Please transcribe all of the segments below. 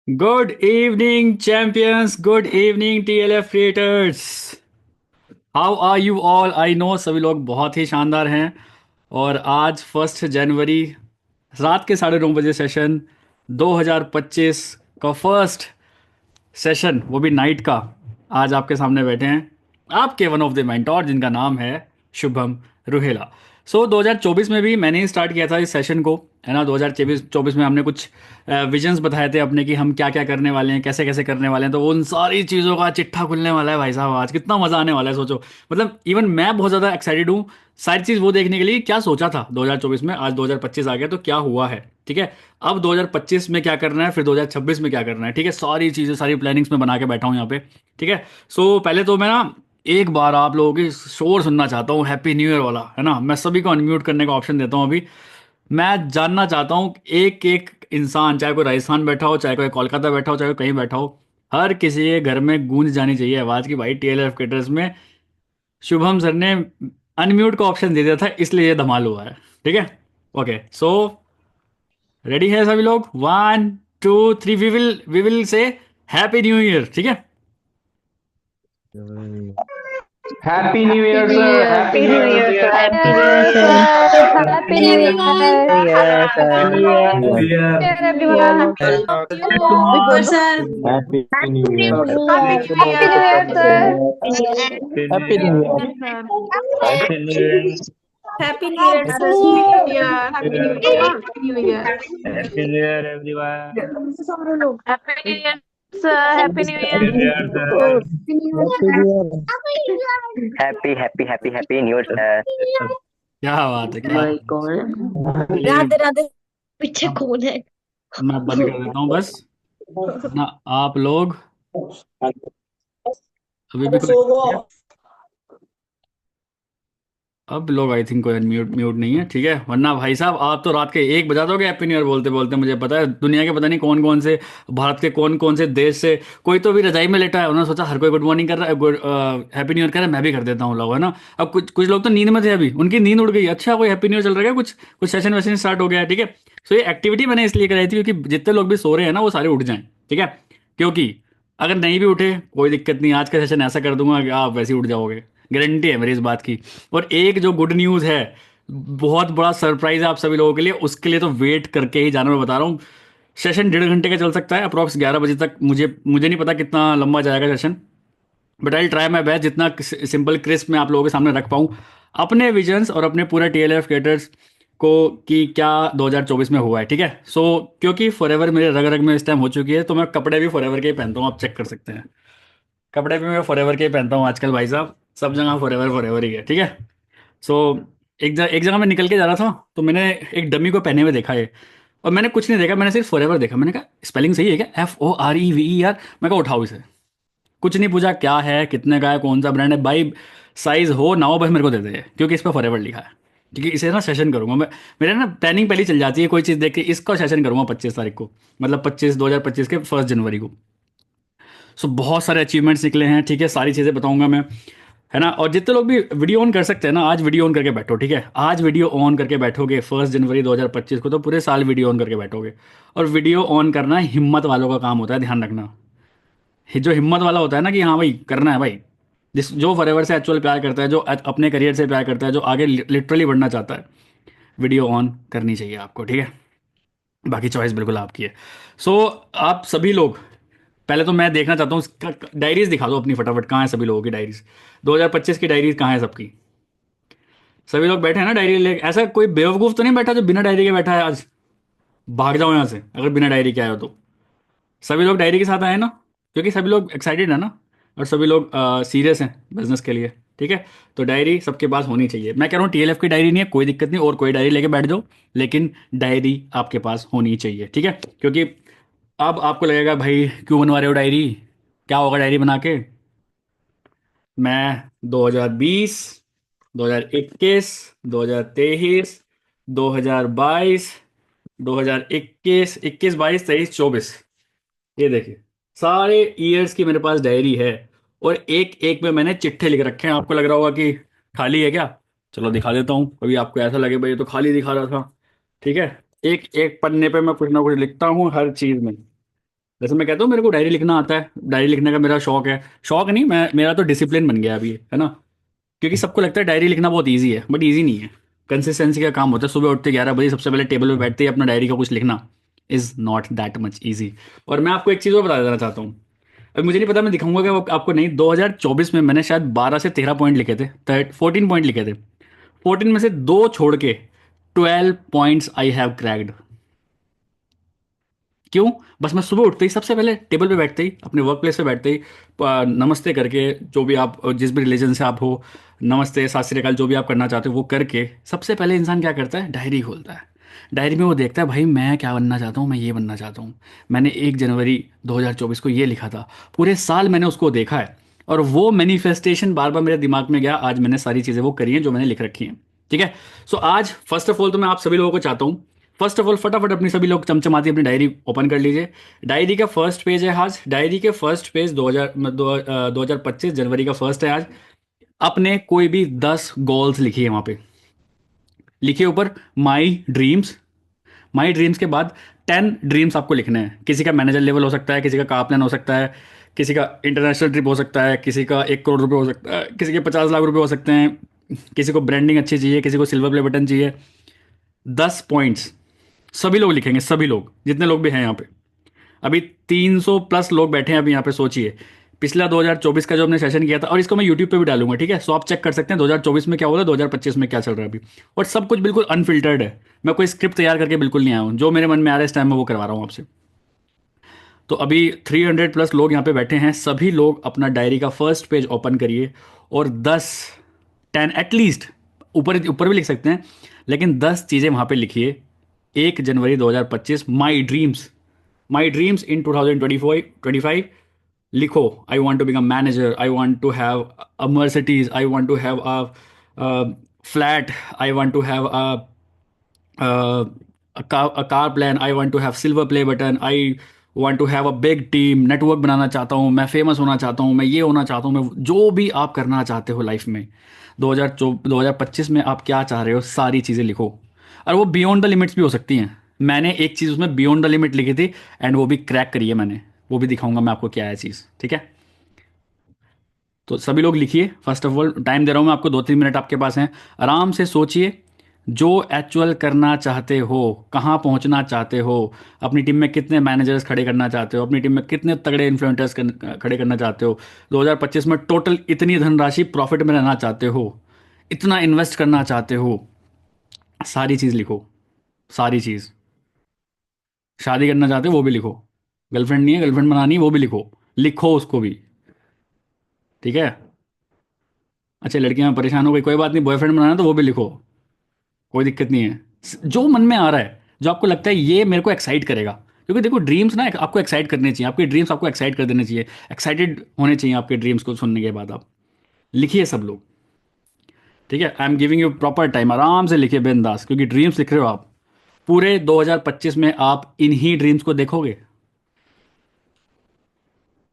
Good evening champions, good evening TLF creators. How are you all? I know सभी लोग बहुत ही शानदार हैं। और आज 1 जनवरी रात के 9:30 बजे सेशन 2025 का फर्स्ट सेशन, वो भी नाइट का, आज आपके सामने बैठे हैं आपके वन ऑफ द मेंटोर जिनका नाम है शुभम रुहेला। 2024 में भी मैंने ही स्टार्ट किया था इस सेशन को, है ना। 2024 में हमने कुछ विजन्स बताए थे अपने कि हम क्या क्या करने वाले हैं, कैसे कैसे करने वाले हैं। तो उन सारी चीज़ों का चिट्ठा खुलने वाला है भाई साहब। आज कितना मज़ा आने वाला है सोचो। मतलब इवन मैं बहुत ज़्यादा एक्साइटेड हूँ सारी चीज़ वो देखने के लिए। क्या सोचा था 2024 में, आज 2025 आ गया तो क्या हुआ है, ठीक है। अब 2025 में क्या करना है, फिर 2026 में क्या करना है, ठीक है। सारी चीज़ें, सारी प्लानिंग्स में बना के बैठा हूँ यहाँ पे, ठीक है। पहले तो मैं ना एक बार आप लोगों की शोर सुनना चाहता हूँ, हैप्पी न्यू ईयर वाला, है ना। मैं सभी को अनम्यूट करने का ऑप्शन देता हूँ अभी। मैं जानना चाहता हूँ एक एक इंसान, चाहे कोई राजस्थान बैठा हो, चाहे कोई कोलकाता बैठा हो, चाहे कोई कहीं बैठा हो, हर किसी के घर में गूंज जानी चाहिए आवाज़ की भाई टीएलएफ क्रिएटर्स में शुभम सर ने अनम्यूट का ऑप्शन दे दिया था, इसलिए ये धमाल हुआ है, ठीक है। ओके, रेडी है सभी लोग? 1 2 3, we will say happy new year, ठीक है। Happy new Happy year New sir, Year. Happy Happy new New year Year, भैया। sir. Happy Happy New New Year, Year. sir. Happy Happy New New Year. Year. Happy Happy New Year. New New year. Year, Happy New everyone. Year. Happy New Happy New Year. Year, sir. Happy new year. Happy New Happy Year. New Happy Year. New Year, sir. Happy New Year, sir. Happy New Year. Happy New Year, Happy sir. New Happy Year. Happy New Year. Happy New Year. Happy New Year, everyone. Happy New Year, sir. Happy New Happy Year. New Year, sir. Oh, Happy New Year. Happy new year. क्या बात है, क्या My बात God. है। ये राधे राधे। पीछे कौन है? मैं बंद कर देता हूँ बस ना। आप लोग अभी भी कोई, अब लोग आई थिंक कोई म्यूट म्यूट नहीं है, ठीक है। वरना भाई साहब आप तो रात के 1 बजा दोगे हैप्पी न्यू ईयर बोलते बोलते। मुझे पता है दुनिया के पता नहीं कौन कौन से, भारत के कौन कौन से देश से कोई तो भी रजाई में लेटा है। उन्होंने सोचा हर कोई गुड मॉर्निंग कर रहा है, गुड हैप्पी न्यू ईयर कर रहा है, मैं भी कर देता हूँ लोग, है ना। अब कुछ कुछ लोग तो नींद में थे, अभी उनकी नींद उड़ गई। अच्छा, कोई हैप्पी न्यू ईयर चल रहा है, कुछ कुछ सेशन वैशन स्टार्ट हो गया है, ठीक है। ये एक्टिविटी मैंने इसलिए कराई थी क्योंकि जितने लोग भी सो रहे हैं ना वो सारे उठ जाएं, ठीक है। क्योंकि अगर नहीं भी उठे कोई दिक्कत नहीं, आज का सेशन ऐसा कर दूंगा कि आप वैसे ही उठ जाओगे, गारंटी है मेरी इस बात की। और एक जो गुड न्यूज़ है, बहुत बड़ा सरप्राइज है आप सभी लोगों के लिए, उसके लिए तो वेट करके ही जाना। मैं बता रहा हूँ सेशन 1.5 घंटे का चल सकता है अप्रॉक्स 11 बजे तक। मुझे मुझे नहीं पता कितना लंबा जाएगा session, but I try my best जितना सिंपल क्रिस्प मैं आप लोगों के सामने रख पाऊँ अपने विजन्स और अपने पूरे टीएलएफ क्रिएटर्स को कि क्या 2024 में हुआ है, ठीक है। क्योंकि फॉरएवर मेरे रग रग में इस टाइम हो चुकी है, तो मैं कपड़े भी फॉरएवर के ही पहनता हूँ, आप चेक कर सकते हैं। कपड़े भी मैं फॉरएवर के ही पहनता हूँ आजकल भाई साहब, सब जगह फॉरएवर फॉरएवर ही है, ठीक है। सो एक जगह मैं निकल के जा रहा था तो मैंने एक डमी को पहने हुए देखा है, और मैंने कुछ नहीं देखा, मैंने सिर्फ फॉरएवर देखा। मैंने कहा स्पेलिंग सही है क्या, FOREVER। मैं कहा उठाओ इसे। कुछ नहीं पूछा क्या है, कितने का है, कौन सा ब्रांड है भाई, साइज हो ना हो बस मेरे को दे दे, क्योंकि इस पर फॉरएवर लिखा है। क्योंकि इसे ना सेशन करूंगा मैं, मेरे ना प्लानिंग पहले चल जाती है कोई चीज़ देख के, इसका सेशन करूंगा 25 तारीख को, मतलब 2025 के 1 जनवरी को। बहुत सारे अचीवमेंट्स निकले हैं, ठीक है, सारी चीज़ें बताऊंगा मैं, है ना। और जितने लोग भी वीडियो ऑन कर सकते हैं ना, आज वीडियो ऑन करके बैठो, ठीक है। आज वीडियो ऑन करके बैठोगे 1 जनवरी 2025 को, तो पूरे साल वीडियो ऑन करके बैठोगे। और वीडियो ऑन करना हिम्मत वालों का काम होता है, ध्यान रखना। जो हिम्मत वाला होता है ना कि हाँ भाई करना है भाई, जिस जो फॉरएवर से एक्चुअल प्यार करता है, जो अपने करियर से प्यार करता है, जो आगे लिटरली बढ़ना चाहता है, वीडियो ऑन करनी चाहिए आपको, ठीक है। बाकी चॉइस बिल्कुल आपकी है। आप सभी लोग, पहले तो मैं देखना चाहता हूँ डायरीज दिखा दो अपनी फटाफट, कहाँ है सभी लोगों की डायरीज, 2025 की डायरीज कहाँ है सबकी। सभी लोग बैठे हैं ना डायरी ले? ऐसा कोई बेवकूफ़ तो नहीं बैठा जो बिना डायरी के बैठा है आज? भाग जाओ यहाँ से अगर बिना डायरी के आए हो तो। सभी लोग डायरी के साथ आए ना, क्योंकि सभी लोग एक्साइटेड है ना, और सभी लोग सीरियस हैं बिजनेस के लिए, ठीक है। तो डायरी सबके पास होनी चाहिए। मैं कह रहा हूँ टीएलएफ की डायरी नहीं है कोई दिक्कत नहीं, और कोई डायरी लेके बैठ जाओ, लेकिन डायरी आपके पास होनी चाहिए, ठीक है। क्योंकि अब आपको लगेगा भाई क्यों बनवा रहे हो डायरी, क्या होगा डायरी बना के। मैं 2020, 2021, 2023, 2022, 2021, 21, 22, 23, 24, ये देखिए सारे ईयर्स की मेरे पास डायरी है। और एक एक में मैंने चिट्ठे लिख रखे हैं। आपको लग रहा होगा कि खाली है क्या, चलो दिखा देता हूँ, कभी आपको ऐसा लगे भाई ये तो खाली दिखा रहा था, ठीक है। एक एक पन्ने पे मैं कुछ ना कुछ लिखता हूँ हर चीज़ में। जैसे मैं कहता हूँ मेरे को डायरी लिखना आता है, डायरी लिखने का मेरा शौक है, शौक नहीं, मैं मेरा तो डिसिप्लिन बन गया अभी, है ना। क्योंकि सबको लगता है डायरी लिखना बहुत ईजी है, बट ईजी नहीं है। कंसिस्टेंसी का काम होता है। सुबह उठते 11 बजे सबसे पहले टेबल पे बैठते ही अपना डायरी का कुछ लिखना is not that much easy. और मैं आपको एक चीज़ और बता देना चाहता हूँ। अब मुझे नहीं पता मैं दिखाऊंगा कि वो आपको नहीं, 2024 में मैंने शायद 12 से 13 पॉइंट लिखे थे, 14 पॉइंट लिखे थे। 14 में से दो छोड़ के 12 पॉइंट्स आई हैव क्रैक्ड। क्यों? बस मैं सुबह उठते ही सबसे पहले टेबल पे बैठते ही, अपने वर्क प्लेस पे बैठते ही नमस्ते करके, जो भी आप जिस भी रिलीजन से आप हो, नमस्ते सत श्री अकाल जो भी आप करना चाहते हो वो करके सबसे पहले इंसान क्या करता है, डायरी खोलता है। डायरी में वो देखता है भाई मैं क्या बनना चाहता हूँ, मैं ये बनना चाहता हूँ। मैंने 1 जनवरी 2024 को ये लिखा था, पूरे साल मैंने उसको देखा है, और वो मैनिफेस्टेशन बार बार मेरे दिमाग में गया। आज मैंने सारी चीज़ें वो करी हैं जो मैंने लिख रखी हैं। ठीक है। सो आज फर्स्ट ऑफ ऑल तो मैं आप सभी लोगों को चाहता हूँ, फर्स्ट ऑफ ऑल फटाफट अपनी सभी लोग चमचमाती अपनी डायरी ओपन कर लीजिए। डायरी का फर्स्ट पेज है आज, डायरी के फर्स्ट पेज 2025 जनवरी का फर्स्ट है आज। अपने कोई भी 10 गोल्स लिखिए वहां पे, लिखिए ऊपर माई ड्रीम्स। माई ड्रीम्स के बाद 10 ड्रीम्स आपको लिखने हैं। किसी का मैनेजर लेवल हो सकता है, किसी का कार प्लान हो सकता है, किसी का इंटरनेशनल ट्रिप हो सकता है, किसी का 1 करोड़ रुपये हो सकता है, किसी के 50 लाख रुपये हो सकते हैं, किसी को ब्रांडिंग अच्छी चाहिए, किसी को सिल्वर प्ले बटन चाहिए। 10 पॉइंट्स सभी लोग लिखेंगे, सभी लोग जितने लोग भी हैं यहाँ पे। अभी 300 प्लस लोग बैठे हैं अभी यहाँ पे। सोचिए पिछला 2024 का जो हमने सेशन किया था, और इसको मैं यूट्यूब पे भी डालूंगा, ठीक है। सो आप चेक कर सकते हैं 2024 में क्या हुआ था, 2025 में क्या चल रहा है अभी। और सब कुछ बिल्कुल अनफिल्टर्ड है। मैं कोई स्क्रिप्ट तैयार करके बिल्कुल नहीं आया हूँ, जो मेरे मन में आ रहा है इस टाइम में वो करवा रहा हूँ आपसे। तो अभी 300 प्लस लोग यहाँ पे बैठे हैं। सभी लोग अपना डायरी का फर्स्ट पेज ओपन करिए, और 10 एटलीस्ट, ऊपर ऊपर भी लिख सकते हैं, लेकिन 10 चीज़ें वहाँ पे लिखिए। 1 जनवरी 2025, my dreams, my dreams in 2025 लिखो। I want to become manager, I want to have a Mercedes, I want to have a flat, I want to have car plan, I want to have silver play button, I want to have a big team, network बनाना चाहता हूँ, मैं famous होना चाहता हूँ, मैं ये होना चाहता हूँ, मैं जो भी आप करना चाहते हो लाइफ में 2025 में आप क्या चाह रहे हो सारी चीज़ें लिखो। और वो बियॉन्ड द लिमिट्स भी हो सकती हैं। मैंने एक चीज़ उसमें बियॉन्ड द लिमिट लिखी थी, एंड वो भी क्रैक करी है मैंने। वो भी दिखाऊंगा मैं आपको क्या है चीज़, ठीक है। तो सभी लोग लिखिए। फर्स्ट ऑफ ऑल टाइम दे रहा हूँ मैं आपको, 2-3 मिनट आपके पास हैं। आराम से सोचिए जो एक्चुअल करना चाहते हो, कहाँ पहुँचना चाहते हो, अपनी टीम में कितने मैनेजर्स खड़े करना चाहते हो, अपनी टीम में कितने तगड़े इन्फ्लुएंसर्स खड़े करना चाहते हो, 2025 में टोटल इतनी धनराशि प्रॉफिट में रहना चाहते हो, इतना इन्वेस्ट करना चाहते हो। सारी चीज़ लिखो, सारी चीज़। शादी करना चाहते हो वो भी लिखो। गर्लफ्रेंड नहीं है, गर्लफ्रेंड बनानी है वो भी लिखो, लिखो उसको भी, ठीक है। अच्छा लड़कियां परेशान हो गई, कोई बात नहीं, बॉयफ्रेंड बनाना है तो वो भी लिखो, कोई दिक्कत नहीं है। जो मन में आ रहा है, जो आपको लगता है ये मेरे को एक्साइट करेगा, क्योंकि देखो ड्रीम्स ना आपको एक्साइट करने चाहिए, आपके ड्रीम्स आपको एक्साइट कर देने चाहिए, एक्साइटेड होने चाहिए आपके ड्रीम्स को सुनने के बाद। आप लिखिए सब लोग, ठीक है। I am giving you proper time, आराम से लिखिए बिंदास, क्योंकि ड्रीम्स लिख रहे हो आप। पूरे 2025 में आप इन्हीं ड्रीम्स को देखोगे।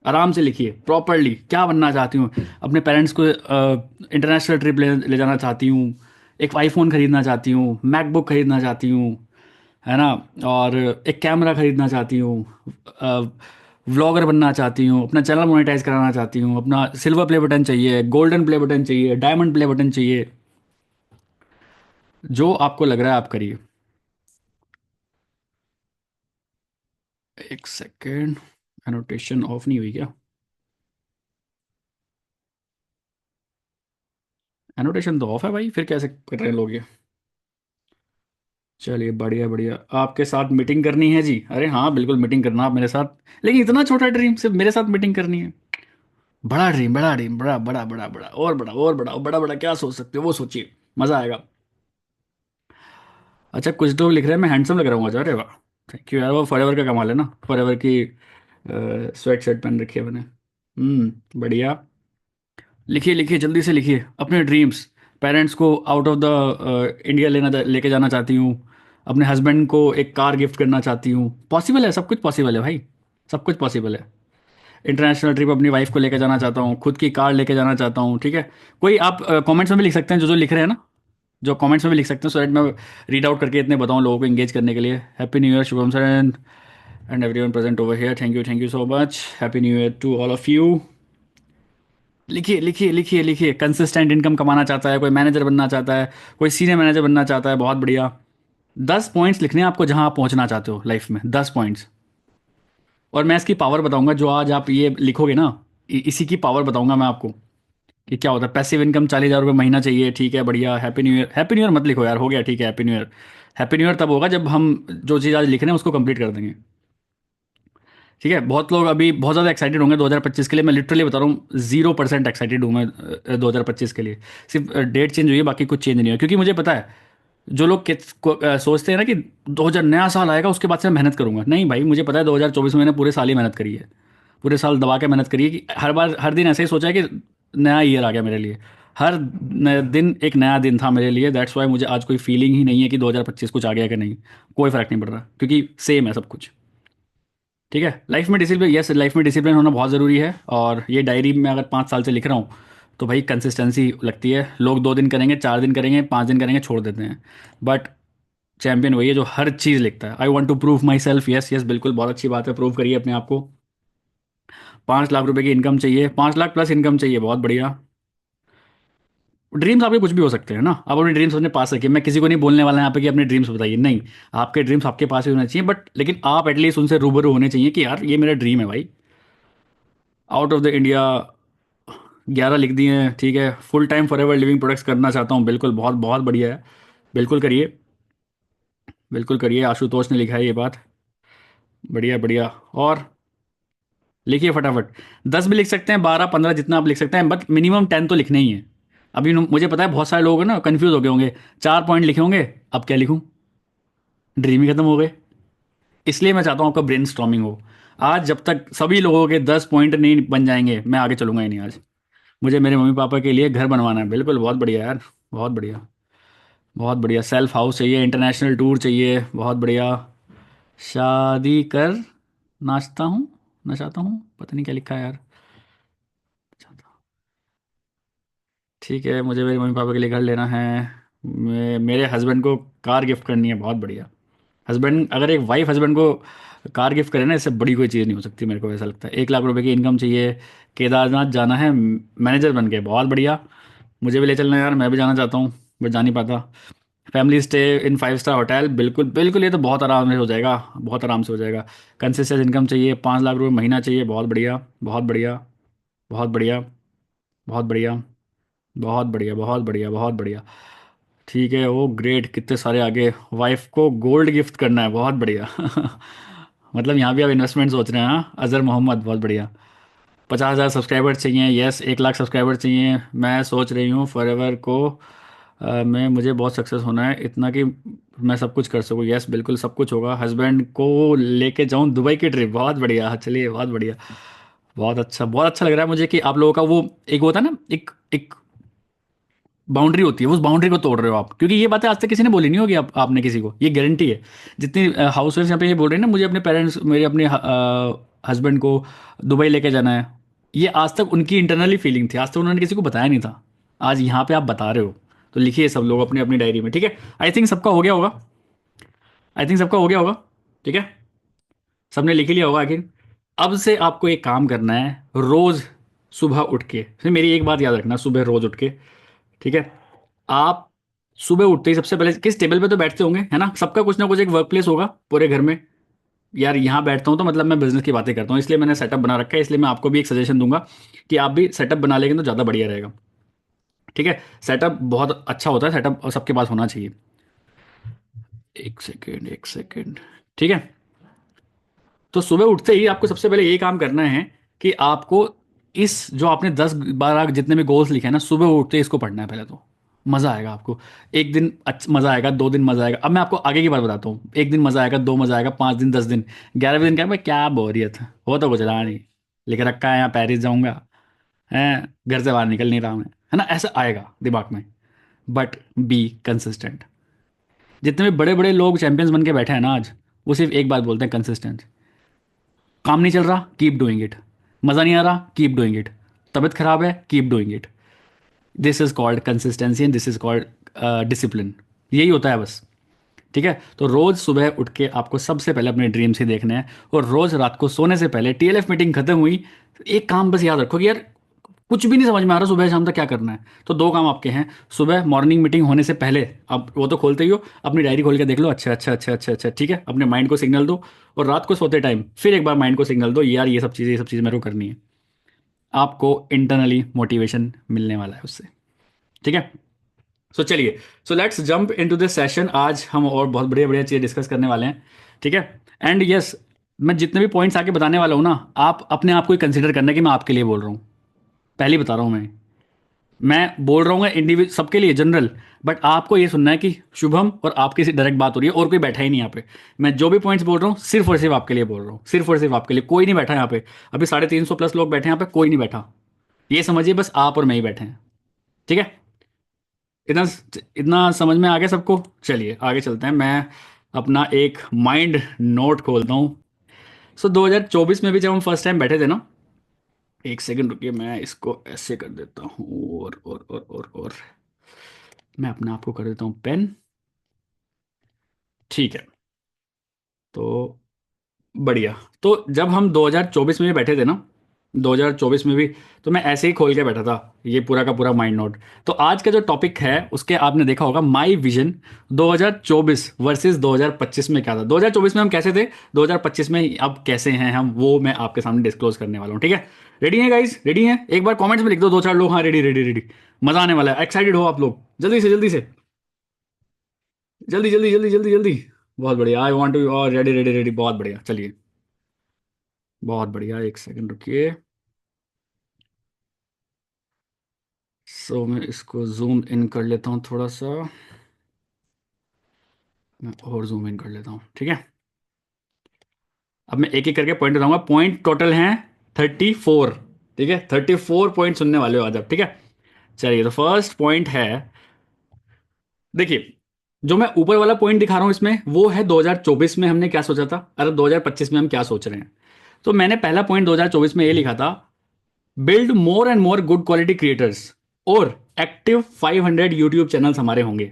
आराम से लिखिए प्रॉपरली, क्या बनना चाहती हूँ, अपने पेरेंट्स को इंटरनेशनल ट्रिप ले जाना चाहती हूँ, एक आईफोन खरीदना चाहती हूँ, मैकबुक खरीदना चाहती हूँ, है ना, और एक कैमरा खरीदना चाहती हूँ, व्लॉगर बनना चाहती हूँ, अपना चैनल मोनेटाइज कराना चाहती हूँ, अपना सिल्वर प्ले बटन चाहिए, गोल्डन प्ले बटन चाहिए, डायमंड प्ले बटन चाहिए। जो आपको लग रहा है आप करिए। एक सेकेंड, एनोटेशन ऑफ नहीं हुई क्या? एनोटेशन तो ऑफ है भाई, फिर कैसे कर रहे हैं लोग ये? चलिए बढ़िया बढ़िया। आपके साथ मीटिंग करनी है जी? अरे हाँ बिल्कुल मीटिंग करना आप मेरे साथ, लेकिन इतना छोटा ड्रीम, सिर्फ मेरे साथ मीटिंग करनी है? बड़ा ड्रीम, बड़ा ड्रीम, बड़ा बड़ा बड़ा बड़ा और बड़ा और बड़ा और बड़ा बड़ा, क्या सोच सकते हो वो सोचिए, मज़ा आएगा। अच्छा कुछ लोग लिख रहे हैं मैं हैंडसम लग रहा हूँ आज, अरे वाह, थैंक यू यार। वो फॉरएवर का कमाल है ना, फॉरएवर की स्वेट शर्ट पहन रखी है मैंने। बढ़िया। लिखिए लिखिए जल्दी से लिखिए अपने ड्रीम्स। पेरेंट्स को आउट ऑफ द इंडिया लेके जाना चाहती हूँ, अपने हस्बैंड को एक कार गिफ्ट करना चाहती हूँ। पॉसिबल है, सब कुछ पॉसिबल है भाई, सब कुछ पॉसिबल है। इंटरनेशनल ट्रिप अपनी वाइफ को लेके जाना चाहता हूँ, खुद की कार लेके जाना चाहता हूँ, ठीक है। कोई आप कमेंट्स में भी लिख सकते हैं, जो जो लिख रहे हैं ना, जो कमेंट्स में भी लिख सकते हैं, सो दैट मैं रीड आउट करके इतने बताऊँ लोगों को एंगेज करने के लिए। Happy new year Shubham sir, and everyone present over here, thank you so much. Happy new year to all of you. लिखिए लिखिए लिखिए लिखिए, कंसिस्टेंट इनकम कमाना चाहता है, कोई मैनेजर बनना चाहता है, कोई सीनियर मैनेजर बनना चाहता है, बहुत बढ़िया। 10 पॉइंट्स लिखने हैं आपको जहां आप पहुंचना चाहते हो लाइफ में, 10 पॉइंट्स। और मैं इसकी पावर बताऊंगा, जो आज आप ये लिखोगे ना, इसी की पावर बताऊंगा मैं आपको कि क्या होता है। पैसिव इनकम 40,000 रुपये महीना चाहिए, ठीक है, बढ़िया। Happy new year, happy new year मत लिखो यार, हो गया, ठीक है, happy new year. Happy new year तब होगा जब हम जो चीज़ आज लिख रहे हैं उसको कंप्लीट कर देंगे, ठीक है। बहुत लोग अभी बहुत ज़्यादा एक्साइटेड होंगे 2025 के लिए, मैं लिटरली बता रहा हूँ 0% एक्साइटेड हूँ मैं 2025 के लिए। सिर्फ डेट चेंज हुई है, बाकी कुछ चेंज नहीं हुआ, क्योंकि मुझे पता है जो लोग सोचते हैं ना कि 2000 नया साल आएगा उसके बाद से मैं मेहनत करूंगा, नहीं भाई, मुझे पता है 2024 में मैंने पूरे साल ही मेहनत करी है, पूरे साल दबा के मेहनत करी है कि हर बार हर दिन ऐसे ही सोचा है कि नया ईयर आ गया मेरे लिए। हर दिन एक नया दिन था मेरे लिए, दैट्स वाई मुझे आज कोई फीलिंग ही नहीं है कि 2025 कुछ आ गया कि नहीं। कोई फ़र्क नहीं पड़ रहा, क्योंकि सेम है सब कुछ, ठीक है। लाइफ में डिसिप्लिन, यस, लाइफ में डिसिप्लिन होना बहुत ज़रूरी है। और ये डायरी में अगर 5 साल से लिख रहा हूँ तो भाई कंसिस्टेंसी लगती है। लोग 2 दिन करेंगे, 4 दिन करेंगे, 5 दिन करेंगे, छोड़ देते हैं। बट चैंपियन वही है जो हर चीज़ लिखता है। I want to prove myself, yes yes, बिल्कुल, बहुत अच्छी बात है, प्रूव करिए अपने आप को। 5 लाख रुपए की इनकम चाहिए, 5 लाख प्लस इनकम चाहिए, बहुत बढ़िया। ड्रीम्स आपके कुछ भी हो सकते हैं ना, आप अपने ड्रीम्स अपने पास रखिए। मैं किसी को नहीं बोलने वाला यहाँ पे कि अपने ड्रीम्स बताइए, नहीं। आपके ड्रीम्स आपके पास ही होने चाहिए, बट लेकिन आप एटलीस्ट उनसे रूबरू होने चाहिए कि यार ये मेरा ड्रीम है भाई। आउट ऑफ द इंडिया 11 लिख दिए हैं, ठीक है। Full time for ever living products करना चाहता हूँ, बिल्कुल, बहुत बहुत बढ़िया है, बिल्कुल करिए, बिल्कुल करिए। आशुतोष ने लिखा है ये बात, बढ़िया बढ़िया। और लिखिए फटाफट, 10 भी लिख सकते हैं, 12 15 जितना आप लिख सकते हैं, बट मिनिमम 10 तो लिखने ही है। अभी मुझे पता है बहुत सारे लोग ना कंफ्यूज हो गए होंगे, 4 पॉइंट लिखे होंगे, अब क्या लिखूं, ड्रीम ही खत्म हो गए। इसलिए मैं चाहता हूँ आपका ब्रेन स्टॉर्मिंग हो। आज जब तक सभी लोगों के 10 पॉइंट नहीं बन जाएंगे, मैं आगे चलूंगा ही नहीं। आज मुझे मेरे मम्मी पापा के लिए घर बनवाना है, बिल्कुल, बहुत बढ़िया यार, बहुत बढ़िया, बहुत बढ़िया। सेल्फ हाउस चाहिए, इंटरनेशनल टूर चाहिए, बहुत बढ़िया। शादी कर नाचता हूँ, नचाता हूँ, पता नहीं क्या लिखा है यार। ठीक है, मुझे मेरे मम्मी पापा के लिए घर लेना है। मेरे हस्बैंड को कार गिफ्ट करनी है, बहुत बढ़िया। हस्बैंड, अगर एक वाइफ हस्बैंड को कार गिफ्ट करे ना, इससे बड़ी कोई चीज़ नहीं हो सकती, मेरे को ऐसा लगता है। 1 लाख रुपए की इनकम चाहिए, केदारनाथ जाना है मैनेजर बन के, बहुत बढ़िया। मुझे भी ले चलना है यार, मैं भी जाना चाहता हूँ बट जा नहीं पाता। Family stay in 5 star hotel, बिल्कुल बिल्कुल, ये तो बहुत आराम से हो जाएगा, बहुत आराम से हो जाएगा। कंसिस्टेंट इनकम चाहिए, 5 लाख रुपए महीना चाहिए, बहुत बढ़िया, बहुत बढ़िया, बहुत बढ़िया, बहुत बढ़िया, बहुत बढ़िया, बहुत बढ़िया, बहुत बढ़िया। ठीक है, वो ग्रेट, कितने सारे आगे। वाइफ को गोल्ड गिफ्ट करना है, बहुत बढ़िया। मतलब यहाँ भी आप इन्वेस्टमेंट सोच रहे हैं, हाँ, अजहर मोहम्मद, बहुत बढ़िया। 50,000 सब्सक्राइबर चाहिए, यस, 1 लाख सब्सक्राइबर चाहिए। मैं सोच रही हूँ फॉरएवर को मैं मुझे बहुत सक्सेस होना है, इतना कि मैं सब कुछ कर सकूँ, यस, बिल्कुल सब कुछ होगा। हस्बैंड को लेके जाऊँ दुबई की ट्रिप, बहुत बढ़िया, चलिए, बहुत बढ़िया, बहुत अच्छा लग रहा है मुझे कि आप लोगों का वो एक होता है ना, एक एक बाउंड्री होती है, उस बाउंड्री को तोड़ रहे हो आप, क्योंकि ये बातें आज तक किसी ने बोली नहीं होगी आपने किसी को, ये गारंटी है। जितनी हाउस वाइफ यहाँ पे ये बोल रहे हैं ना, मुझे अपने पेरेंट्स, मेरे अपने हस्बैंड को दुबई लेके जाना है, ये आज तक उनकी इंटरनली फीलिंग थी, आज तक उन्होंने किसी को बताया नहीं था। आज यहाँ पे आप बता रहे हो, तो लिखिए सब लोग अपनी अपनी डायरी में, ठीक है। आई थिंक सबका हो गया होगा, आई थिंक सबका हो गया होगा, ठीक है, सबने लिख ही लिया होगा आखिर। अब से आपको एक काम करना है, रोज सुबह उठ के, फिर मेरी एक बात याद रखना, सुबह रोज उठ के, ठीक है। आप सुबह उठते ही सबसे पहले किस टेबल पे तो बैठते होंगे, है ना, सबका कुछ ना कुछ एक वर्क प्लेस होगा पूरे घर में। यार यहाँ बैठता हूँ तो मतलब मैं बिजनेस की बातें करता हूँ, इसलिए मैंने सेटअप बना रखा है, इसलिए मैं आपको भी एक सजेशन दूंगा कि आप भी सेटअप बना लेंगे तो ज़्यादा बढ़िया रहेगा, ठीक है। सेटअप बहुत अच्छा होता है, सेटअप सबके पास होना चाहिए। एक सेकेंड, एक सेकेंड, ठीक है। तो सुबह उठते ही आपको सबसे पहले ये काम करना है कि आपको इस जो आपने 10 12 जितने भी गोल्स लिखे हैं ना, सुबह उठते ही इसको पढ़ना है पहले तो। मज़ा आएगा आपको। एक दिन अच्छा मज़ा आएगा, 2 दिन मज़ा आएगा, अब मैं आपको आगे की बात बताता हूँ। एक दिन मज़ा आएगा, 2 मज़ा आएगा, 5 दिन, 10 दिन, 11वें दिन क्या भाई, क्या बोरियत हो तो कुछ रहा नहीं, लिख रखा है यहाँ पेरिस जाऊँगा, है, घर से बाहर निकल नहीं रहा मैं, है ना, ऐसा आएगा दिमाग में। But be consistent. जितने भी बड़े बड़े लोग चैंपियंस बन के बैठे हैं ना आज, वो सिर्फ एक बात बोलते हैं, कंसिस्टेंट। काम नहीं चल रहा, कीप डूइंग इट। मज़ा नहीं आ रहा, कीप डूइंग इट। तबीयत खराब है, keep doing it. This is called consistency and this is called discipline. यही होता है बस। ठीक है, तो रोज सुबह उठ के आपको सबसे पहले अपने ड्रीम्स ही देखने हैं, और रोज रात को सोने से पहले टीएलएफ मीटिंग खत्म हुई, एक काम बस याद रखो कि यार कुछ भी नहीं समझ में आ रहा सुबह शाम तक क्या करना है, तो दो काम आपके हैं। सुबह मॉर्निंग मीटिंग होने से पहले आप वो तो खोलते ही हो, अपनी डायरी खोल के देख लो, अच्छा अच्छा अच्छा अच्छा अच्छा, ठीक है, अपने माइंड को सिग्नल दो, और रात को सोते टाइम फिर एक बार माइंड को सिग्नल दो, यार ये सब चीज़ें मेरे को करनी है। आपको इंटरनली मोटिवेशन मिलने वाला है उससे, ठीक है। सो चलिए, so let's jump into this session. आज हम और बहुत बढ़िया बढ़िया चीज़ें डिस्कस करने वाले हैं, ठीक है। एंड यस, मैं जितने भी पॉइंट्स आके बताने वाला हूँ ना, आप अपने आप को ही कंसिडर करना कि मैं आपके लिए बोल रहा हूँ, पहले ही बता रहा हूँ मैं बोल रहा हूँ इंडिविजुअल सबके लिए जनरल, बट आपको ये सुनना है कि शुभम और आपकी से डायरेक्ट बात हो रही है, और कोई बैठा ही नहीं यहाँ पे। मैं जो भी पॉइंट्स बोल रहा हूँ सिर्फ और सिर्फ आपके लिए बोल रहा हूँ, सिर्फ और सिर्फ आपके लिए, कोई नहीं बैठा यहाँ पे। अभी 350 प्लस लोग बैठे हैं यहाँ पे, कोई नहीं बैठा, ये समझिए बस आप और मैं ही बैठे हैं, ठीक है। इतना इतना समझ में आ गया सबको? चलिए आगे चलते हैं, मैं अपना एक माइंड नोट खोलता हूँ। सो 2024 में भी जब हम फर्स्ट टाइम बैठे थे ना, एक सेकंड रुकिए, मैं इसको ऐसे कर देता हूँ, और मैं अपने आप को कर देता हूँ पेन, ठीक है। तो बढ़िया, तो जब हम 2024 में भी बैठे थे ना, 2024 में भी, तो मैं ऐसे ही खोल के बैठा था ये पूरा का पूरा माइंड नोट। तो आज का जो टॉपिक है उसके आपने देखा होगा, माई विजन 2024 वर्सेस 2025 में क्या था। 2024 में हम कैसे थे, 2025 में अब कैसे हैं हम, वो मैं आपके सामने डिस्क्लोज करने वाला हूँ, ठीक है। रेडी है गाइस, रेडी हैं? एक बार कमेंट्स में लिख दो दो चार लोग, हाँ रेडी रेडी रेडी, मजा आने वाला है, एक्साइटेड हो आप लोग, जल्दी से जल्दी से, जल्दी जल्दी जल्दी जल्दी जल्दी। बहुत बढ़िया, आई वॉन्ट टू, और रेडी रेडी रेडी, बहुत बढ़िया, चलिए बहुत बढ़िया, एक सेकंड रुकिए। सो मैं इसको जूम इन कर लेता हूँ थोड़ा सा, मैं और जूम इन कर लेता हूँ, ठीक है। अब मैं एक एक करके पॉइंट बताऊंगा, पॉइंट टोटल हैं 34, ठीक है, 34 पॉइंट सुनने वाले हो आज आप, ठीक है। चलिए, तो फर्स्ट पॉइंट है, देखिए, जो मैं ऊपर वाला पॉइंट दिखा रहा हूं इसमें, वो है 2024 में हमने क्या सोचा था, अरे 2025 में हम क्या सोच रहे हैं। तो मैंने पहला पॉइंट 2024 में ये लिखा था, build more and more good quality creators, और एक्टिव 500 यूट्यूब चैनल्स हमारे होंगे,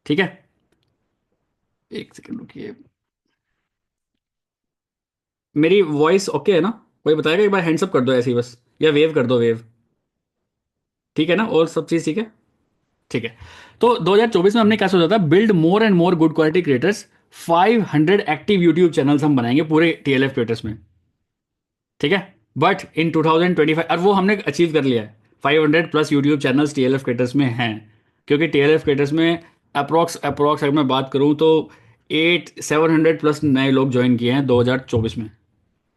ठीक है। एक सेकंड रुकिए, मेरी वॉइस ओके है ना? कोई बताएगा, एक बार हैंड्स अप कर दो ऐसे ही बस, या वेव कर दो, वेव, ठीक है ना, और सब चीज़ ठीक है, ठीक है। तो 2024 में हमने क्या सोचा था, build more and more good quality creators, 500 active YouTube channels हम बनाएंगे पूरे टीएलएफ क्रिएटर्स में, ठीक है। बट इन 2025, और वो हमने अचीव कर लिया है, 500 plus YouTube channels TLF creators में हैं, क्योंकि टीएलएफ क्रिएटर्स में अप्रोक्स अगर मैं बात करूं तो 700 प्लस नए लोग ज्वाइन किए हैं 2024 में।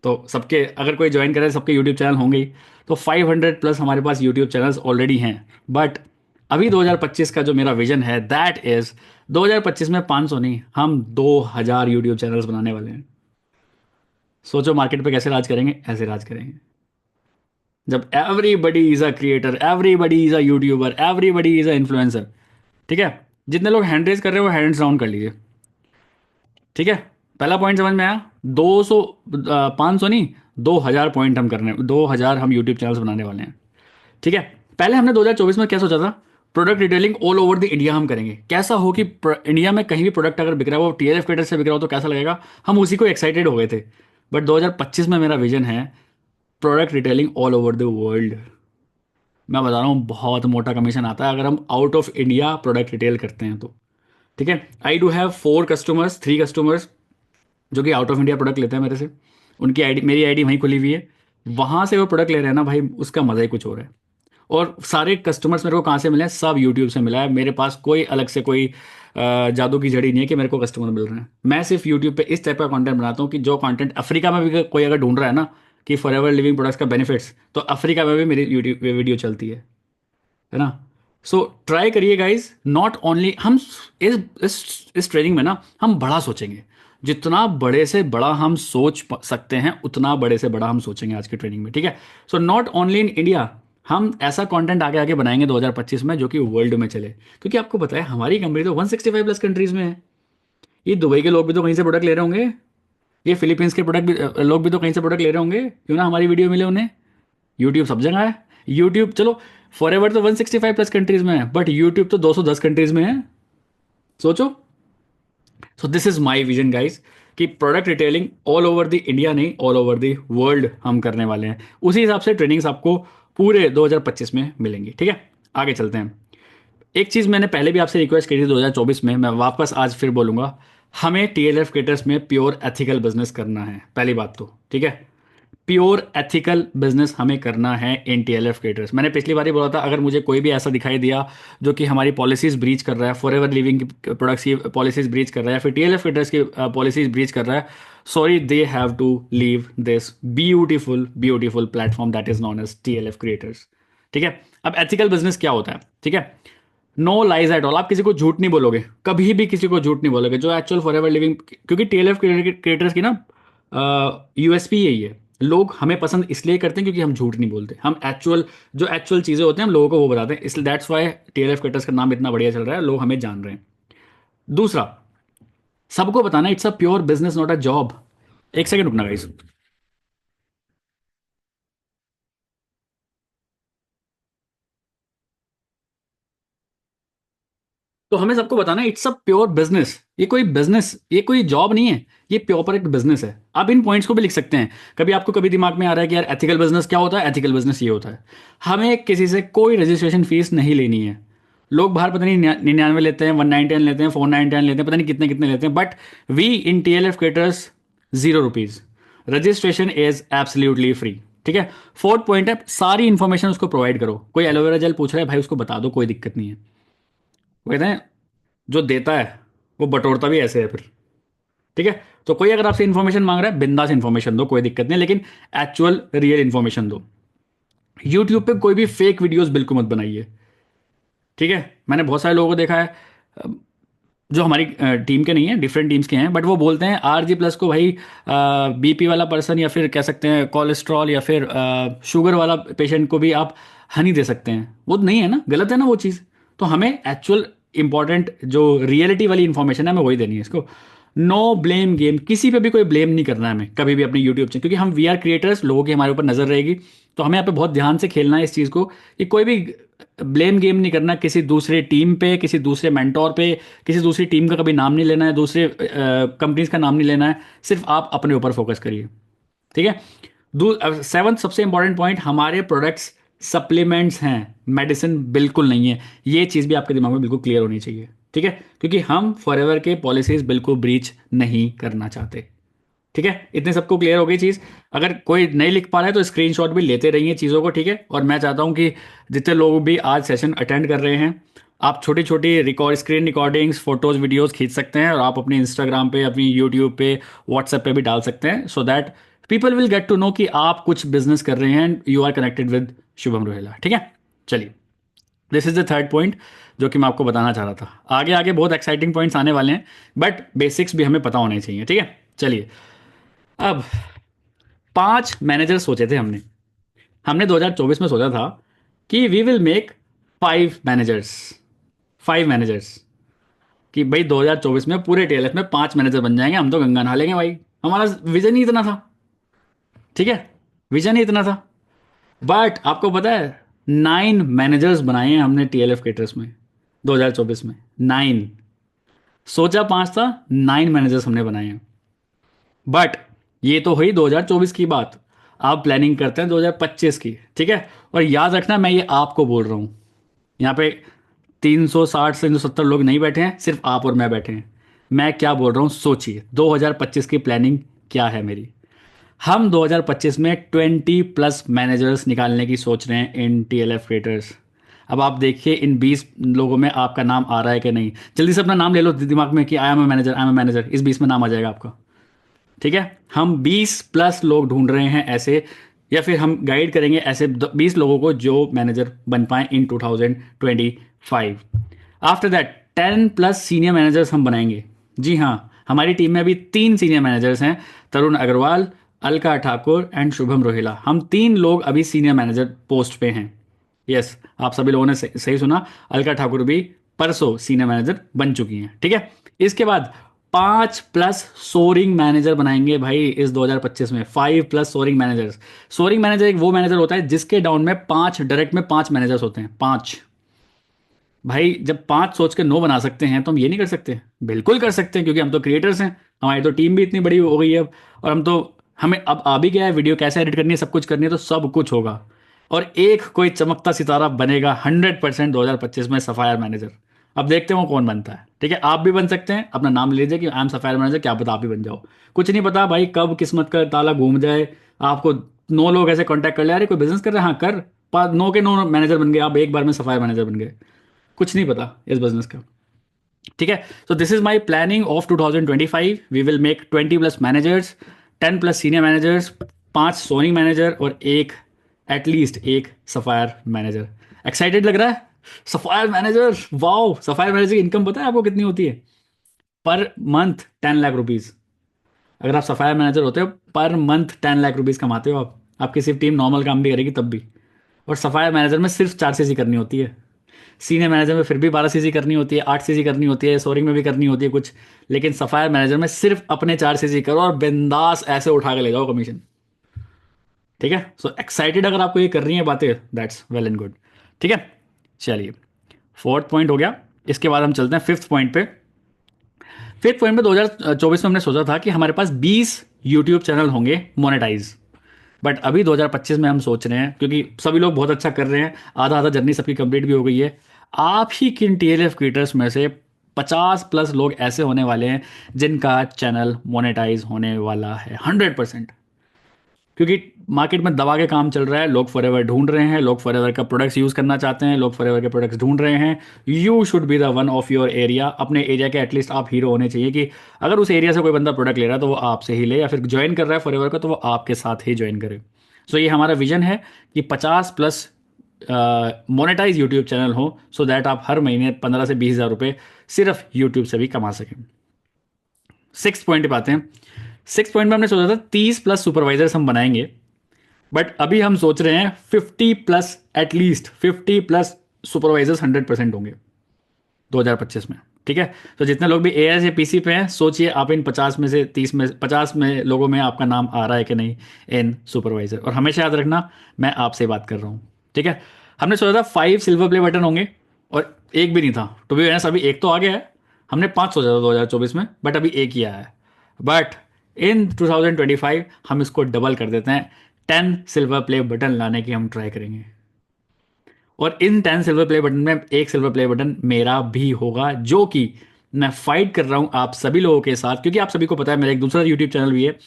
तो सबके, अगर कोई ज्वाइन करे सबके यूट्यूब चैनल होंगे ही, तो 500 प्लस हमारे पास यूट्यूब चैनल्स ऑलरेडी हैं। बट अभी 2025 का जो मेरा विजन है, दैट इज 2025 में 500 नहीं, हम 2000 यूट्यूब चैनल्स बनाने वाले हैं। सोचो मार्केट पे कैसे राज करेंगे, ऐसे राज करेंगे, जब everybody is a creator, everybody is a YouTuber, everybody is a influencer, ठीक है। जितने लोग हैंड रेज कर रहे हो हैंड्स डाउन कर लीजिए, ठीक है। पहला पॉइंट समझ में आया, 200, 500 नहीं, 2000 पॉइंट हम करने, 2000 हम यूट्यूब चैनल्स बनाने वाले हैं, ठीक है। पहले हमने 2024 में क्या सोचा था, product retailing all over the India हम करेंगे। कैसा हो कि इंडिया में कहीं भी प्रोडक्ट अगर बिक रहा है, वो टीएलएफ क्रिएटर से बिक रहा हो तो कैसा लगेगा, हम उसी को एक्साइटेड हो गए थे। बट 2025 में मेरा विजन है product retailing all over the world. मैं बता रहा हूँ बहुत मोटा कमीशन आता है अगर हम out of India product retail करते हैं तो, ठीक है। आई डू हैव 4 कस्टमर्स, 3 कस्टमर्स जो कि आउट ऑफ इंडिया प्रोडक्ट लेते हैं मेरे से, उनकी आईडी, मेरी आईडी वहीं खुली हुई है, वहाँ से वो प्रोडक्ट ले रहे हैं ना भाई, उसका मज़ा ही कुछ हो रहा है। और सारे कस्टमर्स मेरे को कहाँ से मिले हैं, सब यूट्यूब से मिला है। मेरे पास कोई अलग से कोई जादू की झड़ी नहीं है कि मेरे को कस्टमर मिल रहे हैं। मैं सिर्फ यूट्यूब पे इस टाइप का कंटेंट बनाता हूँ कि जो कंटेंट अफ्रीका में भी कोई अगर ढूंढ रहा है ना कि फॉर एवर लिविंग प्रोडक्ट्स का बेनिफिट्स, तो अफ्रीका में भी मेरी यूट्यूब वीडियो चलती है ना। सो ट्राई करिए गाइज, नॉट ओनली हम इस ट्रेनिंग में ना हम बड़ा सोचेंगे, जितना बड़े से बड़ा हम सोच सकते हैं उतना बड़े से बड़ा हम सोचेंगे आज की ट्रेनिंग में, ठीक है। So not only in India, हम ऐसा कंटेंट आगे आगे बनाएंगे 2025 में जो कि वर्ल्ड में चले, क्योंकि आपको पता है हमारी कंपनी तो 165 प्लस कंट्रीज में है। ये दुबई के लोग भी तो कहीं से प्रोडक्ट ले रहे होंगे, ये फिलीपींस के प्रोडक्ट भी लोग भी तो कहीं से प्रोडक्ट ले रहे होंगे, क्यों ना हमारी वीडियो मिले उन्हें। यूट्यूब सब जगह है, यूट्यूब चलो फॉर एवर तो 165 प्लस कंट्रीज में है, बट यूट्यूब तो 210 कंट्रीज में है, सोचो। So this is my vision guys, कि product retailing all over the India नहीं, ऑल ओवर द वर्ल्ड हम करने वाले हैं। उसी हिसाब से ट्रेनिंग्स आपको पूरे 2025 में मिलेंगी। ठीक है, आगे चलते हैं। एक चीज़ मैंने पहले भी आपसे रिक्वेस्ट की थी 2024 में, मैं वापस आज फिर बोलूंगा, हमें टीएलएफ क्रिएटर्स में प्योर एथिकल बिजनेस करना है, पहली बात तो। ठीक है, प्योर एथिकल बिजनेस हमें करना है इन टीएलएफ क्रिएटर्स। मैंने पिछली बार ही बोला था, अगर मुझे कोई भी ऐसा दिखाई दिया जो कि हमारी पॉलिसीज ब्रीच कर रहा है, फॉर एवर लिविंग की प्रोडक्ट्स की पॉलिसीज ब्रीच कर रहा है, फिर टीएलएफ क्रिएटर्स की पॉलिसीज ब्रीच कर रहा है, sorry, they have to leave this beautiful beautiful platform that is known as TLF creators. ठीक है, अब एथिकल बिजनेस क्या होता है? ठीक है, नो लाइज एट ऑल, आप किसी को झूठ नहीं बोलोगे, कभी भी किसी को झूठ नहीं बोलोगे, जो एक्चुअल फॉर एवर लिविंग, क्योंकि टीएलएफ क्रिएटर्स की ना यूएसपी यही है, लोग हमें पसंद इसलिए करते हैं क्योंकि हम झूठ नहीं बोलते, हम एक्चुअल जो एक्चुअल चीज़ें होते हैं हम लोगों को वो बताते हैं, इसलिए दैट्स वाई टीएलएफ क्रिएटर्स का नाम इतना बढ़िया चल रहा है, लोग हमें जान रहे हैं। दूसरा, सबको बताना it's a pure business not a job. एक सेकंड रुकना गाइस। तो हमें सबको बताना इट्स अ प्योर बिजनेस, ये कोई जॉब नहीं है, ये प्योर एक बिजनेस है। आप इन पॉइंट्स को भी लिख सकते हैं। कभी आपको कभी दिमाग में आ रहा है कि यार एथिकल बिजनेस क्या होता है, एथिकल बिजनेस ये होता है, हमें किसी से कोई रजिस्ट्रेशन फीस नहीं लेनी है। लोग बाहर पता नहीं 99 लेते हैं, 199 लेते हैं, 499 लेते हैं, पता नहीं कितने कितने लेते हैं, but we in TLF creators ₹0, registration is absolutely free. ठीक है, फोर्थ पॉइंट है, सारी इंफॉर्मेशन उसको प्रोवाइड करो। कोई एलोवेरा जेल पूछ रहा है, भाई उसको बता दो, कोई दिक्कत नहीं है। वो कहते हैं जो देता है वो बटोरता भी ऐसे है फिर। ठीक है, तो कोई अगर आपसे इन्फॉर्मेशन मांग रहा है, बिंदास इन्फॉर्मेशन दो, कोई दिक्कत नहीं, लेकिन एक्चुअल रियल इन्फॉर्मेशन दो। यूट्यूब पे कोई भी फेक वीडियोस बिल्कुल मत बनाइए। ठीक है, मैंने बहुत सारे लोगों को देखा है, जो हमारी टीम के नहीं है, डिफरेंट टीम्स के हैं, बट वो बोलते हैं RG+ को भाई बीपी वाला पर्सन, या फिर कह सकते हैं कोलेस्ट्रॉल, या फिर शुगर वाला पेशेंट को भी आप हनी दे सकते हैं। वो नहीं है ना, गलत है ना वो चीज़। तो हमें एक्चुअल इंपॉर्टेंट जो रियलिटी वाली इंफॉर्मेशन है हमें वही देनी है इसको। नो ब्लेम गेम, किसी पे भी कोई ब्लेम नहीं करना है हमें कभी भी अपने यूट्यूब चैनल, क्योंकि हम वी आर क्रिएटर्स, लोगों की हमारे ऊपर नजर रहेगी, तो हमें यहाँ पे बहुत ध्यान से खेलना है इस चीज़ को, कि कोई भी ब्लेम गेम नहीं करना किसी दूसरे टीम पे, किसी दूसरे मेंटोर पे, किसी दूसरी टीम का कभी नाम नहीं लेना है, दूसरे कंपनीज का नाम नहीं लेना है, सिर्फ आप अपने ऊपर फोकस करिए। ठीक है, सेवन्थ सबसे इंपॉर्टेंट पॉइंट, हमारे प्रोडक्ट्स सप्लीमेंट्स हैं, मेडिसिन बिल्कुल नहीं है। ये चीज़ भी आपके दिमाग में बिल्कुल क्लियर होनी चाहिए। ठीक है, क्योंकि हम फॉरएवर के पॉलिसीज बिल्कुल ब्रीच नहीं करना चाहते। ठीक है, इतने सबको क्लियर हो गई चीज़। अगर कोई नहीं लिख पा रहा है तो स्क्रीनशॉट भी लेते रहिए चीज़ों को। ठीक है, और मैं चाहता हूं कि जितने लोग भी आज सेशन अटेंड कर रहे हैं, आप छोटी छोटी स्क्रीन रिकॉर्डिंग्स, फोटोज, वीडियोस खींच सकते हैं, और आप अपनी इंस्टाग्राम पे, अपनी यूट्यूब पे, व्हाट्सएप पे भी डाल सकते हैं, so that people will get to know कि आप कुछ बिजनेस कर रहे हैं, you are connected with Shubham Rohela. ठीक है, चलिए, this is the third point जो कि मैं आपको बताना चाह रहा था। आगे आगे बहुत एक्साइटिंग पॉइंट्स आने वाले हैं, बट बेसिक्स भी हमें पता होने चाहिए। ठीक है, चलिए, अब 5 मैनेजर सोचे थे हमने। हमने 2024 में सोचा था कि we will make 5 managers, 5 managers, कि भाई 2024 में पूरे टीएलएफ में 5 मैनेजर बन जाएंगे, हम तो गंगा नहा लेंगे भाई। हमारा विजन ही इतना था। ठीक है, विजन ही इतना था, बट आपको पता है 9 मैनेजर्स बनाए हैं हमने टीएलएफ केटर्स में 2024 में। 9, सोचा 5 था, 9 मैनेजर्स हमने बनाए हैं। बट ये तो हुई 2024 की बात, आप प्लानिंग करते हैं 2025 की। ठीक है, और याद रखना मैं ये आपको बोल रहा हूं, यहाँ पे 360 से 370 लोग नहीं बैठे हैं, सिर्फ आप और मैं बैठे हैं। मैं क्या बोल रहा हूं सोचिए, 2025 की प्लानिंग क्या है मेरी। हम 2025 में 20+ मैनेजर्स निकालने की सोच रहे हैं इन टीएलएफ क्रिएटर्स। अब आप देखिए इन 20 लोगों में आपका नाम आ रहा है कि नहीं। जल्दी से अपना नाम ले लो दिमाग में कि I am a manager, I am a manager, इस 20 में नाम आ जाएगा आपका। ठीक है, हम 20+ लोग ढूंढ रहे हैं ऐसे, या फिर हम गाइड करेंगे ऐसे 20 लोगों को जो मैनेजर बन पाए इन 2025। आफ्टर दैट 10+ सीनियर मैनेजर्स हम बनाएंगे। जी हाँ, हमारी टीम में अभी 3 सीनियर मैनेजर्स हैं, तरुण अग्रवाल, अलका ठाकुर एंड शुभम रोहिला। हम 3 लोग अभी सीनियर मैनेजर पोस्ट पे हैं। यस, आप सभी लोगों ने सही सुना, अलका ठाकुर भी परसों सीनियर मैनेजर बन चुकी हैं। ठीक है, इसके बाद 5+ सोरिंग मैनेजर बनाएंगे भाई इस 2025 में। 5+ सोरिंग मैनेजर्स। सोरिंग मैनेजर एक वो मैनेजर होता है जिसके डाउन में 5 डायरेक्ट में 5 मैनेजर्स होते हैं। 5 भाई जब 5 सोच के 9 बना सकते हैं तो हम ये नहीं कर सकते? बिल्कुल कर सकते हैं, क्योंकि हम तो क्रिएटर्स हैं। हमारी तो टीम भी इतनी बड़ी हो गई है अब। और हम तो, हमें अब आ भी गया है, वीडियो कैसे एडिट करनी है सब कुछ करनी है, तो सब कुछ होगा। और एक कोई चमकता सितारा बनेगा 100% 2025 में, सफायर मैनेजर। अब देखते हैं वो कौन बनता है। ठीक है, आप भी बन सकते हैं, अपना नाम ले लीजिए कि आई एम सफायर मैनेजर, क्या पता आप भी बन जाओ। कुछ नहीं पता भाई, कब किस्मत का ताला घूम जाए। आपको 9 लोग ऐसे कांटेक्ट कर ले, अरे कोई बिजनेस कर रहे हैं, हाँ कर। 9 के 9 मैनेजर बन गए, आप एक बार में सफायर मैनेजर बन गए। कुछ नहीं पता इस बिजनेस का। ठीक है, so this is my planning of 2025। We will make 20+ managers, 10+ senior managers, 5 सोनी मैनेजर और एक, एटलीस्ट एक सफायर मैनेजर। एक्साइटेड लग रहा है? Sapphire manager, wow! Sapphire manager की इनकम पता है आपको कितनी होती है? Per month 10 lakh rupees. अगर आप सफायर मैनेजर होते हो, पर मंथ 10 लाख रुपीज कमाते हो आप। आपकी सिर्फ टीम नॉर्मल काम भी करेगी तब भी। और सफायर मैनेजर में सिर्फ 4 सीसी करनी होती है। सीनियर मैनेजर में फिर भी 12 सीसी करनी होती है, 8 सीसी करनी होती है, सोरिंग में भी करनी होती है कुछ। लेकिन सफायर मैनेजर में सिर्फ अपने 4 सीसी करो और बिंदास ऐसे उठा के ले जाओ कमीशन। ठीक है, सो एक्साइटेड अगर आपको ये कर रही है बातें, दैट्स वेल एंड गुड। ठीक है, चलिए, फोर्थ पॉइंट हो गया। इसके बाद हम चलते हैं फिफ्थ पॉइंट पे। फिफ्थ पॉइंट पे 2024 में हमने सोचा था कि हमारे पास 20 यूट्यूब चैनल होंगे मोनेटाइज। बट अभी 2025 में हम सोच रहे हैं, क्योंकि सभी लोग बहुत अच्छा कर रहे हैं, आधा आधा जर्नी सबकी कंप्लीट भी हो गई है। आप ही किन टीएलएफ क्रिएटर्स में से 50+ लोग ऐसे होने वाले हैं जिनका चैनल मोनेटाइज होने वाला है 100%। क्योंकि मार्केट में दवा के काम चल रहा है, लोग फॉरएवर ढूंढ रहे हैं, लोग फॉरएवर का प्रोडक्ट्स यूज़ करना चाहते हैं, लोग फॉरएवर के प्रोडक्ट्स ढूंढ रहे हैं। You should be the one of your area. अपने एरिया के एटलीस्ट आप हीरो होने चाहिए, कि अगर उस एरिया से कोई बंदा प्रोडक्ट ले रहा है तो वो आपसे ही ले, या फिर ज्वाइन कर रहा है फॉरएवर का तो वो आपके साथ ही ज्वाइन करे। सो ये हमारा विजन है कि 50+ मोनेटाइज यूट्यूब चैनल हो, सो दैट आप हर महीने 15 से 20 हज़ार रुपये सिर्फ यूट्यूब से भी कमा सकें। सिक्स पॉइंट पे आते हैं। सिक्स पॉइंट में हमने सोचा था 30+ सुपरवाइजर्स हम बनाएंगे। बट अभी हम सोच रहे हैं 50+, एटलीस्ट 50+ सुपरवाइजर्स 100% होंगे 2025 में। ठीक है, तो जितने लोग भी एएस या पीसी पे हैं, सोचिए आप इन 50 में से 30 में 50 में लोगों में आपका नाम आ रहा है कि नहीं इन सुपरवाइजर। और हमेशा याद रखना, मैं आपसे बात कर रहा हूँ। ठीक है, हमने सोचा था 5 सिल्वर प्ले बटन होंगे, और एक भी नहीं था टू बी ऑनेस्ट। अभी एक तो आ गया है, हमने 5 सोचा था 2024 में, बट अभी एक ही आया है। बट इन 2025 हम इसको डबल कर देते हैं, 10 सिल्वर प्ले बटन लाने की हम ट्राई करेंगे। और इन 10 सिल्वर प्ले बटन में एक सिल्वर प्ले बटन मेरा भी होगा, जो कि मैं फाइट कर रहा हूं आप सभी लोगों के साथ। क्योंकि आप सभी को पता है मेरा एक दूसरा यूट्यूब चैनल भी है,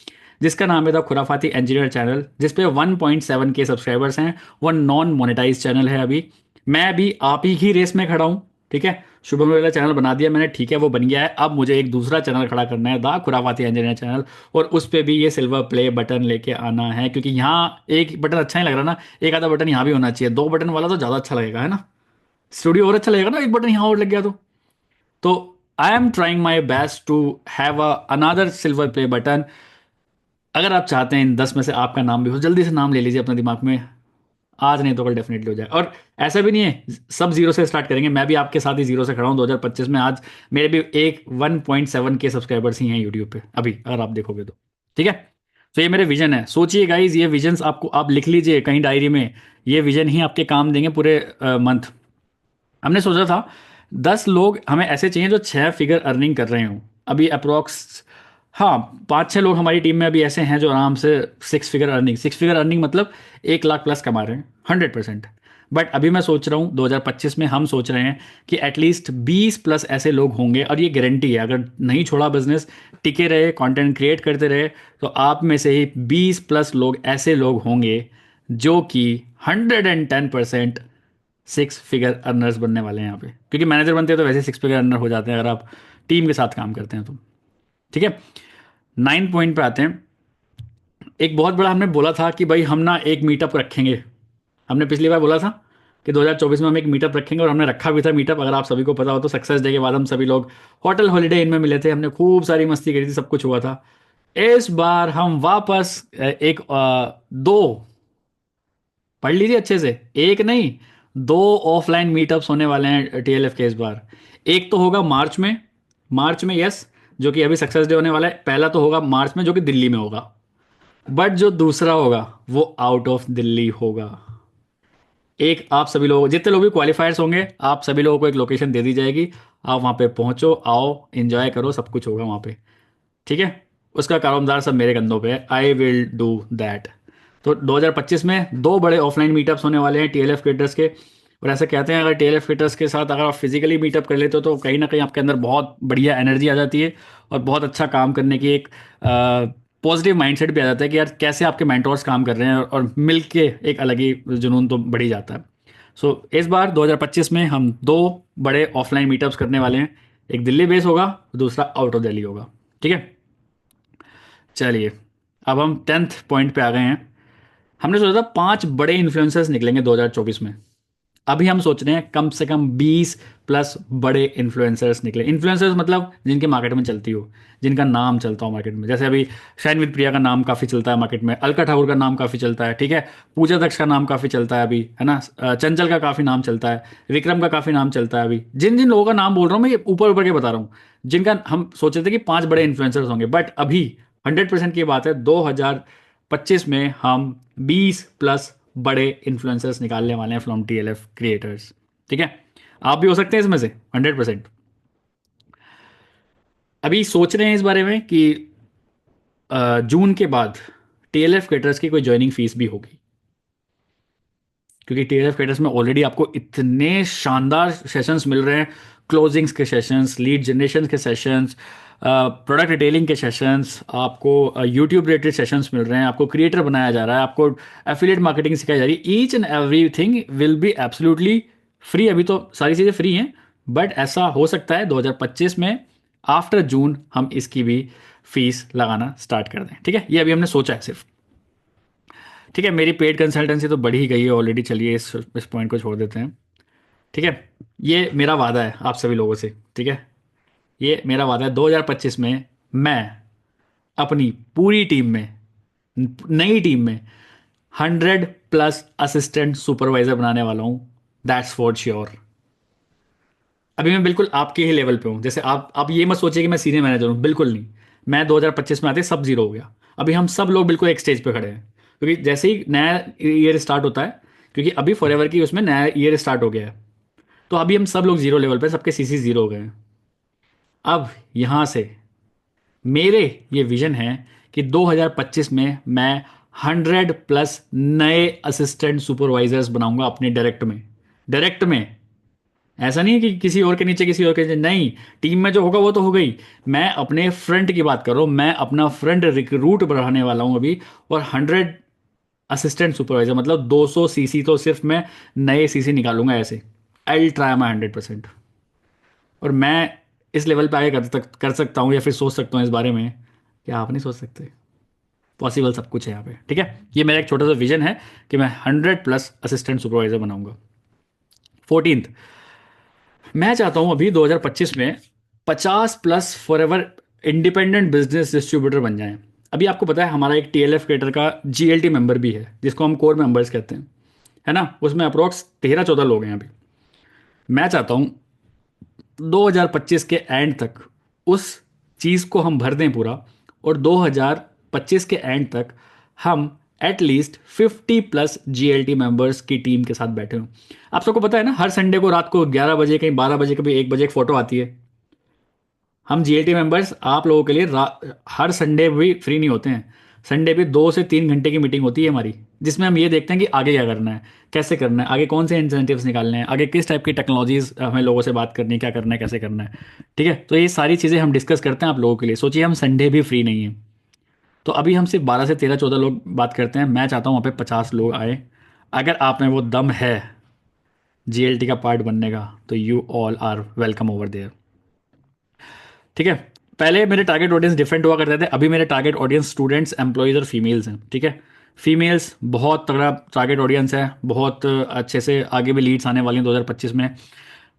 जिसका नाम है द खुराफाती इंजीनियर चैनल, जिसपे 1.7 के सब्सक्राइबर्स हैं। वो नॉन मोनेटाइज चैनल है। अभी मैं भी आप ही की रेस में खड़ा हूं। ठीक है, शुभम वाला चैनल बना दिया मैंने, ठीक है वो बन गया है। अब मुझे एक दूसरा चैनल खड़ा करना है, द खुराफाती इंजीनियर चैनल, और उस पर भी ये सिल्वर प्ले बटन लेके आना है। क्योंकि यहाँ एक बटन अच्छा नहीं लग रहा ना, एक आधा बटन यहाँ भी होना चाहिए। 2 बटन वाला तो ज़्यादा अच्छा लगेगा, है ना? स्टूडियो और अच्छा लगेगा ना, एक बटन यहाँ और लग गया तो I am trying my best to have another silver play button. अगर आप चाहते हैं इन 10 में से आपका नाम भी हो, जल्दी से नाम ले लीजिए अपने दिमाग में, आज नहीं तो कल डेफिनेटली हो जाए। और ऐसा भी नहीं है सब जीरो से स्टार्ट करेंगे, मैं भी आपके साथ ही जीरो से खड़ा हूँ 2025 में। आज मेरे भी एक 1.7 के सब्सक्राइबर्स ही हैं यूट्यूब पे अभी, अगर आप देखोगे तो। ठीक है, तो ये मेरे विजन है। सोचिए गाइज, ये विजन्स आपको आप लिख लीजिए कहीं डायरी में, ये विजन ही आपके काम देंगे पूरे मंथ। हमने सोचा था 10 लोग हमें ऐसे चाहिए जो 6 फिगर अर्निंग कर रहे हों अभी अप्रोक्स। हाँ, 5-6 लोग हमारी टीम में अभी ऐसे हैं जो आराम से 6 फिगर अर्निंग मतलब 1 लाख+ कमा रहे हैं 100%। बट अभी मैं सोच रहा हूँ 2025 में हम सोच रहे हैं कि एटलीस्ट 20+ ऐसे लोग होंगे। और ये गारंटी है, अगर नहीं छोड़ा बिजनेस, टिके रहे, कंटेंट क्रिएट करते रहे, तो आप में से ही 20+ लोग ऐसे लोग होंगे जो कि 110% 6 फिगर अर्नर्स बनने वाले हैं यहाँ पे। क्योंकि मैनेजर बनते हैं तो वैसे 6 फिगर अर्नर हो जाते हैं अगर आप टीम के साथ काम करते हैं तो। ठीक है, 9 पॉइंट पे आते हैं। एक बहुत बड़ा हमने बोला था कि भाई हम ना एक मीटअप रखेंगे। हमने पिछली बार बोला था कि 2024 में हम एक मीटअप रखेंगे, और हमने रखा भी था मीटअप। अगर आप सभी को पता हो तो सक्सेस डे के बाद हम सभी लोग होटल हॉलीडे इन में मिले थे, हमने खूब सारी मस्ती करी थी, सब कुछ हुआ था। इस बार हम वापस एक 2, पढ़ लीजिए अच्छे से, एक नहीं 2 ऑफलाइन मीटअप्स होने वाले हैं टीएलएफ के इस बार। एक तो होगा मार्च में यस, जो कि अभी सक्सेस डे होने वाला है। पहला तो होगा मार्च में, जो कि दिल्ली में होगा। बट जो दूसरा होगा वो आउट ऑफ दिल्ली होगा। एक आप सभी लोग जितने लोग भी क्वालिफायर्स होंगे आप सभी लोगों को एक लोकेशन दे दी जाएगी। आप वहाँ पे पहुँचो, आओ, एंजॉय करो, सब कुछ होगा वहाँ पे। ठीक है, उसका कारोबार सब मेरे कंधों पे है। I will do that. तो 2025 में दो बड़े ऑफलाइन मीटअप्स होने वाले हैं टीएलएफ क्रिएटर्स के। और ऐसा कहते हैं अगर टीएलएफ क्रिएटर्स के साथ अगर आप फिजिकली मीटअप कर लेते हो तो कहीं ना कहीं आपके अंदर बहुत बढ़िया एनर्जी आ जाती है और बहुत अच्छा काम करने की एक पॉजिटिव माइंडसेट भी आ जाता है कि यार कैसे आपके मेंटोर्स काम कर रहे हैं, और मिल के एक अलग ही जुनून तो बढ़ ही जाता है। सो इस बार 2025 में हम दो बड़े ऑफलाइन मीटअप्स करने वाले हैं। एक दिल्ली बेस होगा, दूसरा आउट ऑफ दिल्ली होगा। ठीक है, चलिए अब हम 10th पॉइंट पे आ गए हैं। हमने सोचा था 5 बड़े इन्फ्लुएंसर्स निकलेंगे 2024 में। अभी हम सोच रहे हैं कम से कम 20 प्लस बड़े इन्फ्लुएंसर्स निकले। इन्फ्लुएंसर्स मतलब जिनके मार्केट में चलती हो, जिनका नाम चलता हो मार्केट में। जैसे अभी शाइन विद प्रिया का नाम काफ़ी चलता है मार्केट में, अलका ठाकुर का नाम काफ़ी चलता है, ठीक है, पूजा दक्ष का नाम काफ़ी चलता है अभी, है ना, चंचल का काफ़ी नाम चलता है, विक्रम का काफ़ी नाम चलता है। अभी जिन जिन लोगों का नाम बोल रहा हूँ मैं ये ऊपर ऊपर के बता रहा हूँ, जिनका हम सोचे थे कि 5 बड़े इन्फ्लुएंसर्स होंगे, बट अभी 100% की बात है 2025 में हम 20 प्लस बड़े इन्फ्लुएंसर्स निकालने वाले हैं फ्रॉम टीएलएफ क्रिएटर्स। ठीक है, आप भी हो सकते हैं इसमें से 100%। अभी सोच रहे हैं इस बारे में कि जून के बाद टीएलएफ क्रिएटर्स की कोई ज्वाइनिंग फीस भी होगी, क्योंकि टीएलएफ क्रिएटर्स में ऑलरेडी आपको इतने शानदार सेशंस मिल रहे हैं। क्लोजिंग्स के सेशंस, लीड जनरेशन के सेशंस, प्रोडक्ट डिटेलिंग के सेशंस, आपको यूट्यूब रिलेटेड सेशंस मिल रहे हैं, आपको क्रिएटर बनाया जा रहा है, आपको एफिलिएट मार्केटिंग सिखाई जा रही है। Each and everything will be absolutely free. अभी तो सारी चीज़ें फ्री हैं, बट ऐसा हो सकता है 2025 में आफ्टर जून हम इसकी भी फीस लगाना स्टार्ट कर दें। ठीक है, ये अभी हमने सोचा है सिर्फ। ठीक है, मेरी पेड कंसल्टेंसी तो बढ़ ही गई है ऑलरेडी। चलिए इस पॉइंट को छोड़ देते हैं। ठीक है, ये मेरा वादा है आप सभी लोगों से। ठीक है, ये मेरा वादा है 2025 में मैं अपनी पूरी टीम में, नई टीम में 100 प्लस असिस्टेंट सुपरवाइजर बनाने वाला हूं। That's for sure. अभी मैं बिल्कुल आपके ही लेवल पे हूँ। जैसे आप ये मत सोचिए कि मैं सीनियर मैनेजर हूँ, बिल्कुल नहीं। मैं 2025 में आते सब जीरो हो गया। अभी हम सब लोग बिल्कुल एक स्टेज पे खड़े हैं, क्योंकि जैसे ही नया ईयर स्टार्ट होता है, क्योंकि अभी फॉरएवर की उसमें नया ईयर स्टार्ट हो गया है, तो अभी हम सब लोग जीरो लेवल पे, सबके सीसी जीरो हो गए हैं। अब यहाँ से मेरे ये विजन है कि 2025 में मैं 100 प्लस नए असिस्टेंट सुपरवाइजर्स बनाऊंगा अपने डायरेक्ट में। ऐसा नहीं है कि किसी और के नीचे, किसी और के नीचे, नहीं। टीम में जो होगा वो तो हो गई। मैं अपने फ्रंट की बात कर रहा हूँ, मैं अपना फ्रंट रिक्रूट बढ़ाने वाला हूँ अभी। और 100 असिस्टेंट सुपरवाइजर मतलब 200 सीसी तो सिर्फ मैं नए सीसी निकालूंगा ऐसे। I try my 100%। और मैं इस लेवल पे आगे कर सकता हूँ या फिर सोच सकता हूँ इस बारे में, क्या आप नहीं सोच सकते? पॉसिबल सब कुछ है यहाँ पे। ठीक है, ये मेरा एक छोटा सा विजन है कि मैं 100 प्लस असिस्टेंट सुपरवाइजर बनाऊंगा। 14th, मैं चाहता हूं अभी 2025 में 50 plus forever independent business distributor बन जाएं। अभी आपको पता है हमारा एक टीएलएफ क्रिएटर का जीएलटी मेंबर भी है, जिसको हम कोर मेंबर्स कहते हैं, है ना। उसमें अप्रोक्स 13-14 लोग हैं अभी। मैं चाहता हूं 2025 के एंड तक उस चीज़ को हम भर दें पूरा, और 2025 के एंड तक हम एटलीस्ट 50 प्लस जीएलटी मेंबर्स की टीम के साथ बैठे हों। आप सबको पता है ना, हर संडे को रात को 11 बजे, कहीं 12 बजे, कभी 1 बजे एक फोटो आती है। हम जीएलटी मेंबर्स आप लोगों के लिए हर संडे भी फ्री नहीं होते हैं। संडे पे 2 से 3 घंटे की मीटिंग होती है हमारी, जिसमें हम ये देखते हैं कि आगे क्या करना है, कैसे करना है, आगे कौन से इंसेंटिव्स निकालने हैं, आगे किस टाइप की टेक्नोलॉजीज हमें लोगों से बात करनी है, क्या करना है, कैसे करना है। ठीक है, तो ये सारी चीज़ें हम डिस्कस करते हैं आप लोगों के लिए। सोचिए हम संडे भी फ्री नहीं है, तो अभी हम सिर्फ 12 से 13-14 लोग बात करते हैं। मैं चाहता हूँ वहाँ पे 50 लोग आए। अगर आप में वो दम है जीएलटी का पार्ट बनने का, तो you all are welcome over there. ठीक है, पहले मेरे टारगेट ऑडियंस डिफरेंट हुआ करते थे, अभी मेरे टारगेट ऑडियंस स्टूडेंट्स, एम्प्लॉयज़ और फीमेल्स हैं। ठीक है, फीमेल्स बहुत तगड़ा टारगेट ऑडियंस है, बहुत अच्छे से आगे भी लीड्स आने वाली हैं 2025 में।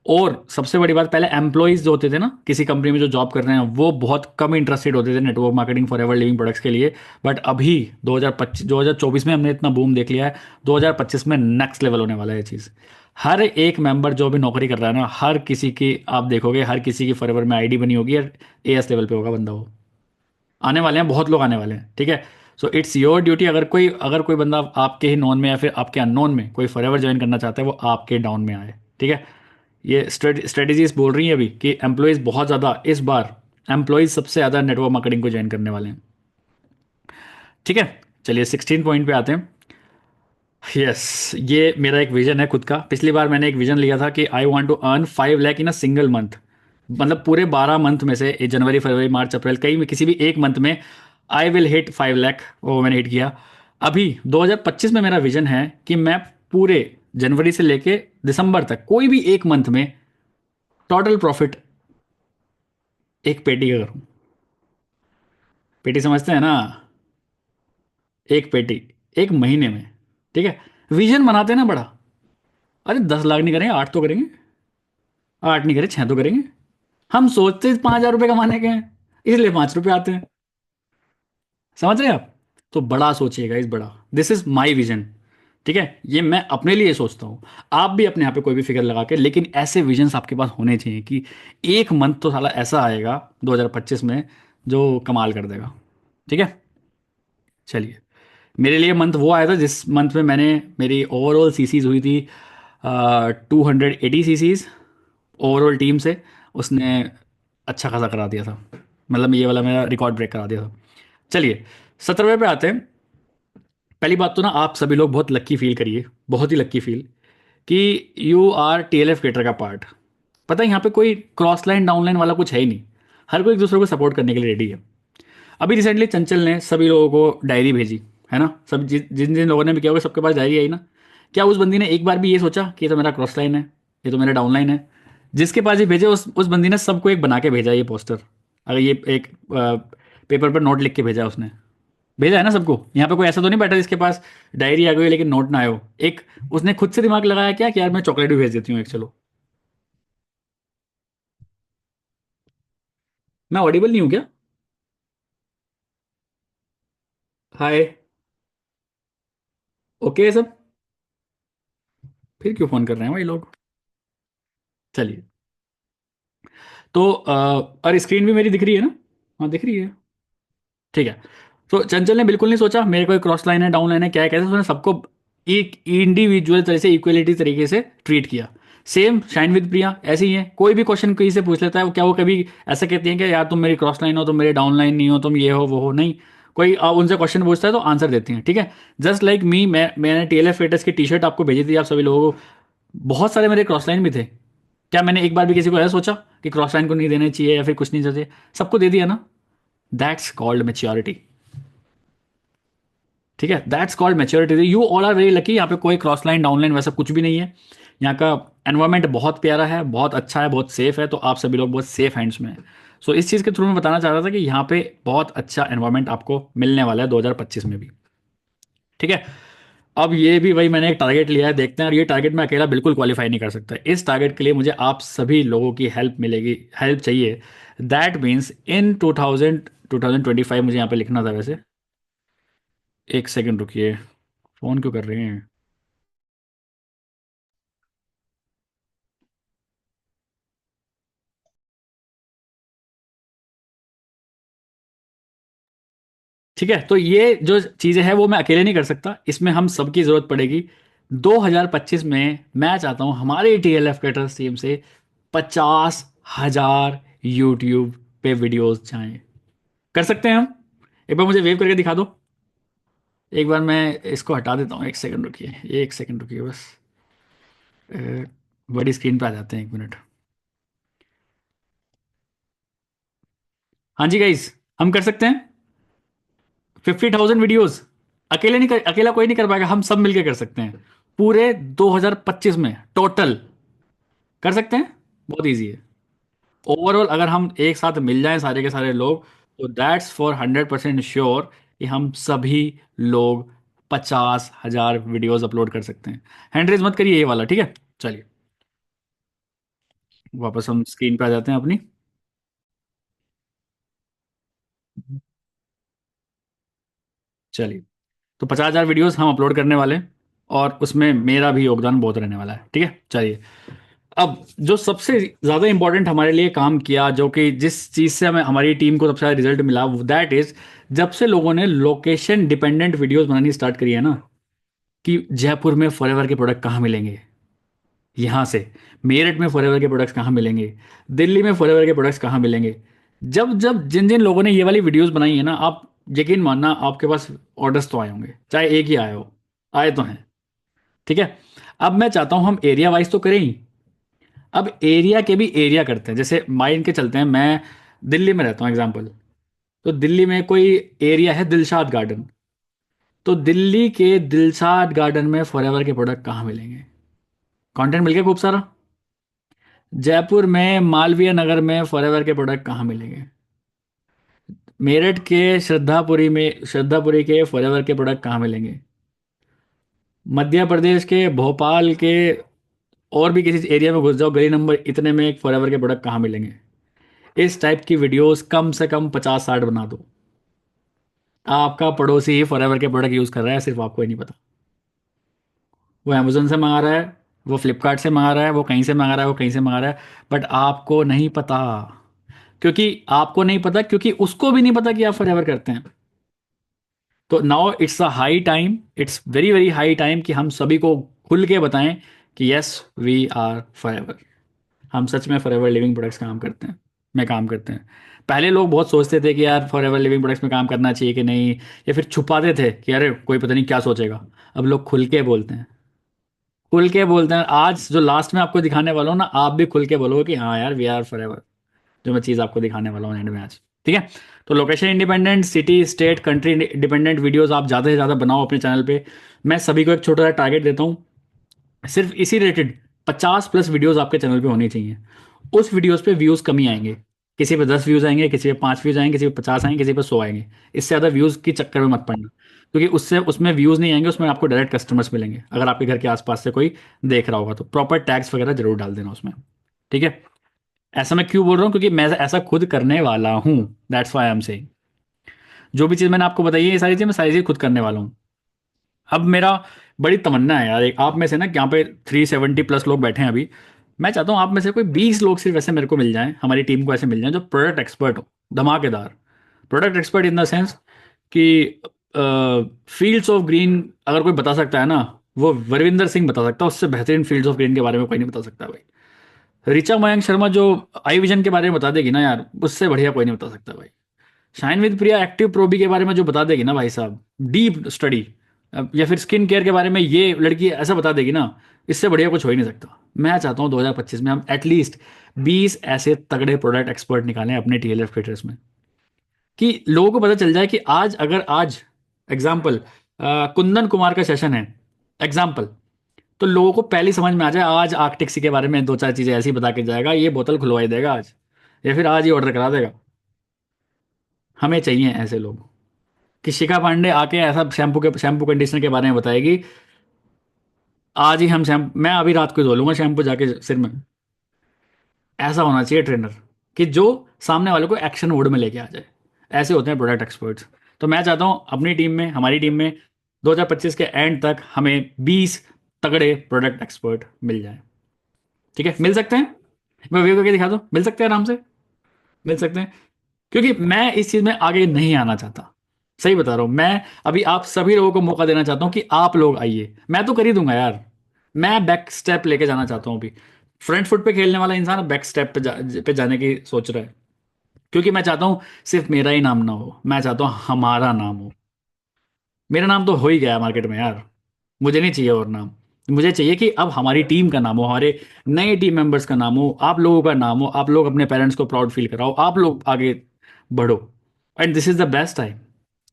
और सबसे बड़ी बात, पहले एम्प्लॉयज़ जो होते थे ना किसी कंपनी में जो जॉब कर रहे हैं, वो बहुत कम इंटरेस्टेड होते थे network marketing for ever living products के लिए। बट अभी 2024 में हमने इतना बूम देख लिया है, 2025 में नेक्स्ट लेवल होने वाला है ये चीज़। हर एक मेंबर जो भी नौकरी कर रहा है ना, हर किसी की आप देखोगे, हर किसी की फॉर एवर में आईडी बनी होगी और एएस लेवल पे होगा बंदा। वो आने वाले हैं, बहुत लोग आने वाले हैं। ठीक है, सो इट्स योर ड्यूटी, अगर कोई बंदा आपके ही नॉन में या फिर आपके अननोन में कोई फॉरएवर ज्वाइन करना चाहता है, वो आपके डाउन में आए, ठीक है। ये स्ट्रेटेजीज बोल रही है अभी कि एम्प्लॉयज़ बहुत ज़्यादा इस बार, एम्प्लॉयज़ सबसे ज़्यादा नेटवर्क मार्केटिंग को ज्वाइन करने वाले हैं, ठीक है। चलिए 16 पॉइंट पे आते हैं। यस, ये मेरा एक विजन है खुद का। पिछली बार मैंने एक विजन लिया था कि I want to earn 5 lakh in a single month, मतलब पूरे 12 मंथ में से, जनवरी फरवरी मार्च अप्रैल, कहीं में किसी भी एक मंथ में आई विल हिट 5 लाख। वो मैंने हिट किया। अभी 2025 में मेरा विजन है कि मैं पूरे जनवरी से लेके दिसंबर तक कोई भी एक मंथ में टोटल प्रॉफिट एक पेटी का करूं। पेटी समझते हैं ना? एक पेटी एक महीने में, ठीक है। विजन बनाते हैं ना बड़ा। अरे 10 लाख नहीं करेंगे, 8 तो करेंगे। 8 नहीं करें, 6 तो करेंगे। हम सोचते 5,000 रुपये कमाने के हैं, इसलिए 5 रुपये आते हैं। समझ रहे हैं आप? तो बड़ा सोचिएगा, इस बड़ा, दिस इज माई विजन, ठीक है। ये मैं अपने लिए सोचता हूँ। आप भी अपने यहाँ पे कोई भी फिगर लगा के, लेकिन ऐसे विजन्स आपके पास होने चाहिए कि एक मंथ तो साला ऐसा आएगा 2025 में जो कमाल कर देगा, ठीक है। चलिए, मेरे लिए मंथ वो आया था जिस मंथ में मैंने, मेरी ओवरऑल सीसीज हुई थी 280 सीसीज ओवरऑल टीम से। उसने अच्छा खासा करा दिया था, मतलब ये वाला मेरा रिकॉर्ड ब्रेक करा दिया था। चलिए 17वें पे आते हैं। पहली बात तो ना, आप सभी लोग बहुत लक्की फील करिए, बहुत ही लक्की फील, कि यू आर टीएलएफ क्रिएटर का पार्ट। पता है, यहाँ पे कोई क्रॉस लाइन डाउन लाइन वाला कुछ है ही नहीं। हर कोई एक दूसरे को सपोर्ट करने के लिए रेडी है। अभी रिसेंटली चंचल ने सभी लोगों को डायरी भेजी, है ना। सब जिन जिन लोगों ने भी किया होगा सबके पास डायरी आई ना। क्या उस बंदी ने एक बार भी ये सोचा कि ये तो मेरा क्रॉस लाइन है, ये तो मेरा डाउन लाइन है? जिसके पास ये भेजे, उस बंदी ने सबको एक बना के भेजा ये पोस्टर। अगर ये एक पेपर पर नोट लिख के भेजा उसने, भेजा है ना सबको। यहाँ पे कोई ऐसा तो नहीं बैठा जिसके पास डायरी आ गई लेकिन नोट ना आए हो। एक उसने खुद से दिमाग लगाया क्या कि यार मैं चॉकलेट भी भेज देती हूँ एक, चलो। मैं ऑडिबल नहीं हूँ क्या? हाय, ओके है सब? फिर क्यों फोन कर रहे हैं भाई लोग? चलिए, तो और स्क्रीन भी मेरी दिख रही है ना? हाँ दिख रही है, ठीक है। तो चंचल ने बिल्कुल नहीं सोचा मेरे को क्रॉस लाइन है डाउन लाइन है क्या है कैसे, उसने सबको एक इंडिविजुअल तरह से, इक्वलिटी तरीके से ट्रीट किया। सेम शाइन विद प्रिया ऐसे ही है। कोई भी क्वेश्चन कहीं से पूछ लेता है, क्या वो कभी ऐसा कहती है कि यार तुम मेरी क्रॉस लाइन हो, तुम मेरे डाउन लाइन नहीं हो, तुम ये हो वो हो? नहीं। कोई उनसे क्वेश्चन पूछता है तो आंसर देती हैं, ठीक है। जस्ट लाइक मी, मैंने टीएलएफ फेटर्स की टी शर्ट आपको भेजी थी, आप सभी लोगों को। बहुत सारे मेरे क्रॉस लाइन भी थे। क्या मैंने एक बार भी किसी को ऐसा सोचा कि क्रॉस लाइन को नहीं देना चाहिए या फिर कुछ नहीं चाहिए? सबको दे दिया ना। दैट्स कॉल्ड मेच्योरिटी, ठीक है। That's called maturity. You all are very lucky. यहाँ पे कोई क्रॉस लाइन डाउन लाइन वैसा कुछ भी नहीं है। यहाँ का एनवायरनमेंट बहुत प्यारा है, बहुत अच्छा है, बहुत सेफ है। तो आप सभी लोग बहुत सेफ हैंड्स में हैं। सो इस चीज़ के थ्रू मैं बताना चाह रहा था कि यहाँ पे बहुत अच्छा एनवायरनमेंट आपको मिलने वाला है 2025 में भी, ठीक है। अब ये भी भाई मैंने एक टारगेट लिया है, देखते हैं। और ये टारगेट मैं अकेला बिल्कुल क्वालिफाई नहीं कर सकता। इस टारगेट के लिए मुझे आप सभी लोगों की हेल्प मिलेगी, हेल्प चाहिए। दैट मीन्स इन 2025 मुझे यहाँ पे लिखना था वैसे। एक सेकंड रुकिए, फ़ोन क्यों कर रहे हैं? ठीक है, तो ये जो चीज़ें हैं वो मैं अकेले नहीं कर सकता, इसमें हम सबकी ज़रूरत पड़ेगी। 2025 में मैं चाहता हूँ हमारे टीएलएफ क्रिएटर्स टीम से 50,000 यूट्यूब पे वीडियोस जाएं। कर सकते हैं हम? एक बार मुझे वेव करके दिखा दो। एक बार मैं इसको हटा देता हूँ, एक सेकंड रुकिए, एक सेकंड रुकिए बस। अ, बड़ी स्क्रीन पे आ जाते हैं, एक मिनट। हाँ जी गाइस, हम कर सकते हैं 50,000 वीडियोस। अकेला कोई नहीं कर पाएगा, हम सब मिलके कर सकते हैं पूरे 2025 में टोटल। कर सकते हैं, बहुत इजी है। ओवरऑल अगर हम एक साथ मिल जाएं सारे के सारे लोग, तो दैट्स फॉर 100% श्योर कि हम सभी लोग 50,000 वीडियोस अपलोड कर सकते हैं। हैंड रेज मत करिए ये वाला, ठीक है। चलिए, वापस हम स्क्रीन पे आ जाते हैं अपनी। चलिए, तो 50,000 वीडियोस हम अपलोड करने वाले हैं, और उसमें मेरा भी योगदान बहुत रहने वाला है, ठीक है। चलिए, अब जो सबसे ज्यादा इंपॉर्टेंट हमारे लिए काम किया, जो कि जिस चीज से हमें हमारी टीम को सबसे ज्यादा रिजल्ट मिला, दैट इज जब से लोगों ने लोकेशन डिपेंडेंट वीडियोस बनानी स्टार्ट करी है ना, कि जयपुर में फॉरएवर के प्रोडक्ट कहाँ मिलेंगे, यहाँ से मेरठ में फॉरएवर के प्रोडक्ट्स कहाँ मिलेंगे, दिल्ली में फॉरएवर के प्रोडक्ट्स कहाँ मिलेंगे। जब जब जिन जिन लोगों ने ये वाली वीडियोस बनाई है ना, आप यकीन मानना आपके पास ऑर्डर्स तो आए होंगे, चाहे एक ही आए हो, आए तो हैं। ठीक है। अब मैं चाहता हूं हम एरिया वाइज तो करें ही, अब एरिया के भी एरिया करते हैं। जैसे माइंड के चलते हैं, मैं दिल्ली में रहता हूँ एग्जाम्पल, तो दिल्ली में कोई एरिया है दिलशाद गार्डन, तो दिल्ली के दिलशाद गार्डन में फॉरएवर के प्रोडक्ट कहाँ मिलेंगे, कंटेंट मिल गया खूब सारा। जयपुर में मालवीय नगर में फॉरएवर के प्रोडक्ट कहाँ मिलेंगे, मेरठ के श्रद्धापुरी में श्रद्धापुरी के फॉरएवर के प्रोडक्ट कहाँ मिलेंगे, मध्य प्रदेश के भोपाल के और भी किसी एरिया में घुस जाओ, गली नंबर इतने में एक फॉरएवर के प्रोडक्ट कहाँ मिलेंगे। इस टाइप की वीडियोस कम से कम 50-60 बना दो। आपका पड़ोसी ही फॉरएवर के प्रोडक्ट यूज कर रहा है, सिर्फ आपको ही नहीं पता। वो अमेजोन से मंगा रहा है, वो फ्लिपकार्ट से मंगा रहा है, वो कहीं से मंगा रहा है, वो कहीं से मंगा रहा है, बट आपको नहीं पता। क्योंकि आपको नहीं पता, क्योंकि उसको भी नहीं पता कि आप फॉरएवर करते हैं। तो now it's a high time, it's very very high time कि हम सभी को खुल के बताएं कि यस वी आर फॉरएवर। हम सच में फॉरएवर लिविंग प्रोडक्ट्स काम करते हैं, में काम करते हैं। पहले लोग बहुत सोचते थे कि यार फॉरएवर लिविंग प्रोडक्ट्स में काम करना चाहिए कि नहीं, या फिर छुपाते थे कि अरे कोई पता नहीं क्या सोचेगा। अब लोग खुल के बोलते हैं, खुल के बोलते हैं। आज जो लास्ट में आपको दिखाने वाला हूँ ना, आप भी खुल के बोलोगे कि हाँ यार वी आर फॉरएवर, जो मैं चीज़ आपको दिखाने वाला हूँ एंड में आज। ठीक है। तो location independent, city state country dependent videos आप ज़्यादा से ज़्यादा बनाओ अपने चैनल पे। मैं सभी को एक छोटा सा टारगेट देता हूँ, सिर्फ इसी रिलेटेड 50+ वीडियोस आपके चैनल पे होनी चाहिए। उस वीडियोस पे व्यूज कम ही आएंगे, किसी पे 10 व्यूज आएंगे, किसी पे 5 व्यूज आएंगे, किसी पे 50 आएंगे, किसी पे 100 आएंगे। इससे ज़्यादा व्यूज की चक्कर में मत पड़ना, क्योंकि उससे उसमें व्यूज नहीं आएंगे, उसमें आपको डायरेक्ट कस्टमर्स मिलेंगे। अगर आपके घर के आसपास से कोई देख रहा होगा तो प्रॉपर टैग्स वगैरह जरूर डाल देना उसमें। ठीक है। ऐसा मैं क्यों बोल रहा हूँ, क्योंकि मैं ऐसा खुद करने वाला हूँ, that's why I am saying. जो भी चीज़ मैंने आपको बताई है, ये सारी चीज़ मैं सारी चीज़ खुद करने वाला हूँ। अब मेरा बड़ी तमन्ना है यार, एक आप में से ना, यहाँ पे 370+ लोग बैठे हैं अभी, मैं चाहता हूँ आप में से कोई 20 लोग सिर्फ ऐसे मेरे को मिल जाएं, हमारी टीम को ऐसे मिल जाएं जो प्रोडक्ट एक्सपर्ट हो, धमाकेदार product expert in the sense कि फील्ड्स ऑफ ग्रीन अगर कोई बता सकता है ना, वो वरविंदर सिंह बता सकता है। उससे बेहतरीन फील्ड्स ऑफ ग्रीन के बारे में कोई नहीं बता सकता भाई। ऋचा मयंक शर्मा जो आई विजन के बारे में बता देगी ना यार, उससे बढ़िया कोई नहीं बता सकता भाई। शाइन विद प्रिया एक्टिव प्रोबी के बारे में जो बता देगी ना भाई साहब, डीप स्टडी, या फिर स्किन केयर के बारे में ये लड़की ऐसा बता देगी ना, इससे बढ़िया कुछ हो ही नहीं सकता। मैं चाहता हूँ 2025 में हम एटलीस्ट 20 ऐसे तगड़े प्रोडक्ट एक्सपर्ट निकालें अपने टीएलएफ क्रिएटर्स में, कि लोगों को पता चल जाए कि आज अगर आज एग्जाम्पल कुंदन कुमार का सेशन है एग्जाम्पल, तो लोगों को पहले समझ में आ जाए आज आर्कटिक्सी के बारे में 2-4 चीजें ऐसी बता के जाएगा, ये बोतल खुलवाई देगा आज, या फिर आज ही ऑर्डर करा देगा। हमें चाहिए ऐसे लोग, कि शिखा पांडे आके ऐसा शैम्पू कंडीशनर के बारे में बताएगी, आज ही हम शैम्पू, मैं अभी रात को ही धो लूंगा शैम्पू जाके सिर में। ऐसा होना चाहिए ट्रेनर, कि जो सामने वाले को एक्शन मोड में लेके आ जाए। ऐसे होते हैं प्रोडक्ट एक्सपर्ट्स। तो मैं चाहता हूँ अपनी टीम में, हमारी टीम में 2025 के एंड तक हमें 20 तगड़े प्रोडक्ट एक्सपर्ट मिल जाए। ठीक है, मिल सकते हैं। मैं वीडियो करके दिखा दूँ, मिल सकते हैं आराम से, मिल सकते हैं। क्योंकि मैं इस चीज में आगे नहीं आना चाहता, सही बता रहा हूं। मैं अभी आप सभी लोगों को मौका देना चाहता हूं कि आप लोग आइए, मैं तो कर ही दूंगा यार। मैं बैक स्टेप लेके जाना चाहता हूं अभी। फ्रंट फुट पे खेलने वाला इंसान बैक स्टेप पे जाने की सोच रहा है, क्योंकि मैं चाहता हूं सिर्फ मेरा ही नाम ना हो, मैं चाहता हूं हमारा नाम हो। मेरा नाम तो हो ही गया मार्केट में यार, मुझे नहीं चाहिए और नाम। मुझे चाहिए कि अब हमारी टीम का नाम हो, हमारे नए टीम मेंबर्स का नाम हो, आप लोगों का नाम हो, आप लोग अपने पेरेंट्स को प्राउड फील कराओ, आप लोग आगे बढ़ो। And this is the best time.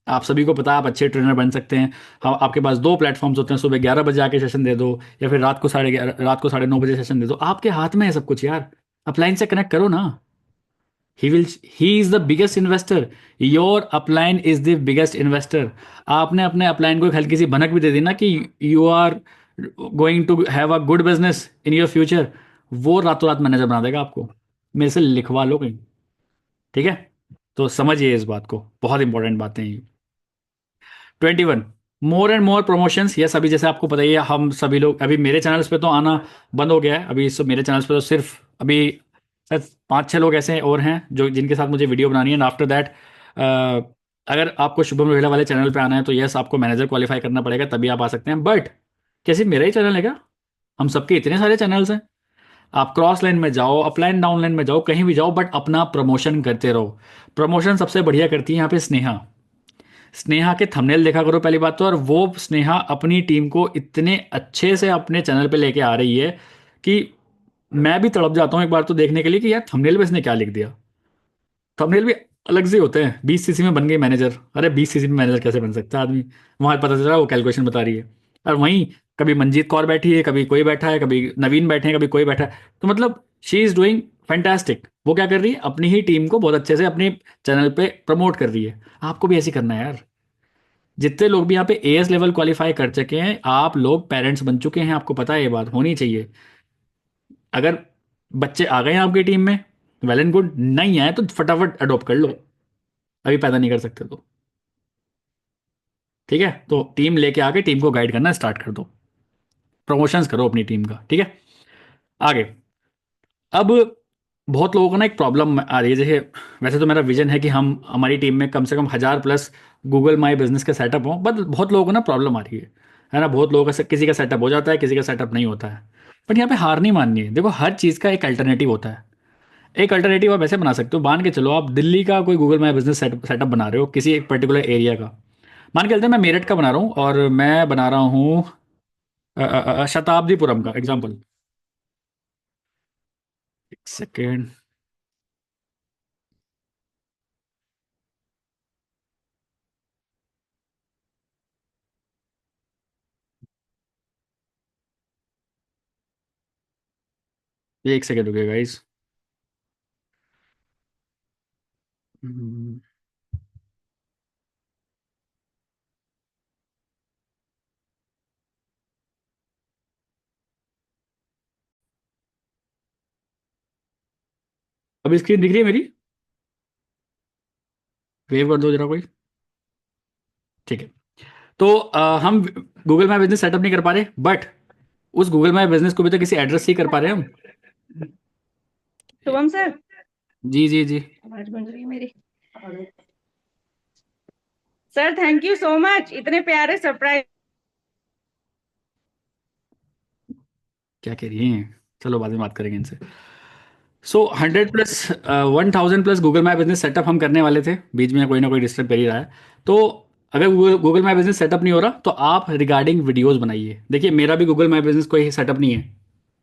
आप सभी को पता है आप अच्छे ट्रेनर बन सकते हैं। हम आपके पास 2 प्लेटफॉर्म्स होते हैं, सुबह 11 बजे आके सेशन दे दो, या फिर रात को 9:30 बजे सेशन दे दो। आपके हाथ में है सब कुछ यार, अपलाइन से कनेक्ट करो ना। He is the biggest investor, your upline is the biggest investor. आपने अपने अपलाइन को एक हल्की सी भनक भी दे दी ना कि you are going to have a good business in your future, वो रातों रात मैनेजर बना देगा आपको। मेरे से लिखवा लो कहीं। ठीक है। तो समझिए इस बात को, बहुत इंपॉर्टेंट बातें हैं ये। 21 more and more promotions, yes. अभी जैसे आपको पता ही है, हम सभी लोग अभी मेरे चैनल्स पे तो आना बंद हो गया है अभी। सब मेरे चैनल्स पे तो सिर्फ अभी शायद 5-6 लोग ऐसे और हैं जो जिनके साथ मुझे वीडियो बनानी है। आफ्टर दैट अगर आपको शुभम रोहिला वाले चैनल पे आना है तो यस, आपको मैनेजर क्वालिफाई करना पड़ेगा, तभी आप आ सकते हैं। बट कैसे मेरा ही चैनल है क्या? हम सबके इतने सारे चैनल्स हैं। आप क्रॉस लाइन में जाओ, अपलाइन डाउन लाइन में जाओ, कहीं भी जाओ, बट अपना प्रमोशन करते रहो। प्रमोशन सबसे बढ़िया करती है यहाँ पे स्नेहा। स्नेहा के थंबनेल देखा करो पहली बात तो। और वो स्नेहा अपनी टीम को इतने अच्छे से अपने चैनल पे लेके आ रही है कि मैं भी तड़प जाता हूँ एक बार तो देखने के लिए कि यार थंबनेल पे इसने क्या लिख दिया। थंबनेल भी अलग से होते हैं। 20 सीसी में बन गई मैनेजर। अरे 20 सीसी में मैनेजर कैसे बन सकता है आदमी? वहां पता चला वो कैलकुलेशन बता रही है। और वहीं कभी मंजीत कौर बैठी है, कभी कोई बैठा है, कभी नवीन बैठे हैं, कभी कोई बैठा है। तो मतलब शी इज डूइंग फैंटास्टिक। वो क्या कर रही है? अपनी ही टीम को बहुत अच्छे से अपने चैनल पे प्रमोट कर रही है। आपको भी ऐसे करना है यार। जितने लोग भी यहाँ पे एएस लेवल क्वालिफाई कर चुके हैं, आप लोग पेरेंट्स बन चुके हैं, आपको पता है ये बात होनी चाहिए। अगर बच्चे आ गए हैं आपकी टीम में, वेल एंड गुड। नहीं आए तो फटाफट अडॉप्ट कर लो, अभी पैदा नहीं कर सकते तो। ठीक है, तो टीम लेके आके टीम को गाइड करना स्टार्ट कर दो। प्रमोशंस करो अपनी टीम का, ठीक है। आगे, अब बहुत लोगों को ना एक प्रॉब्लम आ रही है। जैसे वैसे तो मेरा विजन है कि हम हमारी टीम में कम से कम 1000+ गूगल माई बिजनेस के सेटअप हों, बट बहुत लोगों को ना प्रॉब्लम आ रही है ना। बहुत लोगों का किसी का सेटअप हो जाता है, किसी का सेटअप नहीं होता है। बट यहाँ पे हार नहीं माननी है। देखो, हर चीज़ का एक अल्टरनेटिव होता है। एक अल्टरनेटिव आप ऐसे बना सकते हो, मान के चलो आप दिल्ली का कोई गूगल माई बिजनेस सेटअप बना रहे हो किसी एक पर्टिकुलर एरिया का। मान के चलते हैं मैं मेरठ का बना रहा हूँ और मैं बना रहा हूँ शताब्दीपुरम का एग्जाम्पल। एक सेकेंड। ये एक सेकेंड रुकिएगा गाइस। अभी स्क्रीन दिख रही है मेरी? वेव कर दो जरा कोई। ठीक है। तो हम गूगल माई बिजनेस सेटअप नहीं कर पा रहे, बट उस गूगल माई बिजनेस को भी तो किसी एड्रेस से ही कर पा रहे हैं हम। शुभम सर, जी जी जी। आवाज बन रही है मेरी। Sir thank you so much, इतने प्यारे सरप्राइज। क्या कह रही हैं? चलो बाद में बात करेंगे इनसे। सो 100+, 1000+ गूगल माई बिजनेस सेटअप हम करने वाले थे, बीच में कोई ना कोई डिस्टर्ब कर ही रहा है। तो अगर गूगल माई बिजनेस सेटअप नहीं हो रहा तो आप रिगार्डिंग वीडियोस बनाइए। देखिए, मेरा भी गूगल माई बिजनेस कोई सेटअप नहीं है,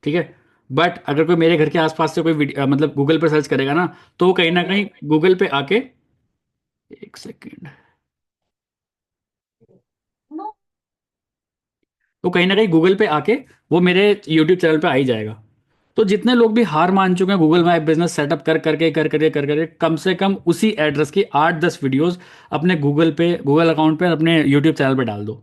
ठीक है। बट अगर कोई मेरे घर के आसपास से कोई मतलब गूगल पे सर्च करेगा ना, तो वो कहीं ना कहीं गूगल पे आके, एक सेकेंड, तो कहीं ना कहीं गूगल पे आके वो मेरे यूट्यूब चैनल पे आ ही जाएगा। तो जितने लोग भी हार मान चुके हैं गूगल माई बिजनेस सेटअप कर करके कम से कम उसी एड्रेस की 8-10 वीडियोस अपने गूगल अकाउंट पे, अपने यूट्यूब चैनल पे डाल दो।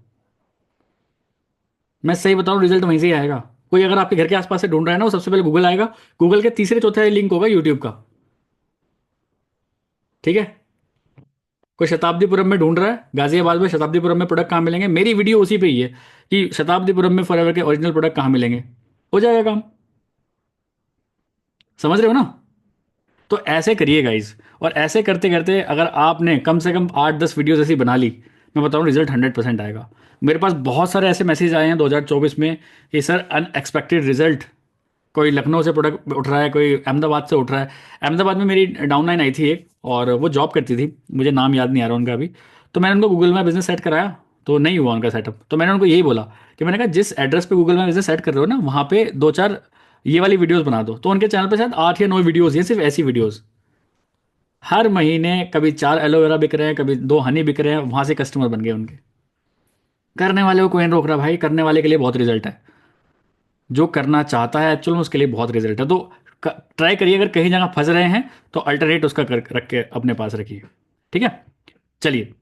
मैं सही बताऊं, रिजल्ट वहीं से ही आएगा। कोई अगर आपके घर के आसपास से ढूंढ रहा है ना, वो सबसे पहले गूगल आएगा। गूगल के तीसरे चौथे लिंक होगा यूट्यूब का, ठीक है। कोई शताब्दीपुरम में ढूंढ रहा है, गाजियाबाद में शताब्दीपुरम में प्रोडक्ट कहाँ मिलेंगे, मेरी वीडियो उसी पे ही है कि शताब्दीपुरम में फॉरएवर के ओरिजिनल प्रोडक्ट कहाँ मिलेंगे। हो जाएगा काम। समझ रहे हो ना? तो ऐसे करिए गाइज। और ऐसे करते करते अगर आपने कम से कम 8-10 वीडियोस ऐसी बना ली, मैं बताऊँ रिजल्ट 100% आएगा। मेरे पास बहुत सारे ऐसे मैसेज आए हैं 2024 में कि सर अनएक्सपेक्टेड रिजल्ट। कोई लखनऊ से प्रोडक्ट उठ रहा है, कोई अहमदाबाद से उठ रहा है। अहमदाबाद में मेरी डाउनलाइन आई थी एक, और वो जॉब करती थी, मुझे नाम याद नहीं आ रहा उनका अभी। तो मैंने उनको गूगल में बिजनेस सेट कराया, तो नहीं हुआ उनका सेटअप। तो मैंने उनको यही बोला कि मैंने कहा जिस एड्रेस पे गूगल में बिजनेस सेट कर रहे हो ना, वहाँ पे 2-4 ये वाली वीडियोस बना दो। तो उनके चैनल पे शायद 8 या 9 वीडियोस हैं, सिर्फ ऐसी वीडियोस। हर महीने कभी 4 एलोवेरा बिक रहे हैं, कभी 2 हनी बिक रहे हैं, वहां से कस्टमर बन गए उनके। करने वाले को कोई नहीं रोक रहा भाई, करने वाले के लिए बहुत रिजल्ट है। जो करना चाहता है एक्चुअल में, उसके लिए बहुत रिजल्ट है। तो ट्राई करिए, अगर कहीं जगह फंस रहे हैं तो अल्टरनेट उसका रख के अपने पास रखिए, ठीक है। चलिए,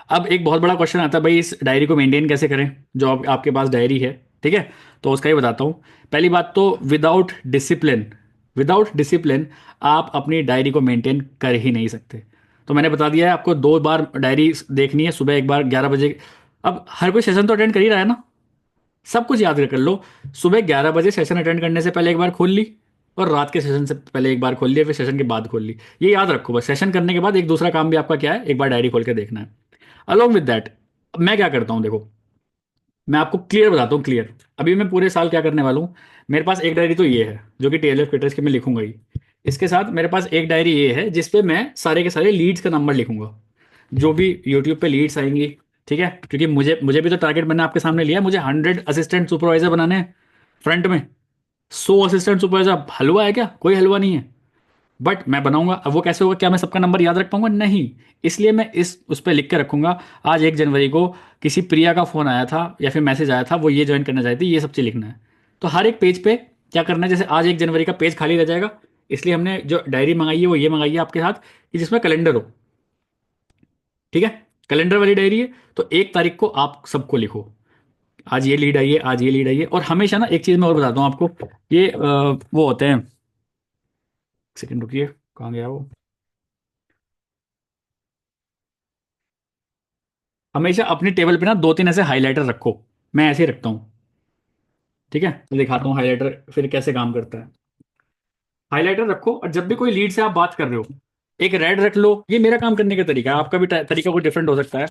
अब एक बहुत बड़ा क्वेश्चन आता है भाई, इस डायरी को मेंटेन कैसे करें, जो आपके पास डायरी है, ठीक है। तो उसका ही बताता हूँ। पहली बात तो विदाउट डिसिप्लिन आप अपनी डायरी को मेंटेन कर ही नहीं सकते। तो मैंने बता दिया है आपको, 2 बार डायरी देखनी है, सुबह एक बार 11 बजे अब हर कोई सेशन तो अटेंड कर ही रहा है ना, सब कुछ याद कर लो। सुबह 11 बजे सेशन अटेंड करने से पहले एक बार खोल ली, और रात के सेशन से पहले एक बार खोल लिया, फिर सेशन के बाद खोल ली। ये याद रखो बस, सेशन करने के बाद एक दूसरा काम भी आपका क्या है, एक बार डायरी खोल के देखना है। अलॉन्ग विद दैट मैं क्या करता हूँ देखो, मैं आपको क्लियर बताता हूँ, क्लियर। अभी मैं पूरे साल क्या करने वाला हूँ, मेरे पास एक डायरी तो ये है जो कि टीएलएफ फिटर्स की मैं लिखूंगा ही। इसके साथ मेरे पास एक डायरी ये है जिसपे मैं सारे के सारे लीड्स का नंबर लिखूंगा, जो भी यूट्यूब पे लीड्स आएंगी। ठीक है, क्योंकि मुझे मुझे भी तो टारगेट मैंने आपके सामने लिया है, मुझे 100 असिस्टेंट सुपरवाइजर बनाने हैं फ्रंट में। 100 असिस्टेंट सुपरवाइजर हलवा है क्या? कोई हलवा नहीं है। बट मैं बनाऊंगा। अब वो कैसे होगा, क्या मैं सबका नंबर याद रख पाऊंगा? नहीं। इसलिए मैं इस उस पर लिख के रखूंगा, आज 1 जनवरी को किसी प्रिया का फोन आया था या फिर मैसेज आया था, वो ये ज्वाइन करना चाहती थी, ये सब चीज़ लिखना है। तो हर एक पेज पे क्या करना है, जैसे आज 1 जनवरी का पेज खाली रह जाएगा, इसलिए हमने जो डायरी मंगाई है वो ये मंगाई है आपके साथ, कि जिसमें कैलेंडर हो। ठीक है, कैलेंडर वाली डायरी है। तो 1 तारीख को आप सबको लिखो, आज ये लीड आई है, आज ये लीड आई है। और हमेशा ना एक चीज़ मैं और बताता हूँ आपको, ये वो होते हैं, सेकंड रुकिए, कहाँ गया वो। हमेशा अपनी टेबल पे ना 2-3 ऐसे हाइलाइटर रखो, मैं ऐसे ही रखता हूँ। ठीक है, तो दिखाता हूँ हाइलाइटर फिर कैसे काम करता है। हाइलाइटर रखो, और जब भी कोई लीड से आप बात कर रहे हो, एक रेड रख लो। ये मेरा काम करने का तरीका है, आपका भी तरीका कोई डिफरेंट हो सकता है।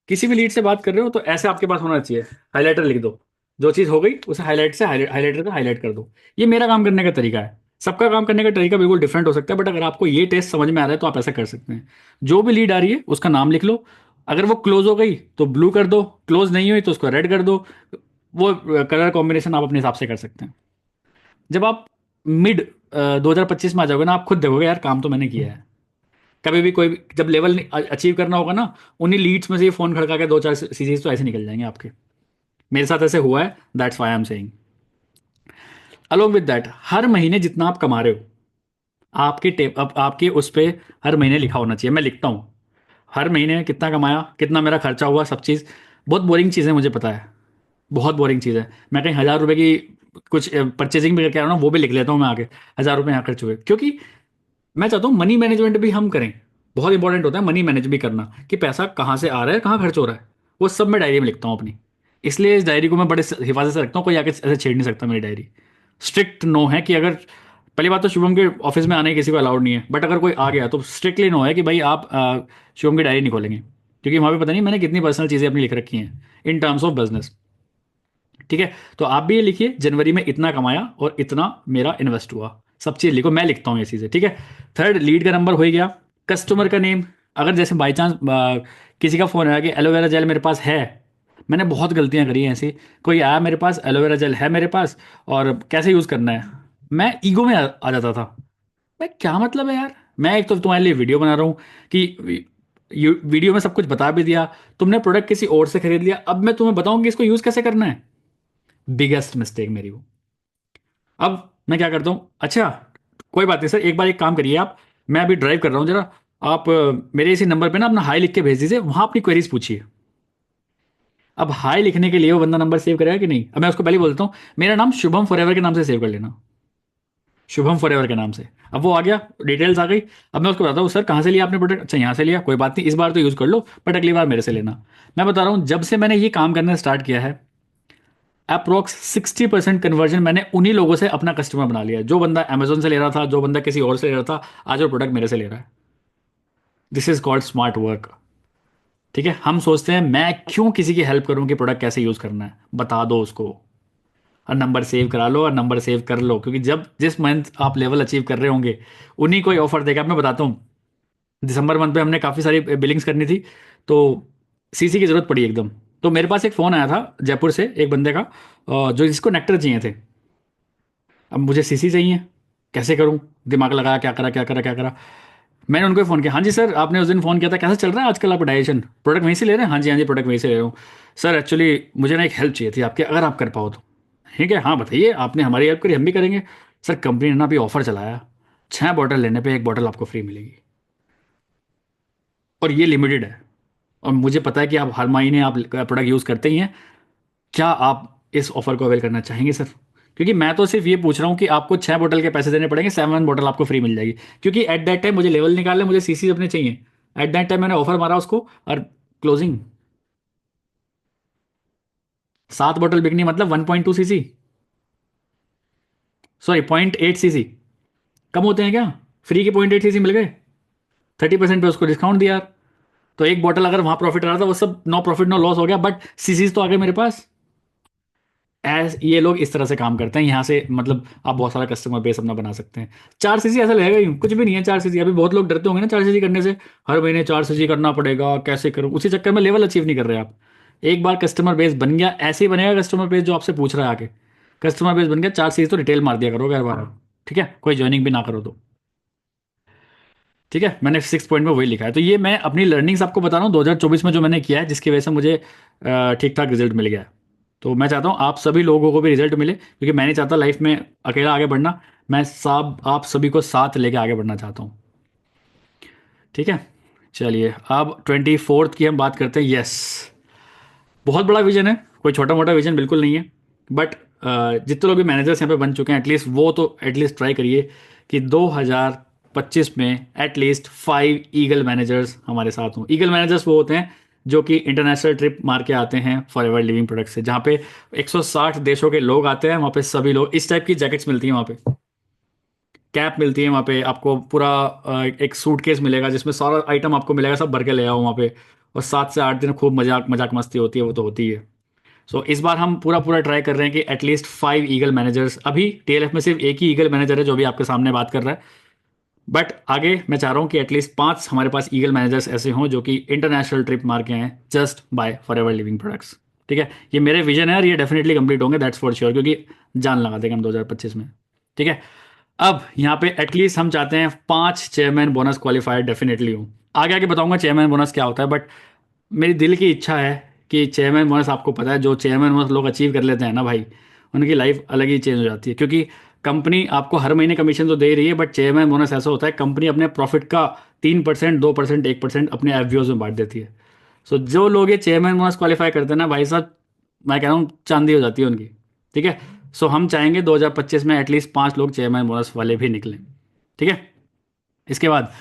किसी भी लीड से बात कर रहे हो तो ऐसे आपके पास होना चाहिए, हाइलाइटर लिख दो। जो चीज़ हो गई उसे हाईलाइट से हाइलाइटर का हाईलाइट कर दो। ये मेरा काम करने का तरीका है। सबका काम करने का तरीका बिल्कुल डिफरेंट हो सकता है, बट अगर आपको ये टेस्ट समझ में आ रहा है तो आप ऐसा कर सकते हैं। जो भी लीड आ रही है उसका नाम लिख लो, अगर वो क्लोज हो गई तो ब्लू कर दो, क्लोज नहीं हुई तो उसको रेड कर दो। वो कलर कॉम्बिनेशन आप अपने हिसाब से कर सकते हैं। जब आप मिड 2025 में आ जाओगे ना, आप खुद देखोगे यार काम तो मैंने किया है। कभी भी कोई जब लेवल अचीव करना होगा ना, उन्हीं लीड्स में से ये फोन खड़का के 2-4 सीरीज तो ऐसे निकल जाएंगे आपके। मेरे साथ ऐसे हुआ है, that's why I am saying. Along with that, हर महीने जितना आप कमा रहे हो, आपके टेप अब आपके उस पे हर महीने लिखा होना चाहिए। मैं लिखता हूँ हर महीने कितना कमाया, कितना मेरा खर्चा हुआ, सब चीज़। बहुत बोरिंग चीज़ है, मुझे पता है, बहुत बोरिंग चीज़ है। मैं कहीं 1,000 रुपये की कुछ परचेजिंग भी करके आ रहा हूँ, वो भी लिख लेता हूँ मैं आगे, 1,000 रुपये यहाँ खर्च हुए। क्योंकि मैं चाहता हूँ मनी मैनेजमेंट भी हम करें। बहुत इंपॉर्टेंट होता है मनी मैनेज भी करना, कि पैसा कहाँ से आ रहा है, कहाँ खर्च हो रहा है। वो सब मैं डायरी में लिखता हूँ अपनी। इसलिए इस डायरी को मैं बड़े हिफाजत से रखता हूँ, कोई आके ऐसे छेड़ नहीं सकता मेरी डायरी। स्ट्रिक्ट नो है कि अगर, पहली बात तो शुभम के ऑफिस में आने किसी को अलाउड नहीं है, बट अगर कोई आ गया तो स्ट्रिक्टली नो है कि भाई आप शुभम की डायरी नहीं खोलेंगे, क्योंकि वहाँ पे पता नहीं मैंने कितनी पर्सनल चीज़ें अपनी लिख रखी हैं इन टर्म्स ऑफ बिजनेस। ठीक है, तो आप भी ये लिखिए, जनवरी में इतना कमाया और इतना मेरा इन्वेस्ट हुआ, सब चीज़ लिखो। मैं लिखता हूँ ये चीज़ें। ठीक है, थर्ड, लीड का नंबर हो ही गया। कस्टमर का नेम, अगर जैसे बाई चांस किसी का फ़ोन आया कि एलोवेरा जेल मेरे पास है, मैंने बहुत गलतियां करी हैं ऐसी। कोई आया मेरे पास, एलोवेरा जेल है मेरे पास और कैसे यूज़ करना है, मैं ईगो में आ जाता था। मैं क्या मतलब है यार, मैं एक तो तुम्हारे लिए वीडियो बना रहा हूँ कि वीडियो में सब कुछ बता भी दिया, तुमने प्रोडक्ट किसी और से खरीद लिया, अब मैं तुम्हें बताऊँ कि इसको यूज़ कैसे करना है। बिगेस्ट मिस्टेक मेरी वो। अब मैं क्या करता हूँ, अच्छा कोई बात नहीं सर, एक बार एक काम करिए आप, मैं अभी ड्राइव कर रहा हूँ जरा, आप मेरे इसी नंबर पे ना अपना हाई लिख के भेज दीजिए, वहाँ अपनी क्वेरीज पूछिए। अब हाई लिखने के लिए वो बंदा नंबर सेव करेगा कि नहीं? अब मैं उसको पहले बोलता हूँ मेरा नाम शुभम फॉरएवर के नाम से सेव कर लेना, शुभम फॉरएवर के नाम से। अब वो आ गया, डिटेल्स आ गई। अब मैं उसको बताता हूँ सर कहाँ से लिया आपने प्रोडक्ट? अच्छा यहाँ से लिया, कोई बात नहीं, इस बार तो यूज़ कर लो, बट अगली बार मेरे से लेना। मैं बता रहा हूँ जब से मैंने ये काम करना स्टार्ट किया है, अप्रोक्स 60% कन्वर्जन मैंने उन्हीं लोगों से अपना कस्टमर बना लिया है। जो बंदा अमेजोन से ले रहा था, जो बंदा किसी और से ले रहा था, आज वो प्रोडक्ट मेरे से ले रहा है। This is called smart work. ठीक है, हम सोचते हैं मैं क्यों किसी की हेल्प करूं कि प्रोडक्ट कैसे यूज करना है, बता दो उसको, और नंबर सेव करा लो और नंबर सेव कर लो, क्योंकि जब जिस मंथ आप लेवल अचीव कर रहे होंगे उन्हीं कोई ऑफर देगा। अब मैं बताता हूँ, दिसंबर मंथ पे हमने काफ़ी सारी बिलिंग्स करनी थी, तो सीसी की ज़रूरत पड़ी एकदम। तो मेरे पास एक फ़ोन आया था जयपुर से एक बंदे का, जो जिसको नेक्टर चाहिए थे। अब मुझे सीसी चाहिए, कैसे करूं? दिमाग लगाया, क्या करा क्या करा क्या करा। मैंने उनको फ़ोन किया, हाँ जी सर आपने उस दिन फ़ोन किया था, कैसा चल रहा है आजकल आपका डाइजेशन, प्रोडक्ट वहीं से ले रहे हैं? हाँ जी हाँ जी, प्रोडक्ट वहीं से ले रहा हूँ। सर एक्चुअली मुझे ना एक हेल्प चाहिए थी आपकी, अगर आप कर पाओ तो। ठीक है, हाँ बताइए, आपने हमारी हेल्प करी, हम भी करेंगे। सर कंपनी ने ना अभी ऑफर चलाया, 6 बॉटल लेने पे 1 बॉटल आपको फ्री मिलेगी, और ये लिमिटेड है। और मुझे पता है कि आप हर महीने आप प्रोडक्ट यूज़ करते ही हैं, क्या आप इस ऑफर को अवेल करना चाहेंगे सर? क्योंकि मैं तो सिर्फ ये पूछ रहा हूँ कि आपको 6 बॉटल के पैसे देने पड़ेंगे, 7 बॉटल आपको फ्री मिल जाएगी। क्योंकि एट दैट टाइम मुझे लेवल निकालने, मुझे सीसी अपने चाहिए। एट दैट टाइम मैंने ऑफर मारा उसको, और क्लोजिंग 7 बोतल बिकनी मतलब 1.2 सीसी, सॉरी 0.8 सीसी। कम होते हैं क्या? फ्री के 0.8 सीसी मिल गए, 30% पे उसको डिस्काउंट दिया यार। तो एक बोतल अगर वहां प्रॉफिट आ रहा था, वो सब नो प्रॉफिट नो लॉस हो गया, बट सीसीज तो आ गए मेरे पास। एज ये लोग इस तरह से काम करते हैं यहाँ से, मतलब आप बहुत सारा कस्टमर बेस अपना बना सकते हैं। 4 सीसी ऐसा लगेगा यूं, कुछ भी नहीं है 4 सीसी। अभी बहुत लोग डरते होंगे ना 4 सीसी करने से, हर महीने 4 सीसी करना पड़ेगा, कैसे करूं, उसी चक्कर में लेवल अचीव नहीं कर रहे आप। एक बार कस्टमर बेस बन गया, ऐसे ही बनेगा कस्टमर बेस जो आपसे पूछ रहा है आके। कस्टमर बेस बन गया, 4 सीसी तो रिटेल मार दिया करोगे हर बार, ठीक है, कोई ज्वाइनिंग भी ना करो तो। ठीक है, मैंने 6 पॉइंट में वही लिखा है। तो ये मैं अपनी लर्निंग्स आपको बता रहा हूँ 2024 में जो मैंने किया है, जिसकी वजह से मुझे ठीक ठाक रिजल्ट मिल गया है। तो मैं चाहता हूँ आप सभी लोगों को भी रिजल्ट मिले, क्योंकि मैं नहीं चाहता लाइफ में अकेला आगे बढ़ना। मैं सब आप सभी को साथ लेके आगे बढ़ना चाहता हूँ। ठीक है, चलिए अब 24th की हम बात करते हैं। यस, बहुत बड़ा विजन है, कोई छोटा मोटा विजन बिल्कुल नहीं है। बट जितने लोग भी मैनेजर्स यहाँ पे बन चुके हैं, एटलीस्ट वो तो एटलीस्ट ट्राई करिए कि 2025 में एटलीस्ट 5 ईगल मैनेजर्स हमारे साथ हों। ईगल मैनेजर्स वो होते हैं जो कि इंटरनेशनल ट्रिप मार के आते हैं फॉर एवर लिविंग प्रोडक्ट से, जहाँ पे 160 देशों के लोग आते हैं। वहाँ पे सभी लोग इस टाइप की जैकेट्स मिलती हैं, वहाँ पे कैप मिलती है, वहाँ पे आपको पूरा एक सूटकेस मिलेगा जिसमें सारा आइटम आपको मिलेगा, सब भर के ले आओ वहाँ पे। और 7 से 8 दिन खूब मजाक मजाक मस्ती होती है, वो तो होती है। सो इस बार हम पूरा पूरा ट्राई कर रहे हैं कि एटलीस्ट 5 ईगल मैनेजर्स। अभी टीएलएफ में सिर्फ एक ही ईगल मैनेजर है जो भी आपके सामने बात कर रहा है, बट आगे मैं चाह रहा हूँ कि एटलीस्ट 5 हमारे पास ईगल मैनेजर्स ऐसे हों जो कि इंटरनेशनल ट्रिप मार के हैं just by for ever living products. ठीक है, ये मेरे विजन है और ये डेफिनेटली कंप्लीट होंगे, दैट्स फॉर श्योर, क्योंकि जान लगा देंगे हम 2025 में। ठीक है, अब यहाँ पे एटलीस्ट हम चाहते हैं 5 चेयरमैन बोनस क्वालिफाइड डेफिनेटली हो। आगे आगे बताऊंगा चेयरमैन बोनस क्या होता है, बट मेरी दिल की इच्छा है कि चेयरमैन बोनस, आपको पता है जो चेयरमैन बोनस लोग अचीव कर लेते हैं ना भाई, उनकी लाइफ अलग ही चेंज हो जाती है। क्योंकि कंपनी आपको हर महीने कमीशन तो दे ही रही है, बट चेयरमैन बोनस ऐसा होता है कंपनी अपने प्रॉफिट का 3%, 2%, 1% अपने एफबीओज में बांट देती है। सो जो लोग ये चेयरमैन बोनस क्वालिफाई करते हैं ना भाई साहब, मैं कह रहा हूँ चांदी हो जाती है उनकी। ठीक है, सो हम चाहेंगे 2025 में एटलीस्ट 5 लोग चेयरमैन बोनस वाले भी निकलें। ठीक है, इसके बाद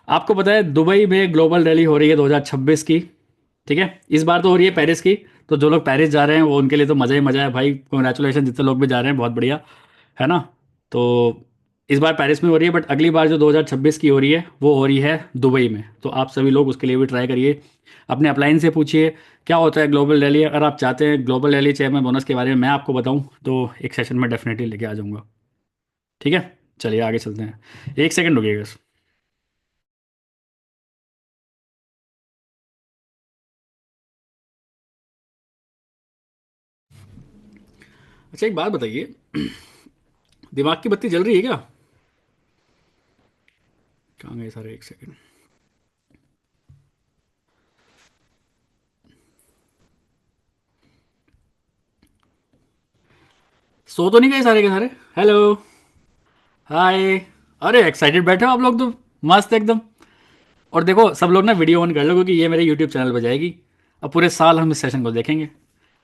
आपको पता है दुबई में ग्लोबल रैली हो रही है 2026 की। ठीक है, इस बार तो हो रही है पेरिस की। तो जो लोग पेरिस जा रहे हैं वो उनके लिए तो मज़ा ही मज़ा है भाई, कॉन्ग्रेचुलेशन जितने लोग भी जा रहे हैं, बहुत बढ़िया है ना। तो इस बार पेरिस में हो रही है, बट अगली बार जो 2026 की हो रही है वो हो रही है दुबई में। तो आप सभी लोग उसके लिए भी ट्राई करिए, अपने अपलाइन से पूछिए क्या होता है ग्लोबल रैली। अगर आप चाहते हैं ग्लोबल रैली चेयरमैन बोनस के बारे में मैं आपको बताऊं तो एक सेशन में डेफिनेटली लेके आ जाऊंगा। ठीक है, चलिए आगे चलते हैं, एक सेकंड रुकिएगा बस। अच्छा एक बात बताइए, दिमाग की बत्ती जल रही है क्या? कहाँ गए सारे, एक सेकंड। सो तो नहीं गए सारे के सारे? हेलो, हाय। अरे एक्साइटेड बैठे हो आप लोग तो, मस्त एकदम। और देखो सब लोग ना वीडियो ऑन कर लो, क्योंकि ये मेरे यूट्यूब चैनल पर जाएगी। अब पूरे साल हम इस सेशन को देखेंगे।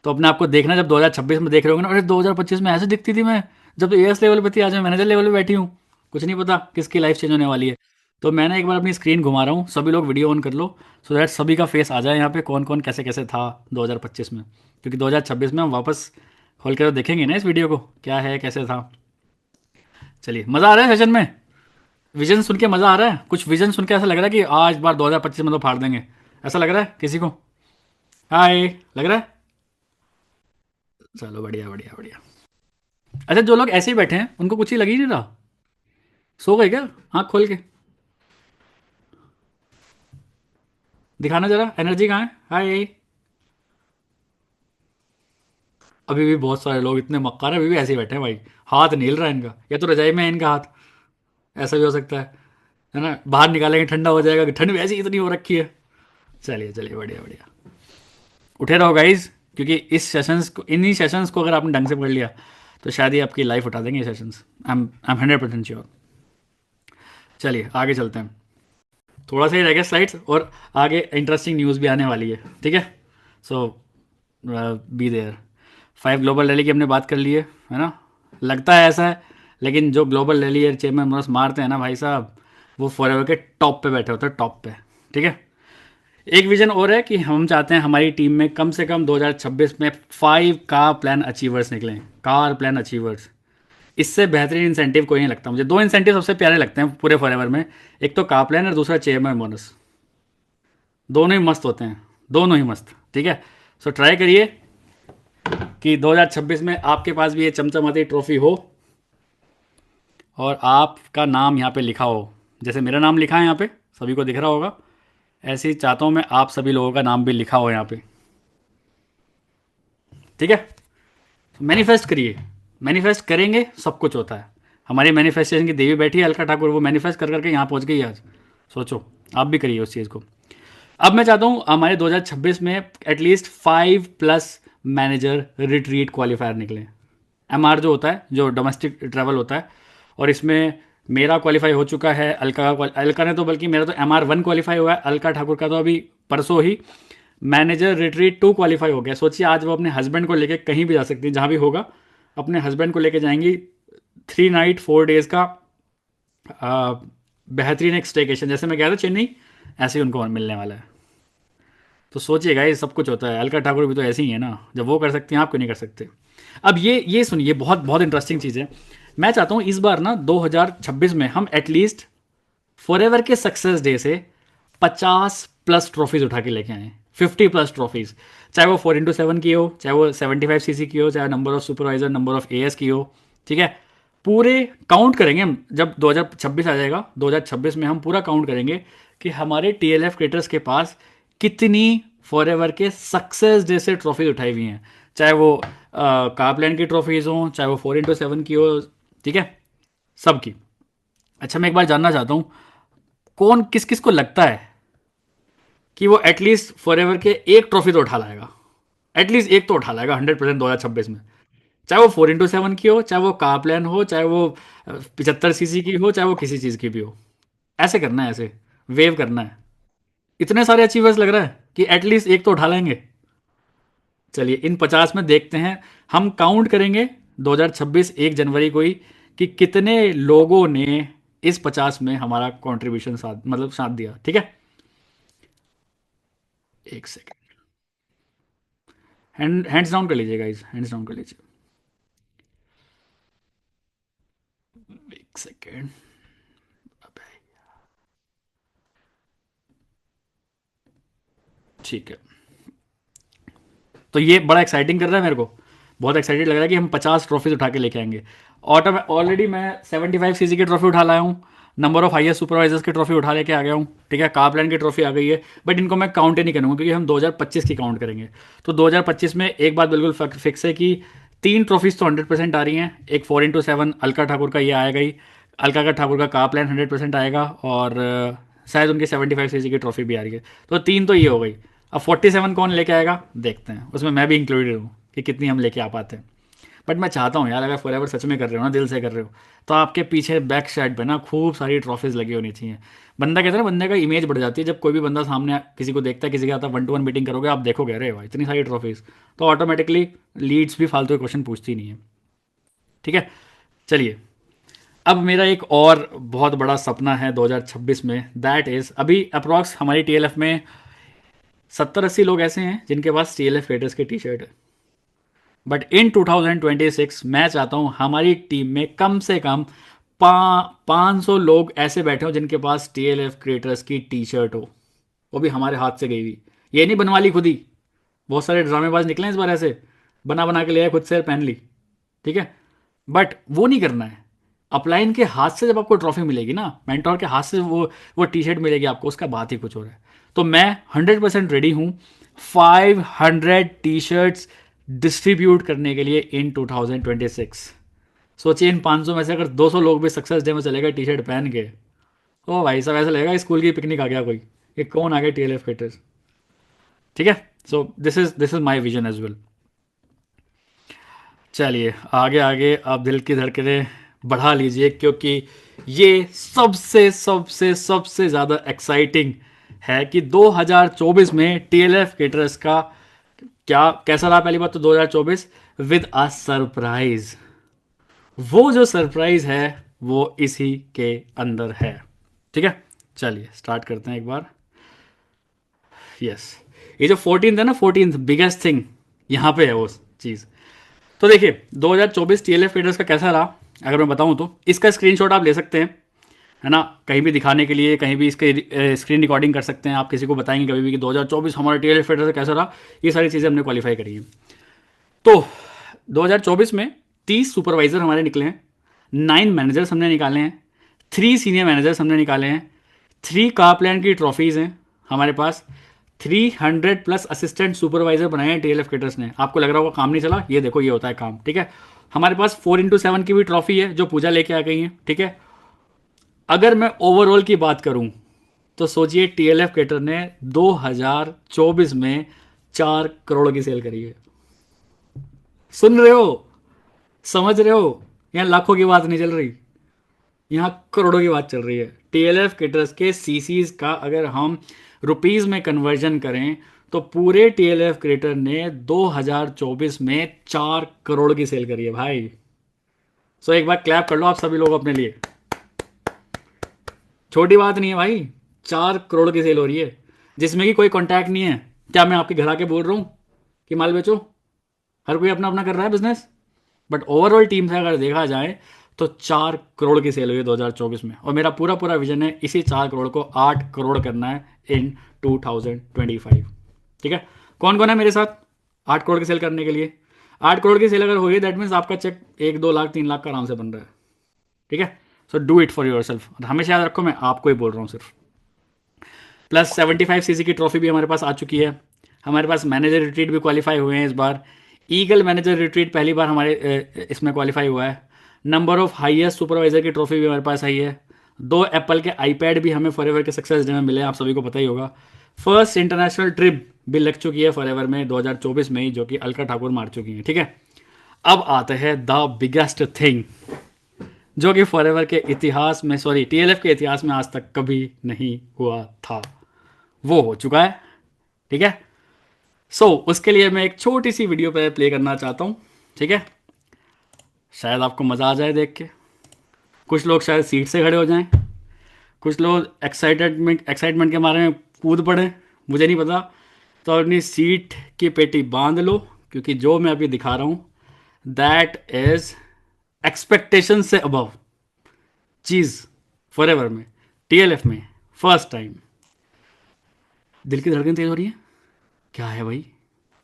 तो अपने आप को देखना, जब 2026 में देख रहे होगे ना, अरे 2025 में ऐसे दिखती थी मैं, जब तो एएस लेवल पे थी, आज मैं मैनेजर लेवल पे बैठी हूँ। कुछ नहीं पता किसकी लाइफ चेंज होने वाली है। तो मैं ना एक बार अपनी स्क्रीन घुमा रहा हूँ, सभी लोग वीडियो ऑन कर लो, सो दैट सभी का फेस आ जाए यहाँ पे, कौन कौन कैसे कैसे था 2025 में। क्योंकि 2026 में हम वापस खोल कर देखेंगे ना इस वीडियो को, क्या है कैसे था। चलिए, मज़ा आ रहा है सेशन में? विजन सुन के मज़ा आ रहा है? कुछ विजन सुन के ऐसा लग रहा है कि आज बार 2025 में तो फाड़ देंगे, ऐसा लग रहा है किसी को? हाय, लग रहा है? चलो बढ़िया बढ़िया बढ़िया। अच्छा, जो लोग ऐसे ही बैठे हैं उनको कुछ ही लग ही नहीं रहा, सो गए क्या आँख खोल के? दिखाना जरा एनर्जी कहाँ है। हाय, अभी भी बहुत सारे लोग इतने मक्कार हैं, अभी भी ऐसे ही बैठे हैं भाई। हाथ नहीं हिल रहा है इनका, या तो रजाई में है इनका हाथ, ऐसा भी हो सकता है ना। बाहर निकालेंगे ठंडा हो जाएगा, ठंड वैसे ही इतनी हो रखी है। चलिए चलिए, बढ़िया बढ़िया। उठे रहो गाइज, क्योंकि इस सेशंस को, इन्हीं सेशंस को अगर आपने ढंग से पढ़ लिया तो शायद ही आपकी लाइफ उठा देंगे ये सेशंस। I am 100% sure. चलिए आगे चलते हैं, थोड़ा सा ही रह गया स्लाइड्स, और आगे इंटरेस्टिंग न्यूज़ भी आने वाली है। ठीक है, सो बी देयर। 5 ग्लोबल रैली की हमने बात कर ली है ना। लगता है ऐसा है, लेकिन जो ग्लोबल रैली या चेयरमैन बोनस मारते हैं ना भाई साहब, वो फॉरएवर के टॉप पे बैठे होते हैं, टॉप पे। ठीक है, एक विजन और है कि हम चाहते हैं हमारी टीम में कम से कम 2026 में 5 कार प्लान अचीवर्स निकलें, कार प्लान अचीवर्स। इससे बेहतरीन इंसेंटिव कोई नहीं लगता मुझे। 2 इंसेंटिव सबसे प्यारे लगते हैं पूरे फॉरएवर में, एक तो कार प्लान और दूसरा चेयरमैन बोनस। दोनों ही मस्त होते हैं, दोनों ही मस्त। ठीक है, सो ट्राई करिए कि 2026 में आपके पास भी ये चमचमाती ट्रॉफी हो और आपका नाम यहाँ पे लिखा हो, जैसे मेरा नाम लिखा है यहाँ पे, सभी को दिख रहा होगा। ऐसे ही चाहता हूँ मैं आप सभी लोगों का नाम भी लिखा हो यहाँ पे। ठीक है, मैनिफेस्ट करिए, मैनिफेस्ट करेंगे सब कुछ होता है। हमारी मैनिफेस्टेशन की देवी बैठी है अलका ठाकुर, वो मैनिफेस्ट कर करके यहाँ पहुँच गई आज। सोचो, आप भी करिए उस चीज़ को। अब मैं चाहता हूँ हमारे 2026 में एटलीस्ट 5+ मैनेजर रिट्रीट क्वालिफायर निकले। एमआर जो होता है, जो डोमेस्टिक ट्रैवल होता है, और इसमें मेरा क्वालिफाई हो चुका है, अलका ने तो, बल्कि मेरा तो MR1 क्वालिफाई हुआ है, अलका ठाकुर का तो अभी परसों ही मैनेजर रिट्रीट 2 क्वालिफाई हो गया। सोचिए आज वो अपने हस्बैंड को लेके कहीं भी जा सकती है, जहाँ भी होगा अपने हस्बैंड को लेके जाएंगी। 3 नाइट 4 डेज का बेहतरीन एक स्टेकेशन, जैसे मैं कह रहा था चेन्नई, ऐसे ही उनको मिलने वाला है। तो सोचिएगा ये सब कुछ होता है। अलका ठाकुर भी तो ऐसी ही है ना, जब वो कर सकती हैं आप क्यों नहीं कर सकते। अब ये सुनिए, बहुत बहुत इंटरेस्टिंग चीज़ है। मैं चाहता हूँ इस बार ना 2026 में हम एटलीस्ट फॉरएवर के सक्सेस डे से 50+ ट्रॉफीज उठा के लेके आए, 50+ ट्रॉफीज। चाहे वो 4x7 की हो, चाहे वो 75cc की हो, चाहे number of supervisor, number of AS की हो। ठीक है, पूरे काउंट करेंगे हम जब 2026 आ जाएगा। 2026 में हम पूरा काउंट करेंगे कि हमारे TLF क्रिएटर्स के पास कितनी फॉरएवर के सक्सेस डे से ट्रॉफीज उठाई हुई हैं, चाहे वो कारप्लान की ट्रॉफीज हों, चाहे वो 4x7 की हो। ठीक है, सबकी। अच्छा, मैं एक बार जानना चाहता हूँ कौन किस किस को लगता है कि वो एटलीस्ट फॉरएवर के एक ट्रॉफी तो उठा लाएगा, एटलीस्ट एक तो उठा लाएगा 100% 2026 में। चाहे वो 4x7 की हो, चाहे वो कारप्लान हो, चाहे वो 75cc की हो, चाहे वो किसी चीज़ की भी हो। ऐसे करना है, ऐसे वेव करना है। इतने सारे अचीवर्स लग रहा है कि एटलीस्ट एक तो उठा लेंगे। चलिए इन 50 में देखते हैं, हम काउंट करेंगे 2026 1 जनवरी को ही कि कितने लोगों ने इस 50 में हमारा कंट्रीब्यूशन साथ दिया। ठीक है, एक सेकेंड, हैंड्स डाउन कर लीजिए गाइस, हैंड्स डाउन कर लीजिए। एक सेकेंड, ठीक है। तो ये बड़ा एक्साइटिंग कर रहा है मेरे को, बहुत एक्साइटेड लग रहा है कि हम 50 ट्रॉफीज उठा के लेके आएंगे। ऑलरेडी मैं 75cc की ट्रॉफी उठा लाया हूँ, नंबर ऑफ हाईएस्ट सुपरवाइजर्स की ट्रॉफी उठा लेके आ गया हूँ। ठीक है, कारप्लान की ट्रॉफी आ गई है, बट इनको मैं काउंट ही नहीं करूँगा क्योंकि हम 2025 की काउंट करेंगे। तो 2025 में एक बात बिल्कुल फिक्स है कि 3 ट्रॉफीज तो 100% आ रही हैं। एक 4x7 अलका ठाकुर का ये आएगा ही, अलका का ठाकुर का कारप्लान 100% आएगा, और शायद उनकी 75cc की ट्रॉफी भी आ रही है। तो 3 तो ये हो गई। अब 47 कौन लेके आएगा देखते हैं, उसमें मैं भी इंक्लूडेड हूँ कि कितनी हम लेके आ पाते हैं। बट मैं चाहता हूँ यार, अगर फॉरएवर सच में कर रहे हो ना, दिल से कर रहे हो, तो आपके पीछे बैक साइड पे ना खूब सारी ट्रॉफीज लगी होनी चाहिए। बंदा कहता है ना, बंदे का इमेज बढ़ जाती है जब कोई भी बंदा सामने किसी को देखता है, किसी के आता 1-to-1 मीटिंग करोगे, आप देखोगे अरे वाह इतनी सारी ट्रॉफीज, तो ऑटोमेटिकली लीड्स भी फालतू के क्वेश्चन पूछती नहीं है। ठीक है, चलिए अब मेरा एक और बहुत बड़ा सपना है 2026 में, दैट इज़ अभी अप्रॉक्स हमारी TLF में 70-80 लोग ऐसे हैं जिनके पास TLF क्रिएटर्स की टी-शर्ट है। बट इन 2026 मैं चाहता हूं हमारी टीम में कम से कम 500 लोग ऐसे बैठे हो जिनके पास TLF क्रिएटर्स की टी-शर्ट हो, वो भी हमारे हाथ से गई हुई। ये नहीं बनवा ली खुद ही, बहुत सारे ड्रामेबाज निकले इस बार, ऐसे बना बना के ले आए, खुद से पहन ली। ठीक है, बट वो नहीं करना है। अपलाइन के हाथ से जब आपको ट्रॉफी मिलेगी ना, मेंटोर के हाथ से वो टी-शर्ट मिलेगी आपको, उसका बात ही कुछ हो रहा है। तो मैं 100% रेडी हूँ 500 टी-शर्ट्स डिस्ट्रीब्यूट करने के लिए इन 2026। सोचिए इन 500 में से अगर 200 लोग भी सक्सेस डे में चले गए टी-शर्ट पहन के, ओ भाई साहब ऐसा लगेगा स्कूल की पिकनिक आ गया कोई, ये कौन आ गया TLF क्रिएटर्स। ठीक है, so this is my vision as well. चलिए आगे आगे आप दिल की धड़कनें बढ़ा लीजिए, क्योंकि ये सबसे सबसे सबसे ज़्यादा एक्साइटिंग है कि 2024 में TLF क्रिएटर्स का क्या कैसा रहा। पहली बात तो 2024 विद अ सरप्राइज, वो जो सरप्राइज है वो इसी के अंदर है। ठीक है, चलिए स्टार्ट करते हैं एक बार। यस, ये जो 14th है ना, 14th बिगेस्ट थिंग यहाँ पे है वो चीज़। तो देखिए 2024 टीएलएफ क्रिएटर्स का कैसा रहा अगर मैं बताऊँ तो, इसका स्क्रीनशॉट आप ले सकते हैं, है ना, कहीं भी दिखाने के लिए, कहीं भी इसके स्क्रीन रिकॉर्डिंग कर सकते हैं, आप किसी को बताएंगे कभी भी कि 2024 हमारा टीएलएफ क्रिएटर्स कैसा रहा। ये सारी चीज़ें हमने क्वालिफाई करी हैं। तो 2024 में 30 सुपरवाइजर हमारे निकले हैं, 9 मैनेजर्स हमने निकाले हैं, 3 सीनियर मैनेजर्स हमने निकाले हैं, 3 कार प्लान की ट्रॉफीज़ हैं हमारे पास, 300 प्लस असिस्टेंट सुपरवाइजर बनाए हैं टीएलएफ क्रिएटर्स ने। आपको लग रहा होगा काम नहीं चला, ये देखो ये होता है काम, ठीक है। हमारे पास 4x7 की भी ट्रॉफी है जो पूजा लेके आ गई है, ठीक है। अगर मैं ओवरऑल की बात करूं तो सोचिए टीएलएफ क्रिएटर ने 2024 में 4 करोड़ की सेल करी है। सुन रहे हो, समझ रहे हो, यहाँ लाखों की बात नहीं चल रही, यहाँ करोड़ों की बात चल रही है। टीएलएफ क्रिएटर्स के सीसीज का अगर हम रुपीस में कन्वर्जन करें तो पूरे टीएलएफ क्रिएटर ने 2024 में 4 करोड़ की सेल करी है भाई। सो एक बार क्लैप कर लो आप सभी लोग अपने लिए, छोटी बात नहीं है भाई। 4 करोड़ की सेल हो रही है जिसमें कि कोई कॉन्टैक्ट नहीं है। क्या मैं आपके घर आके बोल रहा हूँ कि माल बेचो? हर कोई अपना अपना कर रहा है बिजनेस, बट ओवरऑल टीम से अगर देखा जाए तो 4 करोड़ की सेल हुई है 2024 में। और मेरा पूरा पूरा विजन है इसी 4 करोड़ को 8 करोड़ करना है इन 2025, ठीक है। कौन कौन है मेरे साथ 8 करोड़ की सेल करने के लिए? 8 करोड़ की सेल अगर हुई है दैट मीन्स आपका चेक 1-2 लाख 3 लाख का आराम से बन रहा है, ठीक है। सो do it for your self. हमेशा याद रखो मैं आपको ही बोल रहा हूँ सिर्फ। प्लस 75 सीसी की ट्रॉफी भी हमारे पास आ चुकी है। हमारे पास मैनेजर रिट्रीट भी क्वालिफाई हुए हैं इस बार। ईगल मैनेजर रिट्रीट पहली बार हमारे इसमें क्वालिफाई हुआ है। नंबर ऑफ हाईएस्ट सुपरवाइजर की ट्रॉफी भी हमारे पास आई है। 2 एप्पल के आईपैड भी हमें फॉरएवर के सक्सेस डे में मिले, आप सभी को पता ही होगा। फर्स्ट इंटरनेशनल ट्रिप भी लग चुकी है फॉरएवर में 2024 में ही, जो कि अलका ठाकुर मार चुकी हैं, ठीक है। अब आते हैं द बिगेस्ट थिंग जो कि फॉरएवर के इतिहास में, सॉरी टीएलएफ के इतिहास में आज तक कभी नहीं हुआ था, वो हो चुका है, ठीक है। सो उसके लिए मैं एक छोटी सी वीडियो पे प्ले करना चाहता हूँ, ठीक है। शायद आपको मज़ा आ जाए देख के। कुछ लोग शायद सीट से खड़े हो जाएं, कुछ लोग एक्साइटमेंट के बारे में कूद पड़े, मुझे नहीं पता। तो अपनी सीट की पेटी बांध लो, क्योंकि जो मैं अभी दिखा रहा हूँ दैट इज एक्सपेक्टेशन से अबव चीज़ फॉरएवर में, टीएलएफ में फर्स्ट टाइम। दिल की धड़कन तेज हो रही है, क्या है भाई?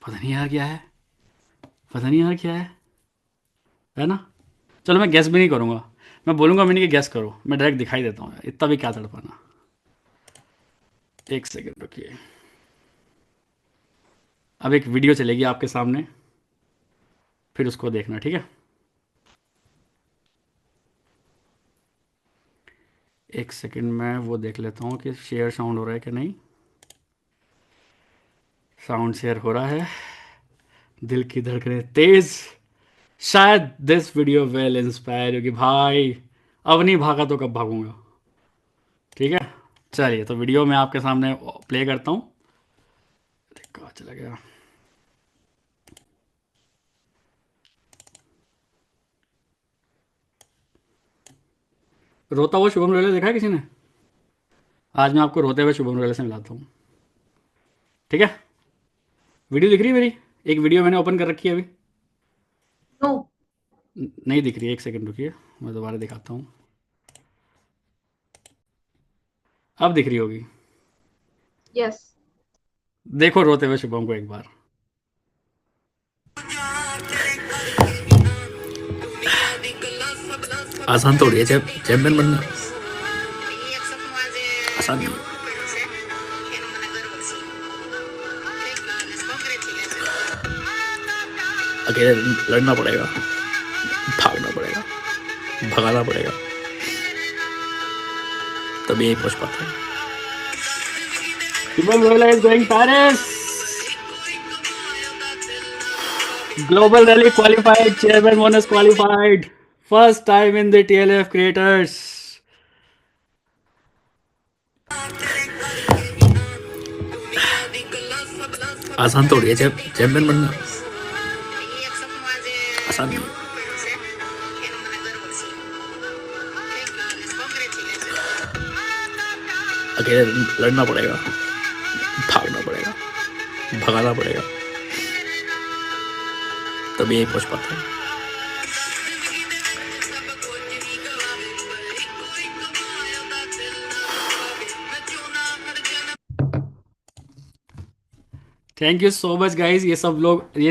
पता नहीं यार क्या है, पता नहीं यार क्या है ना। चलो मैं गैस भी नहीं करूँगा, मैं बोलूँगा मैंने कि गैस करो, मैं डायरेक्ट दिखाई देता हूँ, इतना भी क्या तड़पाना। एक सेकेंड रुकिए, अब एक वीडियो चलेगी आपके सामने, फिर उसको देखना, ठीक है। एक सेकेंड में वो देख लेता हूँ कि शेयर साउंड हो रहा है कि नहीं। साउंड शेयर हो रहा है। दिल की धड़कनें तेज। शायद दिस वीडियो वेल इंस्पायर होगी भाई, अब नहीं भागा तो कब भागूंगा, ठीक है। चलिए तो वीडियो मैं आपके सामने प्ले करता हूँ। कहाँ चला गया? रोता हुआ शुभम रोले देखा है किसी ने? आज मैं आपको रोते हुए शुभम रोले से मिलाता हूँ, ठीक है। वीडियो दिख रही है मेरी? एक वीडियो मैंने ओपन कर रखी है अभी। नो नहीं दिख रही है, एक सेकंड रुकिए मैं दोबारा दिखाता हूँ। अब दिख रही होगी, यस देखो रोते हुए शुभम को एक बार। आसान थोड़ी है चैंपियन बनना, आसान नहीं। अकेले लड़ना पड़ेगा, भागना पड़ेगा, भगाना पड़ेगा, तभी यही पहुंच पाता है। शुभम रोला is going Paris. Global Rally qualified, Chairman bonus qualified, first time in the TLF creators. आसान थोड़ी है चैंपियन बनना, आसान नहीं। अकेले लड़ना पड़ेगा, भागना पड़ेगा, भगाना पड़ेगा, तभी यही पहुंच पाता है। Thank you so much guys, ये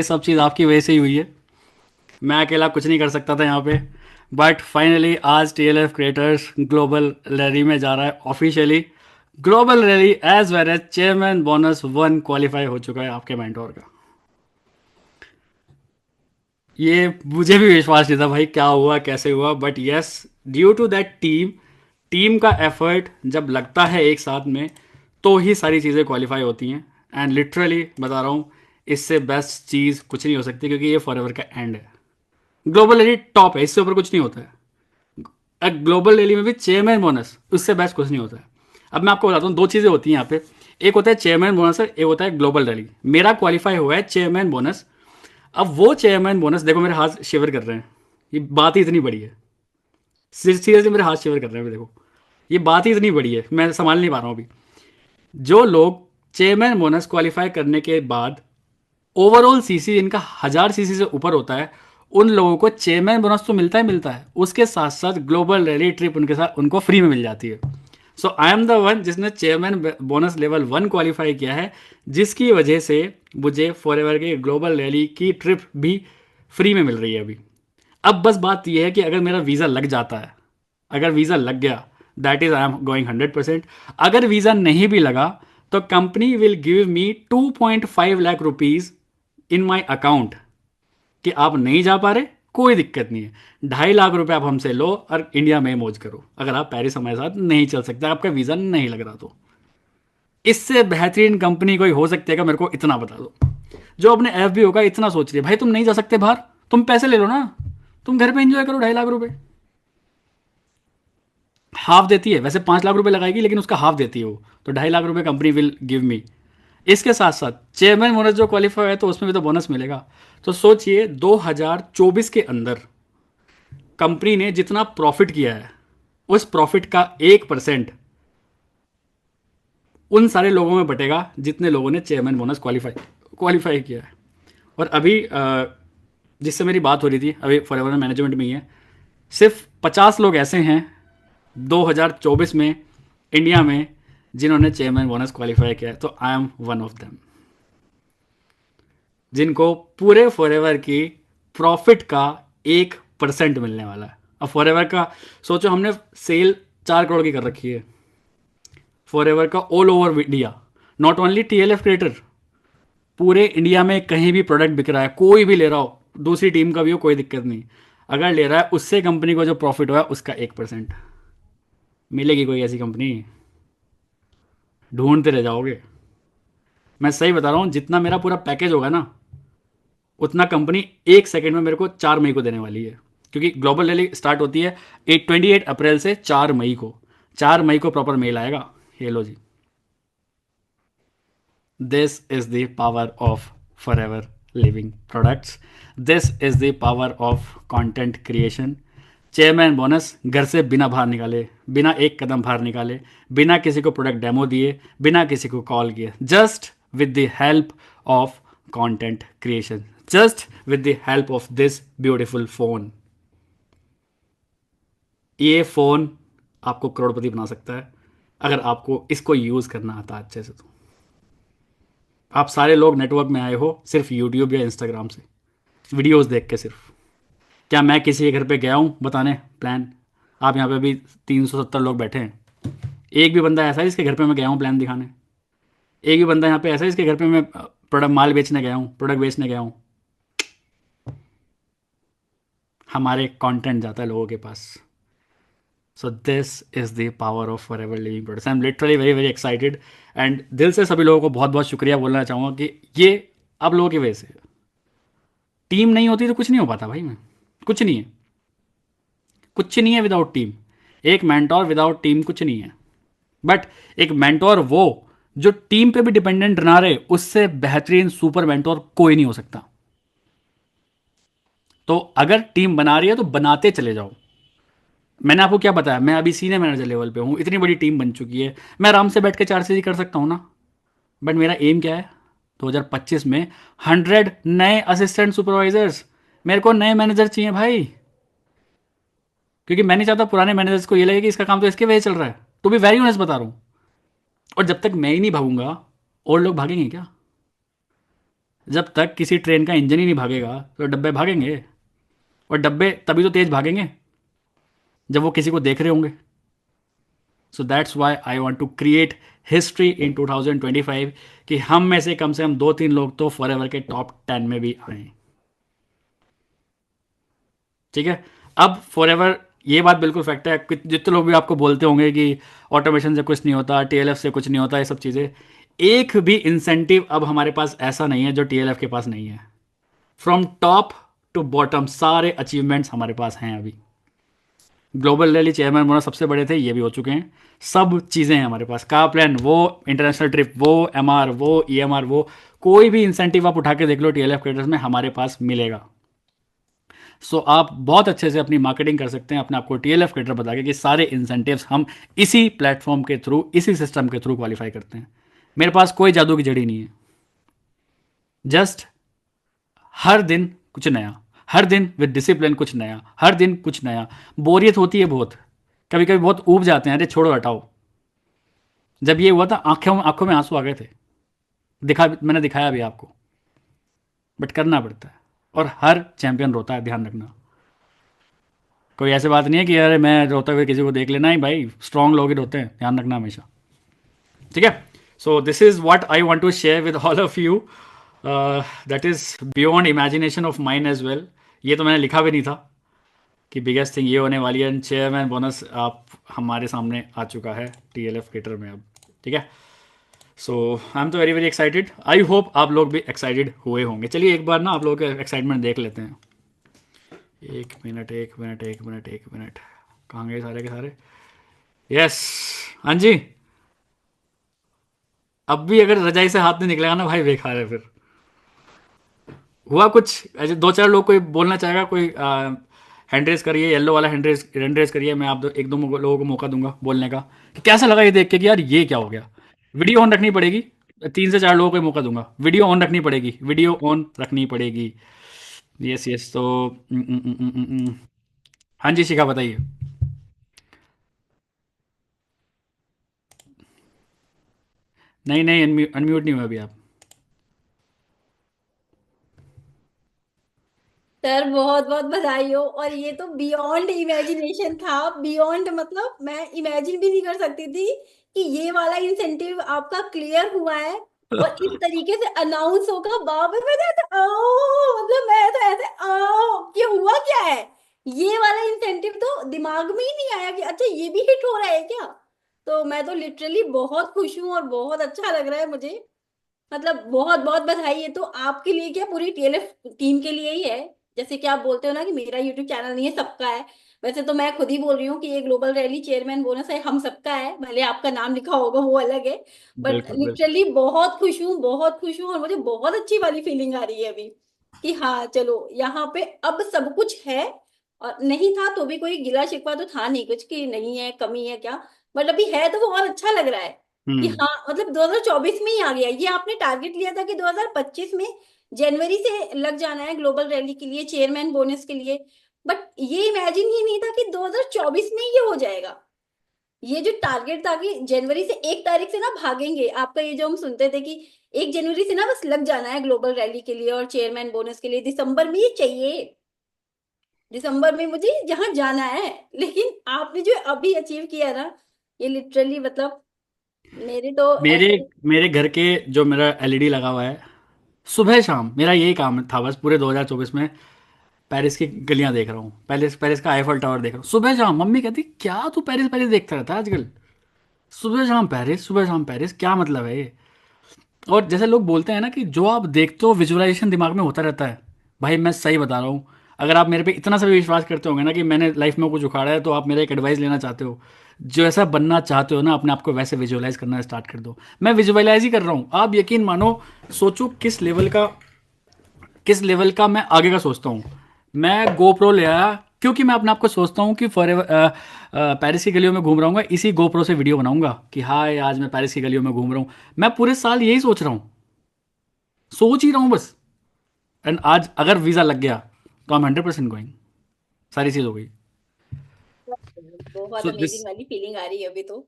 सब चीज़ आपकी वजह से ही हुई है। मैं अकेला कुछ नहीं कर सकता था यहाँ पे। बट फाइनली आज TLF क्रिएटर्स ग्लोबल रैली में जा रहा है officially. Global rally as well as chairman bonus 1 qualify हो चुका है आपके मेंटोर का। ये मुझे भी विश्वास नहीं था भाई, क्या हुआ कैसे हुआ, but yes, due to that team का एफर्ट जब लगता है एक साथ में तो ही सारी चीज़ें क्वालिफाई होती हैं। एंड लिटरली बता रहा हूँ, इससे बेस्ट चीज़ कुछ नहीं हो सकती, क्योंकि ये फॉरएवर का एंड है। ग्लोबल रैली टॉप है, इससे ऊपर कुछ नहीं होता है। ग्लोबल रैली में भी चेयरमैन बोनस, उससे बेस्ट कुछ नहीं होता है। अब मैं आपको बताता हूँ, दो चीज़ें होती हैं यहाँ पे। एक होता है चेयरमैन बोनस, एक होता है ग्लोबल रैली। मेरा क्वालिफाई हुआ है चेयरमैन बोनस। अब वो चेयरमैन बोनस, देखो मेरे हाथ शिवर कर रहे हैं, ये बात ही इतनी बड़ी है। सीरियसली मेरे हाथ शिवर कर रहे हैं, देखो ये बात ही इतनी बड़ी है, मैं संभाल नहीं पा रहा हूँ अभी। जो लोग चेयरमैन बोनस क्वालिफाई करने के बाद ओवरऑल सीसी इनका 1000 सीसी से ऊपर होता है, उन लोगों को चेयरमैन बोनस तो मिलता ही मिलता है, उसके साथ साथ ग्लोबल रैली ट्रिप उनके साथ उनको फ्री में मिल जाती है। सो आई एम द वन जिसने चेयरमैन बोनस लेवल 1 क्वालिफाई किया है, जिसकी वजह से मुझे फॉरएवर के ग्लोबल रैली की ट्रिप भी फ्री में मिल रही है अभी। अब बस बात यह है कि अगर मेरा वीज़ा लग जाता है, अगर वीज़ा लग गया, that is I am going 100%। अगर वीज़ा नहीं भी लगा तो company will give me 2.5 lakh rupees in my account कि आप नहीं जा पा रहे, कोई दिक्कत नहीं है, 2.5 लाख रुपए आप हमसे लो और इंडिया में मौज करो। अगर आप पेरिस हमारे साथ नहीं चल सकते, आपका वीज़ा नहीं लग रहा, तो इससे बेहतरीन कंपनी कोई हो सकती है क्या, मेरे को इतना बता दो। जो अपने FBO का इतना सोच रही है, भाई तुम नहीं जा सकते बाहर, तुम पैसे ले लो ना, तुम घर पे एंजॉय करो, 2.5 लाख रुपए हाफ देती है। वैसे 5 लाख रुपए लगाएगी, लेकिन उसका हाफ देती है वो, तो 2.5 लाख रुपए कंपनी विल गिव मी। इसके साथ साथ चेयरमैन बोनस जो क्वालिफाई है तो उसमें भी तो बोनस मिलेगा। तो सोचिए 2024 के अंदर कंपनी ने जितना प्रॉफिट किया है, उस प्रॉफिट का 1% उन सारे लोगों में बटेगा जितने लोगों ने चेयरमैन बोनस क्वालिफाई किया है। और अभी जिससे मेरी बात हो रही थी, अभी फॉरएवर मैनेजमेंट में ही है, सिर्फ 50 लोग ऐसे हैं 2024 में इंडिया में जिन्होंने चेयरमैन बोनस क्वालिफाई किया है। तो I M one of them, जिनको पूरे फॉरएवर की प्रॉफिट का 1% मिलने वाला है। अब फॉरएवर का सोचो, हमने सेल 4 करोड़ की कर रखी है फॉरएवर का, all over India, not only TLF creator, पूरे इंडिया में कहीं भी प्रोडक्ट बिक रहा है, कोई भी ले रहा हो, दूसरी टीम का भी हो, कोई दिक्कत नहीं, अगर ले रहा है उससे कंपनी को जो प्रॉफिट हुआ है उसका 1% मिलेगी। कोई ऐसी कंपनी ढूंढते रह जाओगे। मैं सही बता रहा हूँ, जितना मेरा पूरा पैकेज होगा ना, उतना कंपनी 1 सेकेंड में मेरे को 4 मई को देने वाली है, क्योंकि ग्लोबल रैली स्टार्ट होती है 28 अप्रैल से 4 मई को। 4 मई को प्रॉपर मेल आएगा, ये लो जी। This is the power of Forever Living products, this is the power of content creation. Chairman bonus घर से बिना बाहर निकाले, बिना एक कदम बाहर निकाले, बिना किसी को प्रोडक्ट डेमो दिए, बिना किसी को कॉल किए, just with the help of content creation, just with the help of this beautiful phone. ये फोन आपको करोड़पति बना सकता है अगर आपको इसको यूज करना आता है अच्छे से। तो आप सारे लोग नेटवर्क में आए हो सिर्फ यूट्यूब या इंस्टाग्राम से, वीडियोस देख के सिर्फ। क्या मैं किसी के घर पे गया हूँ बताने प्लान? आप यहाँ पे अभी 370 लोग बैठे हैं, एक भी बंदा ऐसा है जिसके घर पे मैं गया हूँ प्लान दिखाने? एक भी बंदा यहाँ पे ऐसा है जिसके घर पे मैं प्रोडक्ट माल बेचने गया हूँ, प्रोडक्ट बेचने गया हूँ? हमारे कंटेंट जाता है लोगों के पास। So this is the power of Forever Living products. I am literally very very excited, and दिल से सभी लोगों को बहुत बहुत शुक्रिया बोलना चाहूँगा कि ये आप लोगों की वजह से। टीम नहीं होती तो कुछ नहीं हो पाता भाई, मैं कुछ नहीं है, कुछ नहीं है विदाउट टीम। एक मेंटोर विदाउट टीम कुछ नहीं है। बट एक मेंटोर वो जो टीम पे भी डिपेंडेंट ना रहे, उससे बेहतरीन सुपर मेंटोर कोई नहीं हो सकता। तो अगर टीम बना रही है तो बनाते चले जाओ। मैंने आपको क्या बताया, मैं अभी सीनियर मैनेजर लेवल पे हूँ, इतनी बड़ी टीम बन चुकी है, मैं आराम से बैठ के 4 चीज़ कर सकता हूँ ना। बट मेरा एम क्या है, 2025 में 100 नए असिस्टेंट सुपरवाइजर्स। मेरे को नए मैनेजर चाहिए भाई, क्योंकि मैं नहीं चाहता पुराने मैनेजर्स को ये लगे कि इसका काम तो इसके वजह से चल रहा है। तो भी वेरी ऑनेस्ट बता रहा हूँ। और जब तक मैं ही नहीं भागूंगा, और लोग भागेंगे क्या? जब तक किसी ट्रेन का इंजन ही नहीं भागेगा तो डब्बे भागेंगे, और डब्बे तभी तो तेज भागेंगे जब वो किसी को देख रहे होंगे। So that's why I want to create history in 2025 कि हम में से कम 2-3 लोग तो फॉरएवर के टॉप 10 में भी आए। ठीक है, अब फॉरएवर, ये बात बिल्कुल फैक्ट है। जितने लोग भी आपको बोलते होंगे कि ऑटोमेशन से कुछ नहीं होता, टीएलएफ से कुछ नहीं होता, ये सब चीज़ें, एक भी इंसेंटिव अब हमारे पास ऐसा नहीं है जो टीएलएफ के पास नहीं है। फ्रॉम टॉप टू बॉटम सारे अचीवमेंट्स हमारे पास हैं अभी। ग्लोबल रैली चेयरमैन बोनस सबसे बड़े थे, ये भी हो चुके हैं। सब चीज़ें हैं हमारे पास, कार प्लान वो, इंटरनेशनल ट्रिप वो, एमआर वो, ईएमआर वो, कोई भी इंसेंटिव आप उठा के देख लो टीएलएफ क्रेडिटर्स में हमारे पास मिलेगा। सो आप बहुत अच्छे से अपनी मार्केटिंग कर सकते हैं अपने आपको टीएलएफ क्रेडिटर बता के कि सारे इंसेंटिव्स हम इसी प्लेटफॉर्म के थ्रू, इसी सिस्टम के थ्रू क्वालिफाई करते हैं। मेरे पास कोई जादू की जड़ी नहीं है, जस्ट हर दिन कुछ नया, हर दिन विद डिसिप्लिन कुछ नया, हर दिन कुछ नया। बोरियत होती है बहुत, कभी कभी बहुत ऊब जाते हैं, अरे छोड़ो हटाओ। जब ये हुआ था आंखों आंखों में आंसू आ गए थे, मैंने दिखाया भी आपको। बट करना पड़ता है, और हर चैंपियन रोता है, ध्यान रखना। कोई ऐसी बात नहीं है कि अरे मैं रोते हुए किसी को देख लेना ही, भाई स्ट्रांग लोग ही रोते हैं, ध्यान रखना हमेशा। ठीक है, so this is what I want to share with all of you, that is beyond imagination of mind as well. ये तो मैंने लिखा भी नहीं था कि बिगेस्ट थिंग ये होने वाली है। चेयरमैन बोनस आप हमारे सामने आ चुका है टीएलएफ केटर में अब। ठीक है, सो आई एम तो very very excited. I hope आप लोग भी एक्साइटेड हुए होंगे। चलिए एक बार ना आप लोगों के एक्साइटमेंट देख लेते हैं। एक मिनट एक मिनट एक मिनट एक मिनट, कहाँ गए सारे के सारे? यस, हाँ जी। अब भी अगर रजाई से हाथ नहीं निकलेगा ना भाई, बेकार है फिर। हुआ कुछ ऐसे 2-4 लोग कोई बोलना चाहेगा, कोई हैंड रेज करिए, येलो वाला हैंड रेज करिए। मैं आप एक दो लोगों को मौका दूंगा बोलने का कि कैसा लगा ये देख के कि यार ये क्या हो गया। वीडियो ऑन रखनी पड़ेगी, 3 से 4 लोगों को मौका दूंगा। वीडियो ऑन रखनी पड़ेगी, वीडियो ऑन रखनी पड़ेगी। यस यस, तो हाँ जी शिखा बताइए। नहीं नहीं, अनम्यूट नहीं हुआ अभी आप। सर बहुत बहुत बधाई हो। और ये तो बियॉन्ड इमेजिनेशन था, बियॉन्ड मतलब मैं इमेजिन भी नहीं कर सकती थी कि ये वाला इंसेंटिव आपका क्लियर हुआ है और इस तरीके से अनाउंस होगा। बाप रे, मैं तो ऐसे मतलब मैं तो ऐसे ये हुआ क्या है। ये वाला इंसेंटिव तो दिमाग में ही नहीं आया कि अच्छा ये भी हिट हो रहा है क्या। तो मैं तो लिटरली बहुत खुश हूँ और बहुत अच्छा लग रहा है मुझे। मतलब बहुत बहुत बधाई। ये तो आपके लिए क्या, पूरी टीएलएफ टीम के लिए ही है। जैसे कि आप बोलते हो ना कि मेरा यूट्यूब चैनल नहीं है, सबका है। वैसे तो मैं खुद ही बोल रही हूँ कि ये ग्लोबल रैली चेयरमैन बोनस है, हम सबका है। भले आपका नाम लिखा होगा वो अलग है, बट बिल्कुल बिल्कुल। लिटरली बहुत खुश हूँ, बहुत खुश हूँ। और मुझे बहुत अच्छी वाली फीलिंग आ रही है अभी कि हाँ चलो यहाँ पे अब सब कुछ है। और नहीं था तो भी कोई गिला शिकवा तो था नहीं कुछ कि नहीं है, कमी है क्या। बट अभी है तो वो और अच्छा लग रहा है कि हाँ मतलब 2024 में ही आ गया। ये आपने टारगेट लिया था कि 2025 में जनवरी से लग जाना है ग्लोबल रैली के लिए, चेयरमैन बोनस के लिए। बट ये इमेजिन ही नहीं था कि 2024 में ये हो जाएगा। ये जो टारगेट था कि जनवरी से 1 तारीख से ना भागेंगे, आपका ये जो हम सुनते थे कि 1 जनवरी से ना बस लग जाना है ग्लोबल रैली के लिए और चेयरमैन बोनस के लिए, दिसंबर में ये चाहिए, दिसंबर में मुझे जहां जाना है। लेकिन आपने जो अभी अचीव किया ना, ये लिटरली मतलब मेरे तो मेरे ऐसे। मेरे घर के जो मेरा एलईडी लगा हुआ है, सुबह शाम मेरा यही काम था बस पूरे 2024 में। पेरिस की गलियां देख रहा हूँ, पेरिस पेरिस का आईफल टावर देख रहा हूँ सुबह शाम। मम्मी कहती क्या तू पेरिस पेरिस देखता रहता है आजकल, सुबह शाम पेरिस, सुबह शाम पेरिस, क्या मतलब है ये? और जैसे लोग बोलते हैं ना कि जो आप देखते हो विजुअलाइजेशन दिमाग में होता रहता है। भाई मैं सही बता रहा हूँ, अगर आप मेरे पे इतना सा भी विश्वास करते होंगे ना कि मैंने लाइफ में कुछ उखाड़ा है, तो आप मेरा एक एडवाइस लेना चाहते हो, जो ऐसा बनना चाहते हो ना अपने आप को, वैसे विजुअलाइज करना स्टार्ट कर दो। मैं विजुअलाइज ही कर रहा हूँ, आप यकीन मानो। सोचो किस लेवल का मैं आगे का सोचता हूँ। मैं गोप्रो ले आया क्योंकि मैं अपने आप को सोचता हूँ कि फॉर एवर पेरिस की गलियों में घूम रहा हूँ, इसी गोप्रो से वीडियो बनाऊंगा कि हाय आज मैं पेरिस की गलियों में घूम रहा हूँ। मैं पूरे साल यही सोच रहा हूँ, सोच ही रहा हूँ बस। एंड आज अगर वीज़ा लग गया तो हम 100% गोइंग, सारी चीज़ हो गई। बहुत सो दिस अमेजिंग वाली फीलिंग आ रही है अभी तो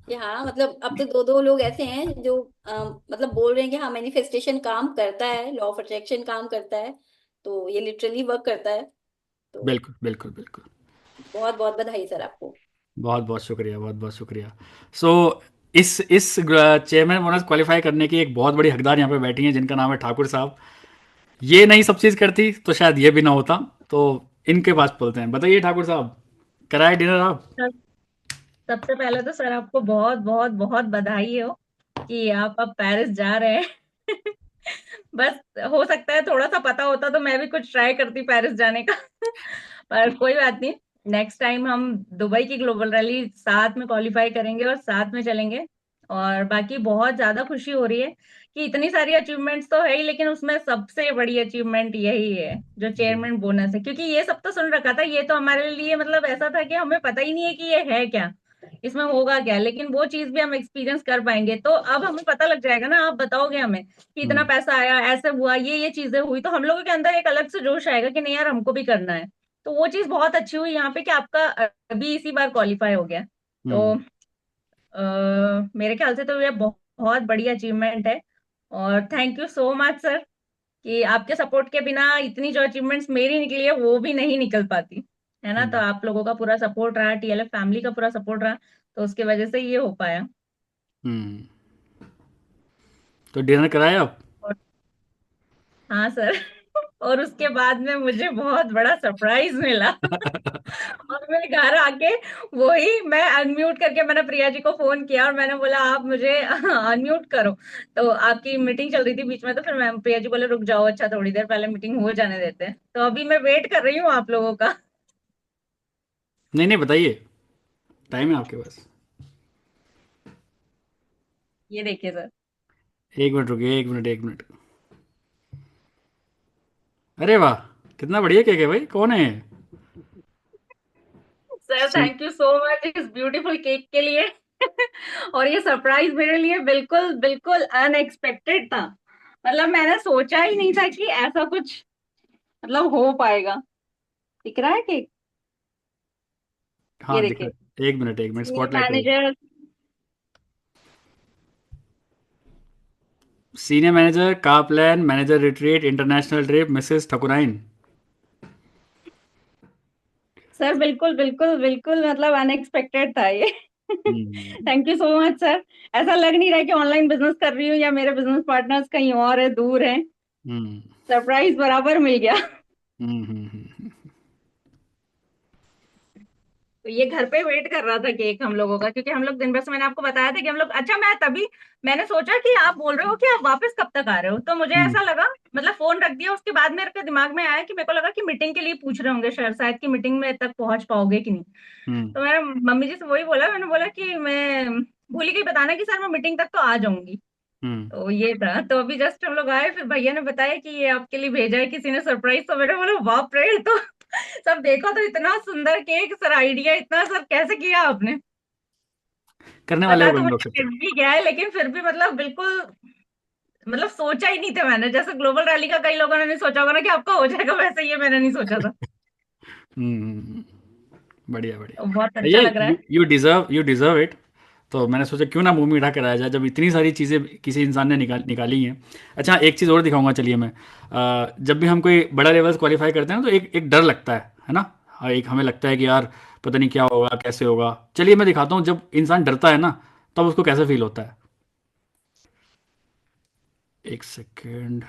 कि हाँ मतलब अब तो दो दो लोग ऐसे हैं जो मतलब बोल रहे हैं कि हाँ मैनिफेस्टेशन काम करता है, लॉ ऑफ अट्रैक्शन काम करता है, तो ये लिटरली वर्क करता है। तो बिल्कुल बिल्कुल बिल्कुल। बहुत बहुत बधाई सर आपको। बहुत बहुत शुक्रिया, बहुत बहुत शुक्रिया। सो इस चेयरमैन बोनस क्वालिफाई करने की एक बहुत बड़ी हकदार यहाँ पे बैठी हैं जिनका नाम है ठाकुर साहब। ये नहीं सब चीज़ करती तो शायद ये भी ना होता। तो इनके पास बोलते हैं। बताइए ठाकुर साहब, कराए डिनर आप? सर, सबसे पहले तो सर आपको बहुत बहुत बहुत बधाई हो कि आप अब पेरिस जा रहे हैं। बस हो सकता है थोड़ा सा पता होता तो मैं भी कुछ ट्राई करती पेरिस जाने का। पर कोई बात नहीं, नेक्स्ट टाइम हम दुबई की ग्लोबल रैली साथ में क्वालिफाई करेंगे और साथ में चलेंगे। और बाकी बहुत ज्यादा खुशी हो रही है कि इतनी सारी अचीवमेंट्स तो है ही, लेकिन उसमें सबसे बड़ी अचीवमेंट यही है जो चेयरमैन बोनस है। क्योंकि ये सब तो सुन रखा था, ये तो हमारे लिए मतलब ऐसा था कि हमें पता ही नहीं है कि ये है क्या, इसमें होगा क्या, लेकिन वो चीज भी हम एक्सपीरियंस कर पाएंगे तो अब हमें पता लग जाएगा ना। आप बताओगे हमें कि इतना हम्म पैसा आया, ऐसे हुआ, ये चीजें हुई, तो हम लोगों के अंदर एक अलग से जोश आएगा कि नहीं यार हमको भी करना है। तो वो चीज बहुत अच्छी हुई यहाँ पे कि आपका अभी इसी बार क्वालिफाई हो गया। तो हम्म मेरे ख्याल से तो ये बहुत बड़ी अचीवमेंट है। और thank you so much sir कि आपके सपोर्ट के बिना इतनी जो अचीवमेंट्स मेरी निकली है वो भी नहीं निकल पाती, है ना। तो हम्म आप लोगों का पूरा सपोर्ट रहा, टीएलएफ फैमिली का पूरा सपोर्ट रहा, तो उसकी वजह से ये हो पाया। हम्म। तो डिनर कराए आप? और हाँ सर। और उसके बाद में मुझे बहुत बड़ा सरप्राइज मिला। और मैं घर आके वही मैं अनम्यूट करके मैंने प्रिया जी को फोन किया और मैंने बोला आप मुझे अनम्यूट करो। तो आपकी मीटिंग चल रही थी बीच में, तो फिर मैं प्रिया जी बोले रुक जाओ, अच्छा थोड़ी देर पहले मीटिंग हो जाने देते हैं। तो अभी मैं वेट कर रही हूँ आप लोगों का। नहीं नहीं, बताइए, टाइम है आपके पास। ये देखिए सर। एक मिनट रुकिए, एक मिनट, एक मिनट। अरे वाह, कितना बढ़िया केक है भाई, कौन है ये? Sir see thank you so much इस ब्यूटीफुल केक के लिए। और ये सरप्राइज मेरे लिए बिल्कुल बिल्कुल अनएक्सपेक्टेड था। मतलब मैंने सोचा ही नहीं था कि ऐसा कुछ मतलब हो पाएगा। दिख रहा है केक? ये हाँ दिख देखिए। रहा है। एक मिनट, एक मिनट, सीनियर स्पॉटलाइट पे। मैनेजर। सीनियर मैनेजर का plan, manager retreat, international trip, Mrs Thakurain. Sir बिल्कुल बिल्कुल बिल्कुल मतलब अनएक्सपेक्टेड था ये। Hmm thank you so much sir. ऐसा लग नहीं रहा है कि ऑनलाइन बिजनेस कर रही हूँ या मेरे बिजनेस पार्टनर्स कहीं और है, दूर है। हम्म सरप्राइज बराबर मिल गया। हम्म। तो ये घर पे वेट कर रहा था केक हम लोगों का, क्योंकि हम लोग दिन भर से मैंने आपको बताया था कि हम लोग, अच्छा मैं तभी मैंने सोचा कि आप बोल रहे हो कि आप वापस कब तक आ रहे हो, तो मुझे हम्म ऐसा लगा, मतलब फोन रख दिया उसके बाद मेरे को दिमाग में आया कि मेरे को लगा कि मीटिंग के लिए पूछ रहे होंगे शायद कि मीटिंग में तक पहुंच पाओगे कि नहीं। हम्म तो मैंने मम्मी जी से वही बोला, मैंने बोला कि मैं भूल ही गई बताना कि सर मैं मीटिंग तक तो आ जाऊंगी। हम्म। तो ये था, तो अभी जस्ट हम लोग आए, फिर भैया ने बताया कि ये आपके लिए भेजा है किसी ने सरप्राइज। तो मैंने बोला बाप रे, तो सब देखो तो इतना सुंदर केक सर, आइडिया इतना सर कैसे किया आपने। करने वाले पता हो तो हम लोग मुझे सब मिल कुछ। भी गया है, लेकिन फिर भी मतलब बिल्कुल मतलब सोचा ही नहीं था मैंने। जैसे ग्लोबल रैली का कई लोगों ने नहीं सोचा होगा ना कि आपका हो जाएगा, वैसे ये मैंने नहीं सोचा था। हम्म। बढ़िया तो बढ़िया। बहुत अच्छा भैया, लग रहा है। You deserve it. तो मैंने सोचा क्यों ना मुंह मीठा कराया जाए जब इतनी सारी चीज़ें किसी इंसान ने निकाली हैं। अच्छा, एक चीज़ और दिखाऊंगा, चलिए मैं। जब भी हम कोई बड़ा लेवल क्वालिफाई करते हैं ना, तो एक एक डर लगता है ना। हाँ, एक हमें लगता है कि यार पता नहीं क्या होगा, कैसे होगा। चलिए मैं दिखाता हूँ जब इंसान डरता है ना, तब उसको कैसे फील होता है। एक सेकेंड।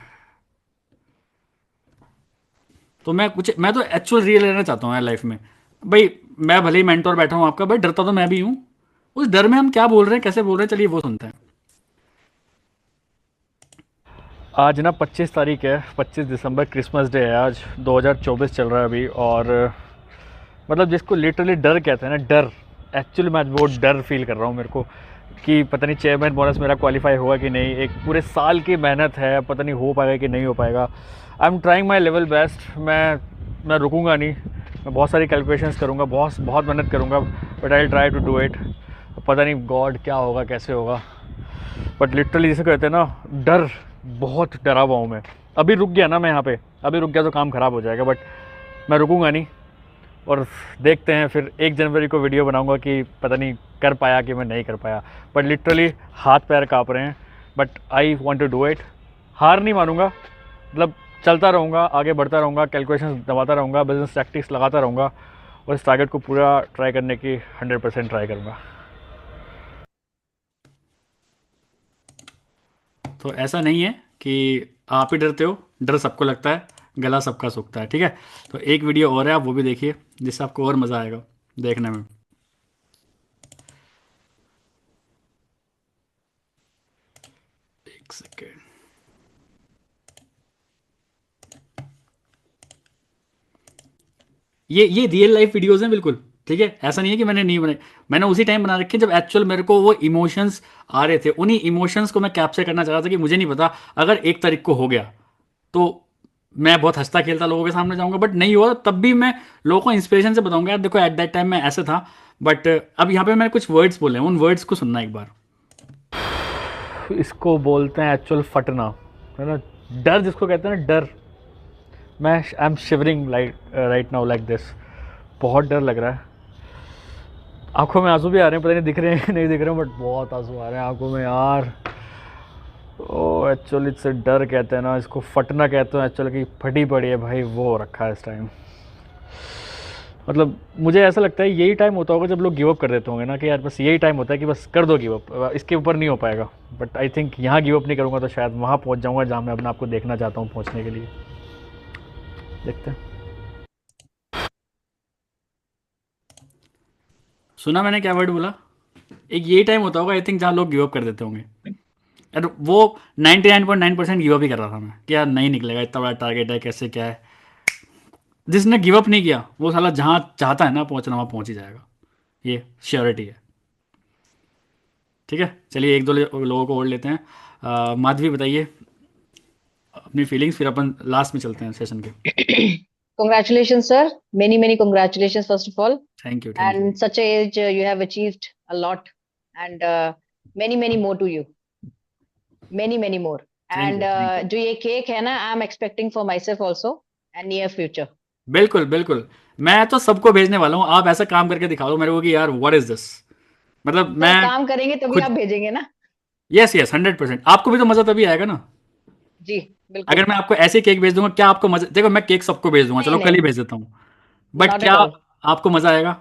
तो मैं तो एक्चुअल रियल लेना चाहता हूँ यार लाइफ में। भाई, मैं भले ही मेंटोर बैठा हूँ आपका, भाई डरता तो मैं भी हूँ। उस डर में हम क्या बोल रहे हैं, कैसे बोल रहे हैं, चलिए वो सुनते हैं। आज ना 25 तारीख है, 25 दिसंबर, क्रिसमस डे है आज। 2024 चल रहा है अभी। और मतलब जिसको लिटरली डर कहते हैं ना, डर, एक्चुअली मैं आज बहुत डर फील कर रहा हूँ मेरे को कि पता नहीं चेयरमैन बोनस मेरा क्वालिफाई होगा कि नहीं। एक पूरे साल की मेहनत है, पता नहीं हो पाएगा कि नहीं हो पाएगा। आई am trying my level best. मैं रुकूंगा नहीं। मैं बहुत सारी कैलकुलेशंस करूँगा, बहुत बहुत मेहनत करूँगा, but I try to do it. पता नहीं गॉड क्या होगा, कैसे होगा, बट लिटरली जैसे कहते हैं ना, डर, बहुत डरा हुआ हूँ मैं। अभी रुक गया ना मैं यहाँ पे, अभी रुक गया तो काम ख़राब हो जाएगा, बट मैं रुकूंगा नहीं। और देखते हैं फिर 1 जनवरी को वीडियो बनाऊंगा कि पता नहीं कर पाया कि मैं नहीं कर पाया, बट लिटरली हाथ पैर काँप रहे हैं, but I want to do it. हार नहीं मानूंगा, मतलब चलता रहूँगा, आगे बढ़ता रहूँगा, कैलकुलेशन दबाता रहूँगा, बिजनेस टैक्टिक्स लगाता रहूँगा और इस टारगेट को पूरा ट्राई करने की 100% ट्राई करूँगा। तो ऐसा नहीं है कि आप ही डरते हो, डर सबको लगता है, गला सबका सूखता है, ठीक है। तो एक वीडियो और है, आप वो भी देखिए, जिससे आपको और मज़ा आएगा देखने में। एक सेकेंड, ये रियल लाइफ वीडियोस हैं बिल्कुल, ठीक है। ऐसा नहीं है कि मैंने नहीं बनाई, मैंने उसी टाइम बना रखे जब एक्चुअल मेरे को वो इमोशंस आ रहे थे। उन्हीं इमोशंस को मैं कैप्चर करना चाह रहा था कि मुझे नहीं पता अगर 1 तारीख को हो गया तो मैं बहुत हंसता खेलता लोगों के सामने जाऊंगा, बट नहीं हुआ तब भी मैं लोगों को इंस्पिरेशन से बताऊंगा, यार देखो एट दैट टाइम मैं ऐसे था। बट अब यहाँ पे मैंने कुछ वर्ड्स बोले हैं, उन वर्ड्स को सुनना एक बार। इसको बोलते हैं एक्चुअल फटना, है ना, डर जिसको कहते हैं ना, डर। मैं I am shivering like right now like this, बहुत डर लग रहा है। आंखों में आंसू भी आ रहे हैं, पता नहीं दिख रहे हैं नहीं दिख रहे हैं, बट बहुत आंसू आ रहे हैं आंखों में यार। ओ एक्चुअली इससे डर कहते हैं ना, इसको फटना कहते हैं एक्चुअली, कि फटी पड़ी है भाई, वो हो रखा है इस टाइम। मतलब मुझे ऐसा लगता है यही टाइम होता होगा जब लोग गिव अप कर देते होंगे ना, कि यार बस यही टाइम होता है कि बस कर दो गिव अप, इसके ऊपर नहीं हो पाएगा। बट आई थिंक यहाँ गिव अप नहीं करूँगा तो शायद वहाँ पहुँच जाऊँगा जहाँ मैं अपने आप को देखना चाहता हूँ पहुँचने के लिए। देखते हैं। सुना मैंने क्या वर्ड बोला? एक यही टाइम होता होगा आई थिंक जहाँ लोग गिव अप कर देते होंगे। यार वो 99.9% गिव अप ही कर रहा था मैं, कि यार नहीं निकलेगा, इतना बड़ा टारगेट है, कैसे क्या है। जिसने गिव अप नहीं किया वो साला जहाँ चाहता है ना पहुँचना वहाँ पहुँच ही जाएगा, ये श्योरिटी है। ठीक है, चलिए 1-2 लोगों को और लेते हैं। माधवी बताइए अपनी फीलिंग्स, फिर अपन लास्ट में चलते हैं सेशन के। Congratulations, sir. Many, many congratulations, first of all. Thank you, thank you. And such a age, you have achieved a lot, and many, many more to you. Many, many more. Thank And you, thank you. जो ये cake है ना, I'm expecting for myself also and near future. बिल्कुल बिल्कुल, मैं तो सबको भेजने वाला हूँ। आप ऐसा काम करके दिखा दो मेरे को कि यार व्हाट इज दिस, मतलब सर मैं काम करेंगे तभी आप खुद। भेजेंगे ना? Yes yes 100%। आपको भी तो मजा तभी आएगा ना। जी बिल्कुल। अगर मैं आपको ऐसे केक भेज दूंगा, क्या आपको मजा? देखो मैं केक सबको भेज दूंगा, नहीं चलो कल ही नहीं, भेज देता हूँ, बट नॉट क्या एट ऑल। आपको मजा आएगा?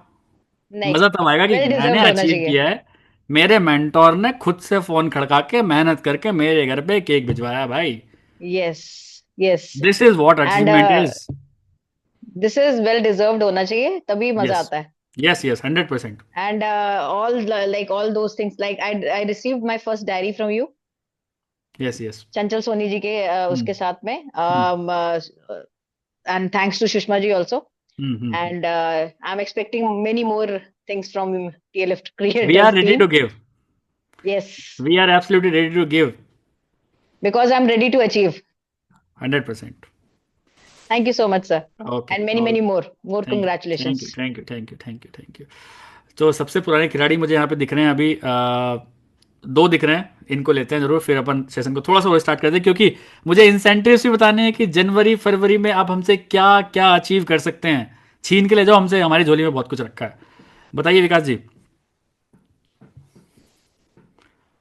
नहीं, मजा तब आएगा कि वेल मैंने डिजर्व्ड होना अचीव चाहिए। किया है, मेरे मेंटोर ने खुद से फोन खड़का के मेहनत करके मेरे घर पे केक भिजवाया भाई। Yes yes. This is what and achievement is. This is well deserved होना चाहिए, तभी मजा यस आता है। Yes yes 100%। And all those things, like I received my first diary from you, yes yes. चंचल सोनी जी के उसके साथ में, and thanks to Sushma ji also. And I'm expecting many more things from TLF we creators are ready team. To give, Yes, we are absolutely ready to give because I'm ready to achieve. 100%। Thank you so much, sir. Okay, And many more thank you, congratulations. Thank you, thank you, thank you, thank you. तो सबसे पुराने खिलाड़ी मुझे यहाँ पे दिख रहे हैं अभी, 2 दिख रहे हैं, इनको लेते हैं जरूर, फिर अपन सेशन को थोड़ा सा और स्टार्ट करते हैं, क्योंकि मुझे इंसेंटिव्स भी बताने हैं कि जनवरी फरवरी में आप हमसे क्या क्या अचीव कर सकते हैं। छीन के ले जाओ हमसे, हमारी झोली में बहुत कुछ रखा है। बताइए विकास जी।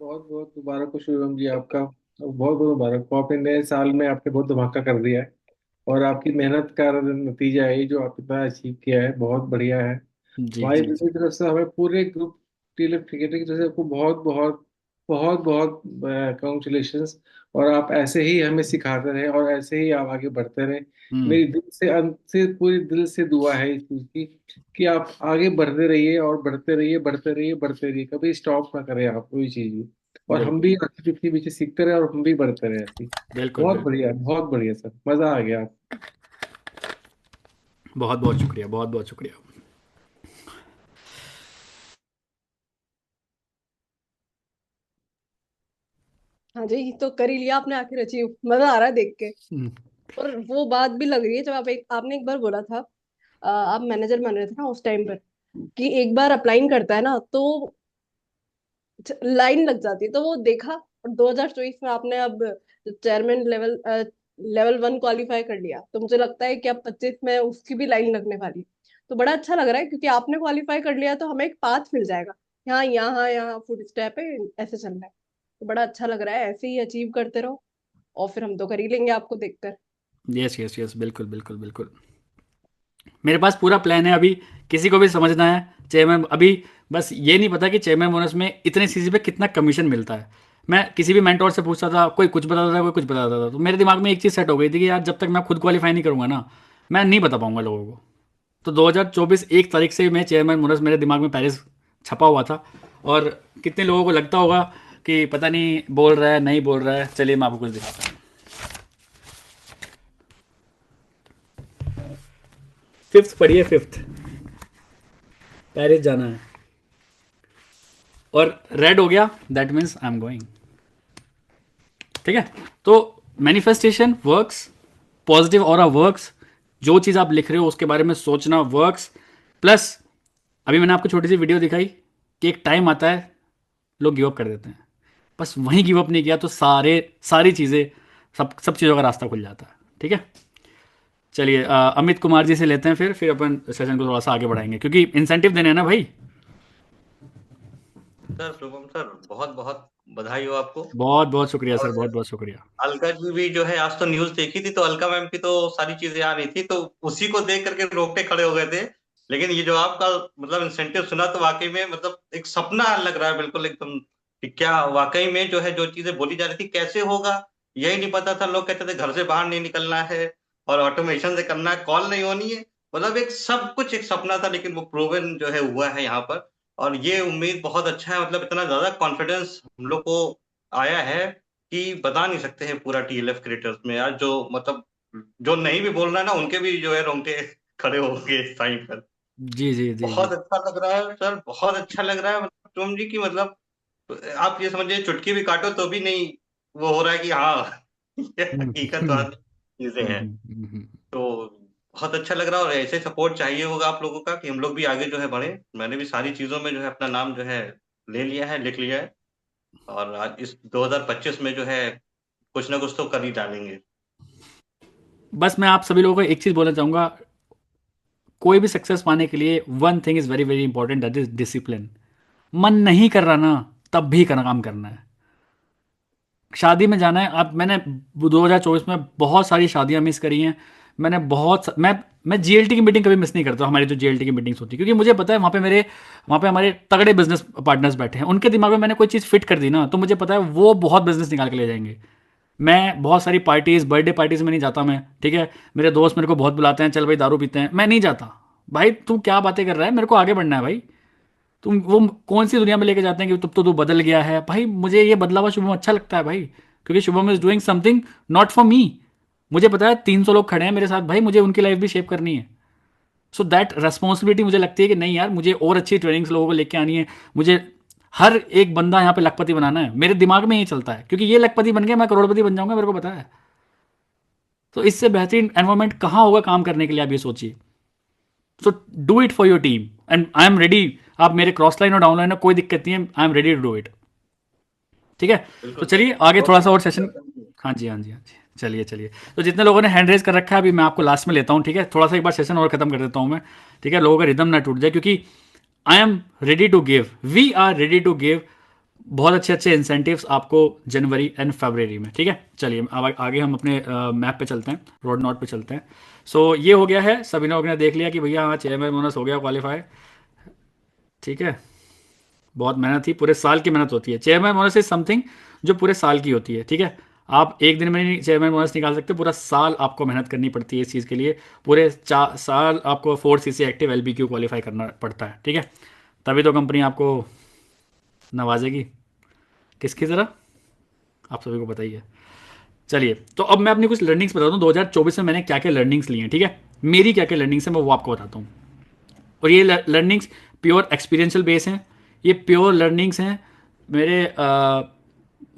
बहुत बहुत मुबारक हो शुभम जी आपका, और बहुत बहुत मुबारक हो। आपने नए साल में आपने बहुत धमाका कर दिया है, और आपकी मेहनत का नतीजा है ये जो आप इतना अचीव किया है, बहुत बढ़िया है। जी हमारी जी जी। तरफ से, हमें पूरे ग्रुप टीएलएफ क्रिकेटर की तरफ से आपको बहुत बहुत बहुत बहुत कॉन्ग्रेचुलेशंस। और आप ऐसे ही हमें सिखाते रहे और ऐसे ही आप आगे बढ़ते रहे। हम्म। मेरी दिल से, अंत से, पूरी दिल से दुआ है इस चीज की कि आप आगे बढ़ते रहिए और बढ़ते रहिए, बढ़ते रहिए, बढ़ते रहिए, कभी स्टॉप ना करें आप कोई चीज भी। और हम बिल्कुल भी आपके पीछे पीछे सीखते रहे और हम भी बढ़ते रहे ऐसे ही। बिल्कुल बहुत बिल्कुल। बढ़िया, बहुत बढ़िया सर, मजा आ गया। बहुत बहुत शुक्रिया, बहुत बहुत शुक्रिया। हाँ जी, तो कर ही लिया आपने आखिर अचीव। मजा आ रहा है देख के। हम्म। और वो बात भी लग रही है जब आपने एक बार बोला था आप मैनेजर बन रहे थे ना उस टाइम पर, कि एक बार अप्लाई करता है ना तो लाइन लग जाती है, तो वो देखा। और 2024 में आपने अब चेयरमैन लेवल 1 क्वालिफाई कर लिया, तो मुझे लगता है कि अब 25 में उसकी भी लाइन लगने वाली है। तो बड़ा अच्छा लग रहा है, क्योंकि आपने क्वालिफाई कर लिया तो हमें एक पाथ मिल जाएगा। यहाँ यहाँ यहाँ फुट स्टेप है, ऐसे चलना है। तो बड़ा अच्छा लग रहा है, ऐसे ही अचीव करते रहो, और फिर हम तो कर ही लेंगे आपको देखकर। यस यस यस, बिल्कुल बिल्कुल बिल्कुल। मेरे पास पूरा प्लान है अभी। किसी को भी समझना है चेयरमैन, अभी बस ये नहीं पता कि चेयरमैन बोनस में इतने सीसी पे कितना कमीशन मिलता है। मैं किसी भी मेंटोर से पूछता था, कोई कुछ बताता था, कोई कुछ बताता था, तो मेरे दिमाग में एक चीज़ सेट हो गई थी कि यार जब तक मैं खुद क्वालिफाई नहीं करूंगा ना, मैं नहीं बता पाऊंगा लोगों को। तो 2024 एक तारीख से मैं चेयरमैन बोनस मेरे दिमाग में पेरिस छपा हुआ था। और कितने लोगों को लगता होगा कि पता नहीं बोल रहा है नहीं बोल रहा है, चलिए मैं आपको कुछ दिखाता हूँ। फिफ्थ पढ़िए, फिफ्थ, पेरिस जाना है और रेड हो गया, that means I am going. ठीक है, तो manifestation works, positive aura works, जो चीज़ आप लिख रहे हो उसके बारे में सोचना वर्क्स। प्लस अभी मैंने आपको छोटी सी वीडियो दिखाई कि एक टाइम आता है लोग गिव अप कर देते हैं, बस वहीं गिव अप नहीं किया तो सारी चीज़ें, सब सब चीज़ों का रास्ता खुल जाता है। ठीक है, चलिए अमित कुमार जी से लेते हैं, फिर अपन सेशन को थोड़ा सा आगे बढ़ाएंगे क्योंकि इंसेंटिव देने हैं ना भाई। सर शुभम सर, बहुत बहुत बधाई हो आपको। बहुत बहुत शुक्रिया सर, और बहुत बहुत शुक्रिया। अलका जी भी जो है, आज तो न्यूज देखी थी तो अलका मैम की तो सारी चीजें आ रही थी, तो उसी को देख करके रोकटे खड़े हो गए थे। लेकिन ये जो आपका मतलब इंसेंटिव सुना तो वाकई में मतलब एक सपना लग रहा है, बिल्कुल एकदम कि क्या वाकई में जो है जो चीजें बोली जा रही थी कैसे होगा यही नहीं पता था। लोग कहते थे घर से बाहर नहीं निकलना है और ऑटोमेशन से करना है, कॉल नहीं होनी है, मतलब एक सब कुछ एक सपना था, लेकिन वो प्रूवन जो है हुआ है यहाँ पर। और ये उम्मीद बहुत अच्छा है, मतलब इतना ज्यादा कॉन्फिडेंस हम लोग को आया है कि बता नहीं सकते हैं पूरा टीएलएफ क्रिएटर्स में यार। जो मतलब जो नहीं भी बोल रहा है ना, उनके भी जो है रोंगटे खड़े हो गए इस टाइम पर। जी जी जी जी। बहुत अच्छा लग रहा है सर, बहुत अच्छा लग रहा है। मतलब तुम जी की मतलब आप ये समझिए चुटकी भी काटो तो भी नहीं वो हो रहा है कि हाँ ये हम्म, हकीकत हम्म, वाली चीजें हैं। हम्म। तो बहुत अच्छा लग रहा है और ऐसे सपोर्ट चाहिए होगा आप लोगों का कि हम लोग भी आगे जो है बढ़े। मैंने भी सारी चीजों में जो है अपना नाम जो है ले लिया है, लिख लिया है, और आज इस 2025 में जो है कुछ ना कुछ तो कर ही डालेंगे। बस मैं आप सभी लोगों को एक चीज़ बोलना चाहूँगा, कोई भी सक्सेस पाने के लिए one thing is very very important, that is discipline. मन नहीं कर रहा ना, तब भी काम करना है। शादी में जाना है, आप मैंने 2024 में बहुत सारी शादियां मिस करी हैं। मैंने मैं जीएलटी की मीटिंग कभी मिस नहीं करता, हमारी जो जीएलटी की मीटिंग्स होती है, क्योंकि मुझे पता है वहाँ पे हमारे तगड़े बिजनेस पार्टनर्स बैठे हैं, उनके दिमाग में मैंने कोई चीज़ फिट कर दी ना तो मुझे पता है वो बहुत बिजनेस निकाल के ले जाएंगे। मैं बहुत सारी पार्टीज, बर्थडे पार्टीज में नहीं जाता मैं, ठीक है। मेरे दोस्त मेरे को बहुत बुलाते हैं, चल भाई दारू पीते हैं, मैं नहीं जाता। भाई तू क्या बातें कर रहा है, मेरे को आगे बढ़ना है भाई। तुम वो कौन सी दुनिया में लेके जाते हैं कि तब तो तू बदल गया है। भाई मुझे ये बदला हुआ शुभम अच्छा लगता है भाई, क्योंकि Shubham is doing something not for me. मुझे पता है 300 लोग खड़े हैं मेरे साथ, भाई मुझे उनकी लाइफ भी शेप करनी है। सो दैट रेस्पॉन्सिबिलिटी मुझे लगती है कि नहीं यार, मुझे और अच्छी ट्रेनिंग्स लोगों को लेके आनी है। मुझे हर एक बंदा यहाँ पे लखपति बनाना है, मेरे दिमाग में ये चलता है, क्योंकि ये लखपति बन गया मैं करोड़पति बन जाऊंगा, मेरे को पता है। तो इससे बेहतरीन एनवायरमेंट कहाँ होगा काम करने के लिए, आप ये सोचिए। So do it for your team and I am ready. आप मेरे क्रॉस लाइन और डाउन लाइन में कोई दिक्कत नहीं है, I am ready to do it. ठीक है, तो बिल्कुल सर। चलिए आगे थोड़ा सा और सेशन। बहुत हाँ जी हाँ जी हाँ जी, चलिए चलिए। तो जितने लोगों ने हैंड रेज कर रखा है अभी मैं आपको लास्ट में लेता हूँ, ठीक है। थोड़ा सा एक बार सेशन और खत्म कर देता हूँ मैं, ठीक है, लोगों का रिदम ना टूट जाए, क्योंकि I am ready to give, we are ready to give बहुत अच्छे अच्छे इंसेंटिव्स आपको जनवरी एंड फरवरी में। ठीक है, चलिए अब आगे हम अपने मैप पे चलते हैं, रोड नोट पे चलते हैं। सो ये हो गया है, सभी लोगों ने देख लिया कि भैया हाँ चेयरमैन बोनस हो गया क्वालिफाई। ठीक है, बहुत मेहनत थी, पूरे साल की मेहनत होती है। चेयरमैन बोनस इज समथिंग जो पूरे साल की होती है। ठीक है, आप एक दिन में नहीं चेयरमैन बोनस निकाल सकते, पूरा साल आपको मेहनत करनी पड़ती है इस चीज़ के लिए। पूरे 4 साल आपको 4 CC एक्टिव LBQ क्वालिफाई करना पड़ता है। ठीक है, तभी तो कंपनी आपको नवाजेगी। किसकी तरह, आप सभी को बताइए। चलिए, तो अब मैं अपनी कुछ लर्निंग्स बताता हूँ 2024 में मैंने क्या क्या लर्निंग्स ली हैं। ठीक है, मेरी क्या क्या लर्निंग्स हैं मैं वो आपको बताता हूँ। और ये लर्निंग्स प्योर एक्सपीरियंशियल बेस हैं, ये प्योर लर्निंग्स हैं मेरे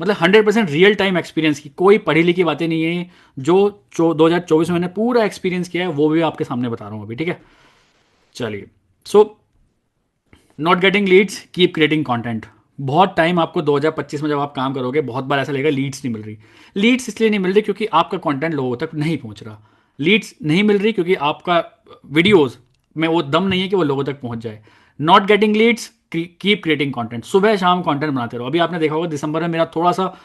मतलब 100% रियल टाइम एक्सपीरियंस की, कोई पढ़ी लिखी बातें नहीं है। जो 2024 में मैंने पूरा एक्सपीरियंस किया है वो भी आपके सामने बता रहा हूँ अभी। ठीक है, चलिए, so not getting leads, keep creating content. बहुत टाइम आपको 2025 में जब आप काम करोगे बहुत बार ऐसा लगेगा लीड्स नहीं मिल रही। लीड्स इसलिए नहीं मिल रही क्योंकि आपका कंटेंट लोगों तक नहीं पहुंच रहा। लीड्स नहीं मिल रही क्योंकि आपका वीडियोस में वो दम नहीं है कि वो लोगों तक पहुंच जाए। Not getting leads, keep creating content. सुबह शाम कंटेंट बनाते रहो। अभी आपने देखा होगा दिसंबर में मेरा थोड़ा सा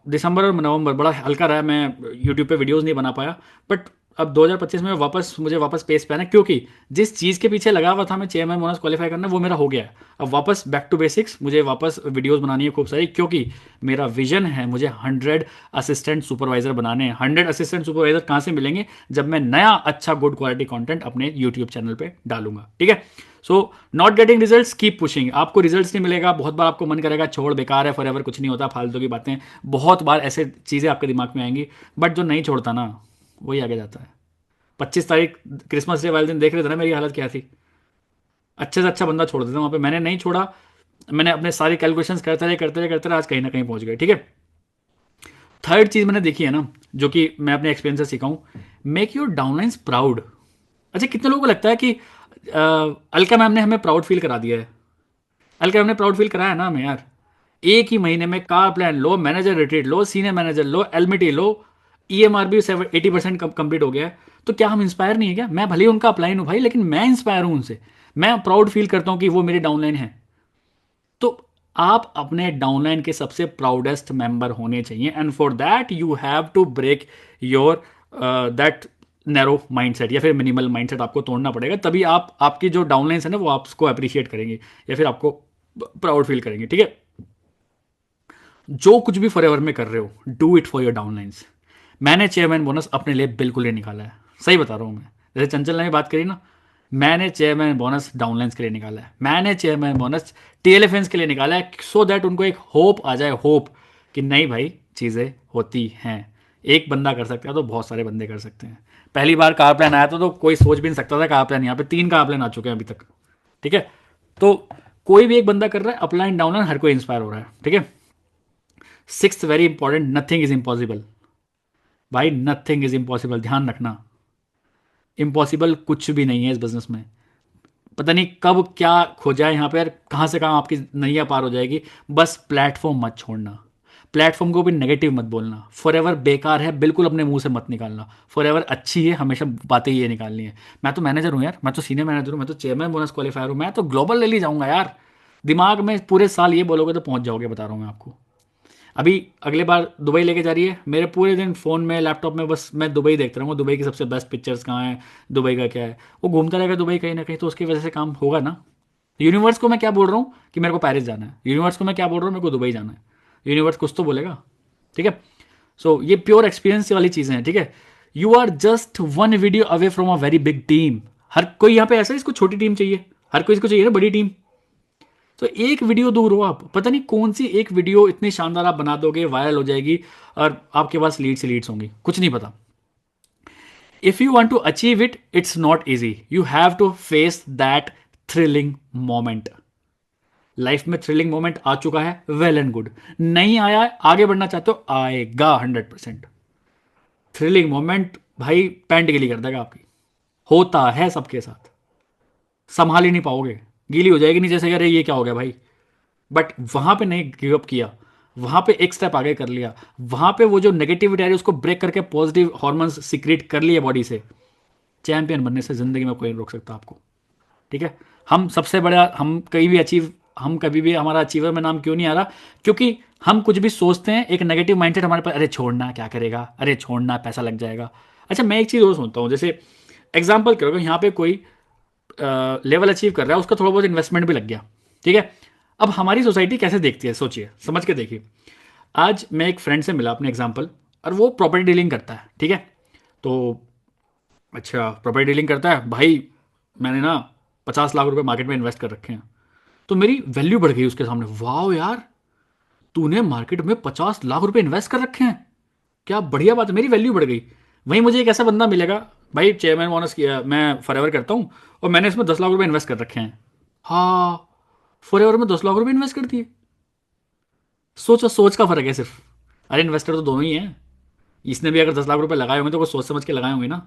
दिसंबर और नवंबर बड़ा हल्का रहा, मैं यूट्यूब पे वीडियोस नहीं बना पाया। बट अब 2025 में मुझे वापस पेस पे आना है, क्योंकि जिस चीज़ के पीछे लगा हुआ था मैं चेयरमैन बोनस क्वालिफाई करना, वो मेरा हो गया है। अब वापस बैक टू बेसिक्स, मुझे वापस वीडियोस बनानी है खूब सारी, क्योंकि मेरा विजन है मुझे 100 असिस्टेंट सुपरवाइजर बनाने हैं। 100 असिस्टेंट सुपरवाइजर कहाँ से मिलेंगे? जब मैं नया अच्छा गुड क्वालिटी कंटेंट अपने यूट्यूब चैनल पे डालूंगा। ठीक है, सो not getting results, keep pushing. आपको रिजल्ट्स नहीं मिलेगा, बहुत बार आपको मन करेगा छोड़, बेकार है, फॉरएवर कुछ नहीं होता, फालतू की बातें, बहुत बार ऐसे चीज़ें आपके दिमाग में आएंगी। बट जो नहीं छोड़ता ना वही आगे जाता है। 25 तारीख क्रिसमस डे वाले दिन देख रहे थे ना मेरी हालत क्या थी। अच्छे से अच्छा बंदा छोड़ देता वहाँ पे, मैंने नहीं छोड़ा। मैंने अपने सारे कैलकुलेशंस करते रहे आज कहीं ना कहीं पहुंच गए। ठीक है, थर्ड चीज़ मैंने देखी है ना, जो कि मैं अपने एक्सपीरियंस से सीखा हूँ, मेक योर डाउनलाइंस प्राउड। अच्छा, कितने लोगों को लगता है कि अलका मैम ने हमें प्राउड फील करा दिया है? अलका मैम ने प्राउड फील कराया ना हमें यार। एक ही महीने में कार प्लान लो, मैनेजर रिट्रीट लो, सीनियर मैनेजर लो, एलमिटी लो, ईएमआर भी 80% कंप्लीट हो गया है। तो क्या हम इंस्पायर नहीं है क्या? मैं भले ही उनका अपलाइन हूँ भाई, लेकिन मैं इंस्पायर हूँ उनसे। मैं प्राउड फील करता हूँ कि वो मेरे डाउनलाइन है। तो आप अपने डाउनलाइन के सबसे प्राउडेस्ट मेंबर होने चाहिए, and for that you have to break your that narrow mindset या फिर मिनिमल माइंडसेट आपको तोड़ना पड़ेगा। तभी आप आपकी जो डाउनलाइंस है ना वो आपको अप्रिशिएट करेंगे या फिर आपको प्राउड फील करेंगे। ठीक है, जो कुछ भी फॉरएवर में कर रहे हो, do it for your downlines. मैंने चेयरमैन बोनस अपने लिए बिल्कुल नहीं निकाला है, सही बता रहा हूँ मैं। जैसे चंचल ने बात करी ना, मैंने चेयरमैन बोनस डाउनलाइंस के लिए निकाला है, मैंने चेयरमैन बोनस टीएलएफएंस के लिए निकाला है, सो दैट उनको एक होप आ जाए, होप कि नहीं भाई चीज़ें होती हैं। एक बंदा कर सकता है तो बहुत सारे बंदे कर सकते हैं। पहली बार कार प्लान आया था तो कोई सोच भी नहीं सकता था कार प्लान, यहाँ पे 3 कार प्लान आ चुके हैं अभी तक। ठीक है, तो कोई भी एक बंदा कर रहा है, अपलाइन डाउनलाइन हर कोई इंस्पायर हो रहा है। ठीक है, 6th very important, nothing is impossible. भाई नथिंग इज इम्पॉसिबल, ध्यान रखना। इम्पॉसिबल कुछ भी नहीं है इस बिजनेस में। पता नहीं कब क्या खो जाए यहाँ पे यार, कहाँ से कहाँ आपकी नैया पार हो जाएगी। बस प्लेटफॉर्म मत छोड़ना, प्लेटफॉर्म को भी नेगेटिव मत बोलना। फॉरएवर बेकार है बिल्कुल अपने मुंह से मत निकालना। फॉरएवर अच्छी है, हमेशा बातें ये निकालनी है। मैं तो मैनेजर हूँ यार, मैं तो सीनियर मैनेजर हूँ, मैं तो चेयरमैन बोनस क्वालिफायर हूँ, मैं तो ग्लोबल ले जाऊंगा यार। दिमाग में पूरे साल ये बोलोगे तो पहुंच जाओगे, बता रहा हूँ मैं आपको। अभी अगले बार दुबई लेके जा रही है, मेरे पूरे दिन फ़ोन में लैपटॉप में बस मैं दुबई देखता रहूँगा, दुबई की सबसे बेस्ट पिक्चर्स कहाँ हैं, दुबई का क्या है। वो घूमता रहेगा दुबई कहीं ना कहीं, तो उसकी वजह से काम होगा ना। यूनिवर्स को मैं क्या बोल रहा हूँ कि मेरे को पेरिस जाना है, यूनिवर्स को मैं क्या बोल रहा हूँ मेरे को दुबई जाना है, यूनिवर्स कुछ तो बोलेगा। ठीक है, सो ये प्योर एक्सपीरियंस वाली चीज़ें हैं। ठीक है, you are just one video away from a very big team. हर कोई यहाँ पे ऐसा है इसको छोटी टीम चाहिए, हर कोई इसको चाहिए ना बड़ी टीम। तो एक वीडियो दूर हो आप, पता नहीं कौन सी एक वीडियो इतनी शानदार आप बना दोगे, वायरल हो जाएगी और आपके पास लीड्स होंगी, कुछ नहीं पता। If you want to achieve it, it's not easy, you have to face that thrilling moment. Life में थ्रिलिंग मोमेंट आ चुका है, वेल एंड गुड। नहीं आया है, आगे बढ़ना चाहते हो, आएगा 100%। थ्रिलिंग मोमेंट भाई पैंट गिली कर देगा आपकी, होता है सबके साथ, संभाल ही नहीं पाओगे, गीली हो जाएगी नीचे से, अरे ये क्या हो गया भाई। बट वहां पे नहीं गिव अप किया, वहां पे एक स्टेप आगे कर लिया, वहां पे वो जो नेगेटिविटी आ रही है उसको ब्रेक करके पॉजिटिव हॉर्मोन्स सीक्रेट कर लिए बॉडी से। चैंपियन बनने से जिंदगी में कोई नहीं रोक सकता आपको। ठीक है, हम सबसे बड़ा, हम कभी भी हमारा अचीवर में नाम क्यों नहीं आ रहा? क्योंकि हम कुछ भी सोचते हैं, एक नेगेटिव माइंडसेट हमारे पास, अरे छोड़ना क्या करेगा, अरे छोड़ना पैसा लग जाएगा। अच्छा, मैं एक चीज़ और सुनता हूँ, जैसे एग्जाम्पल करोगे यहाँ पे कोई लेवल अचीव कर रहा है, उसका थोड़ा बहुत इन्वेस्टमेंट भी लग गया। ठीक है, अब हमारी सोसाइटी कैसे देखती है, सोचिए, समझ के देखिए। आज मैं एक फ्रेंड से मिला अपने एग्जाम्पल, और वो प्रॉपर्टी डीलिंग करता है। ठीक है, तो अच्छा प्रॉपर्टी डीलिंग करता है भाई, मैंने ना 50 लाख रुपए मार्केट में इन्वेस्ट कर रखे हैं, तो मेरी वैल्यू बढ़ गई उसके सामने। वाह यार, तूने मार्केट में 50 लाख रुपए इन्वेस्ट कर रखे हैं, क्या बढ़िया बात है, मेरी वैल्यू बढ़ गई। वहीं मुझे एक ऐसा बंदा मिलेगा, भाई चेयरमैन बोनस किया मैं फॉरएवर करता हूँ और मैंने इसमें 10 लाख रुपए इन्वेस्ट कर रखे हैं। हाँ, फॉरएवर में 10 लाख रुपए इन्वेस्ट कर दिए। सोचो, सोच का फर्क है सिर्फ। अरे इन्वेस्टर तो दोनों ही हैं, इसने भी अगर 10 लाख रुपए लगाए होंगे तो कुछ सोच समझ के लगाए होंगे ना।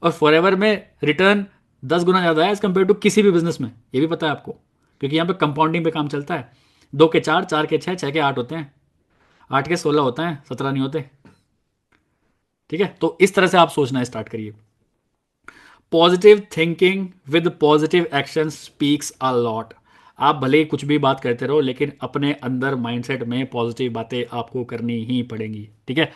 और फॉरएवर में रिटर्न 10 गुना ज़्यादा है एज कम्पेयर टू किसी भी बिजनेस में, ये भी पता है आपको, क्योंकि यहाँ पे कंपाउंडिंग पे काम चलता है। 2 के 4, 4 के 6, 6 के 8 होते हैं, 8 के 16 होते हैं, 17 नहीं होते। ठीक है, तो इस तरह से आप सोचना स्टार्ट करिए। Positive thinking with positive action speaks a lot. आप भले ही कुछ भी बात करते रहो, लेकिन अपने अंदर माइंडसेट में पॉजिटिव बातें आपको करनी ही पड़ेंगी। ठीक है,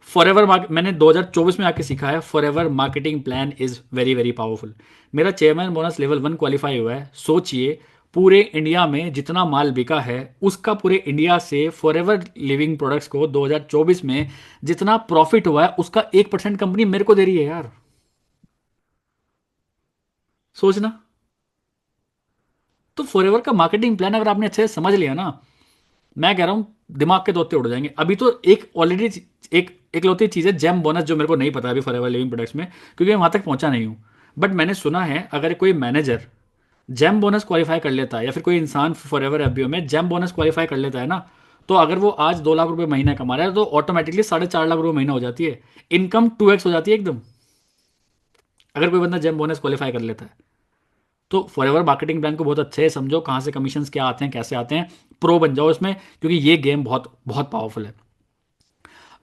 फॉरएवर मैंने 2024 में आके सीखा है, forever marketing plan is very very powerful. मेरा चेयरमैन बोनस लेवल 1 क्वालिफाई हुआ है। सोचिए पूरे इंडिया में जितना माल बिका है उसका पूरे इंडिया से फॉरएवर लिविंग प्रोडक्ट्स को 2024 में जितना प्रॉफिट हुआ है उसका 1% कंपनी मेरे को दे रही है यार। सोचना। तो फॉरएवर का मार्केटिंग प्लान अगर आपने अच्छे से समझ लिया ना, मैं कह रहा हूं दिमाग के तोते उड़ जाएंगे। अभी तो एक ऑलरेडी एक एकलौती चीज़ है जेम बोनस, जो मेरे को नहीं पता अभी फॉरएवर लिविंग प्रोडक्ट्स में, क्योंकि मैं वहां तक पहुंचा नहीं हूं। बट मैंने सुना है अगर कोई मैनेजर जेम बोनस क्वालिफाई कर लेता है, या फिर कोई इंसान फॉरएवर एफबीओ में जेम बोनस क्वालिफाई कर लेता है ना, तो अगर वो आज 2 लाख रुपए महीना कमा रहा है तो ऑटोमेटिकली 4.5 लाख रुपए महीना हो जाती है, इनकम 2x हो जाती है एकदम, अगर कोई बंदा जेम बोनस क्वालिफाई कर लेता है। तो फॉरएवर मार्केटिंग प्लान को बहुत अच्छे से समझो, कहाँ से कमीशंस क्या आते हैं, कैसे आते हैं, प्रो बन जाओ इसमें, क्योंकि ये गेम बहुत बहुत पावरफुल है।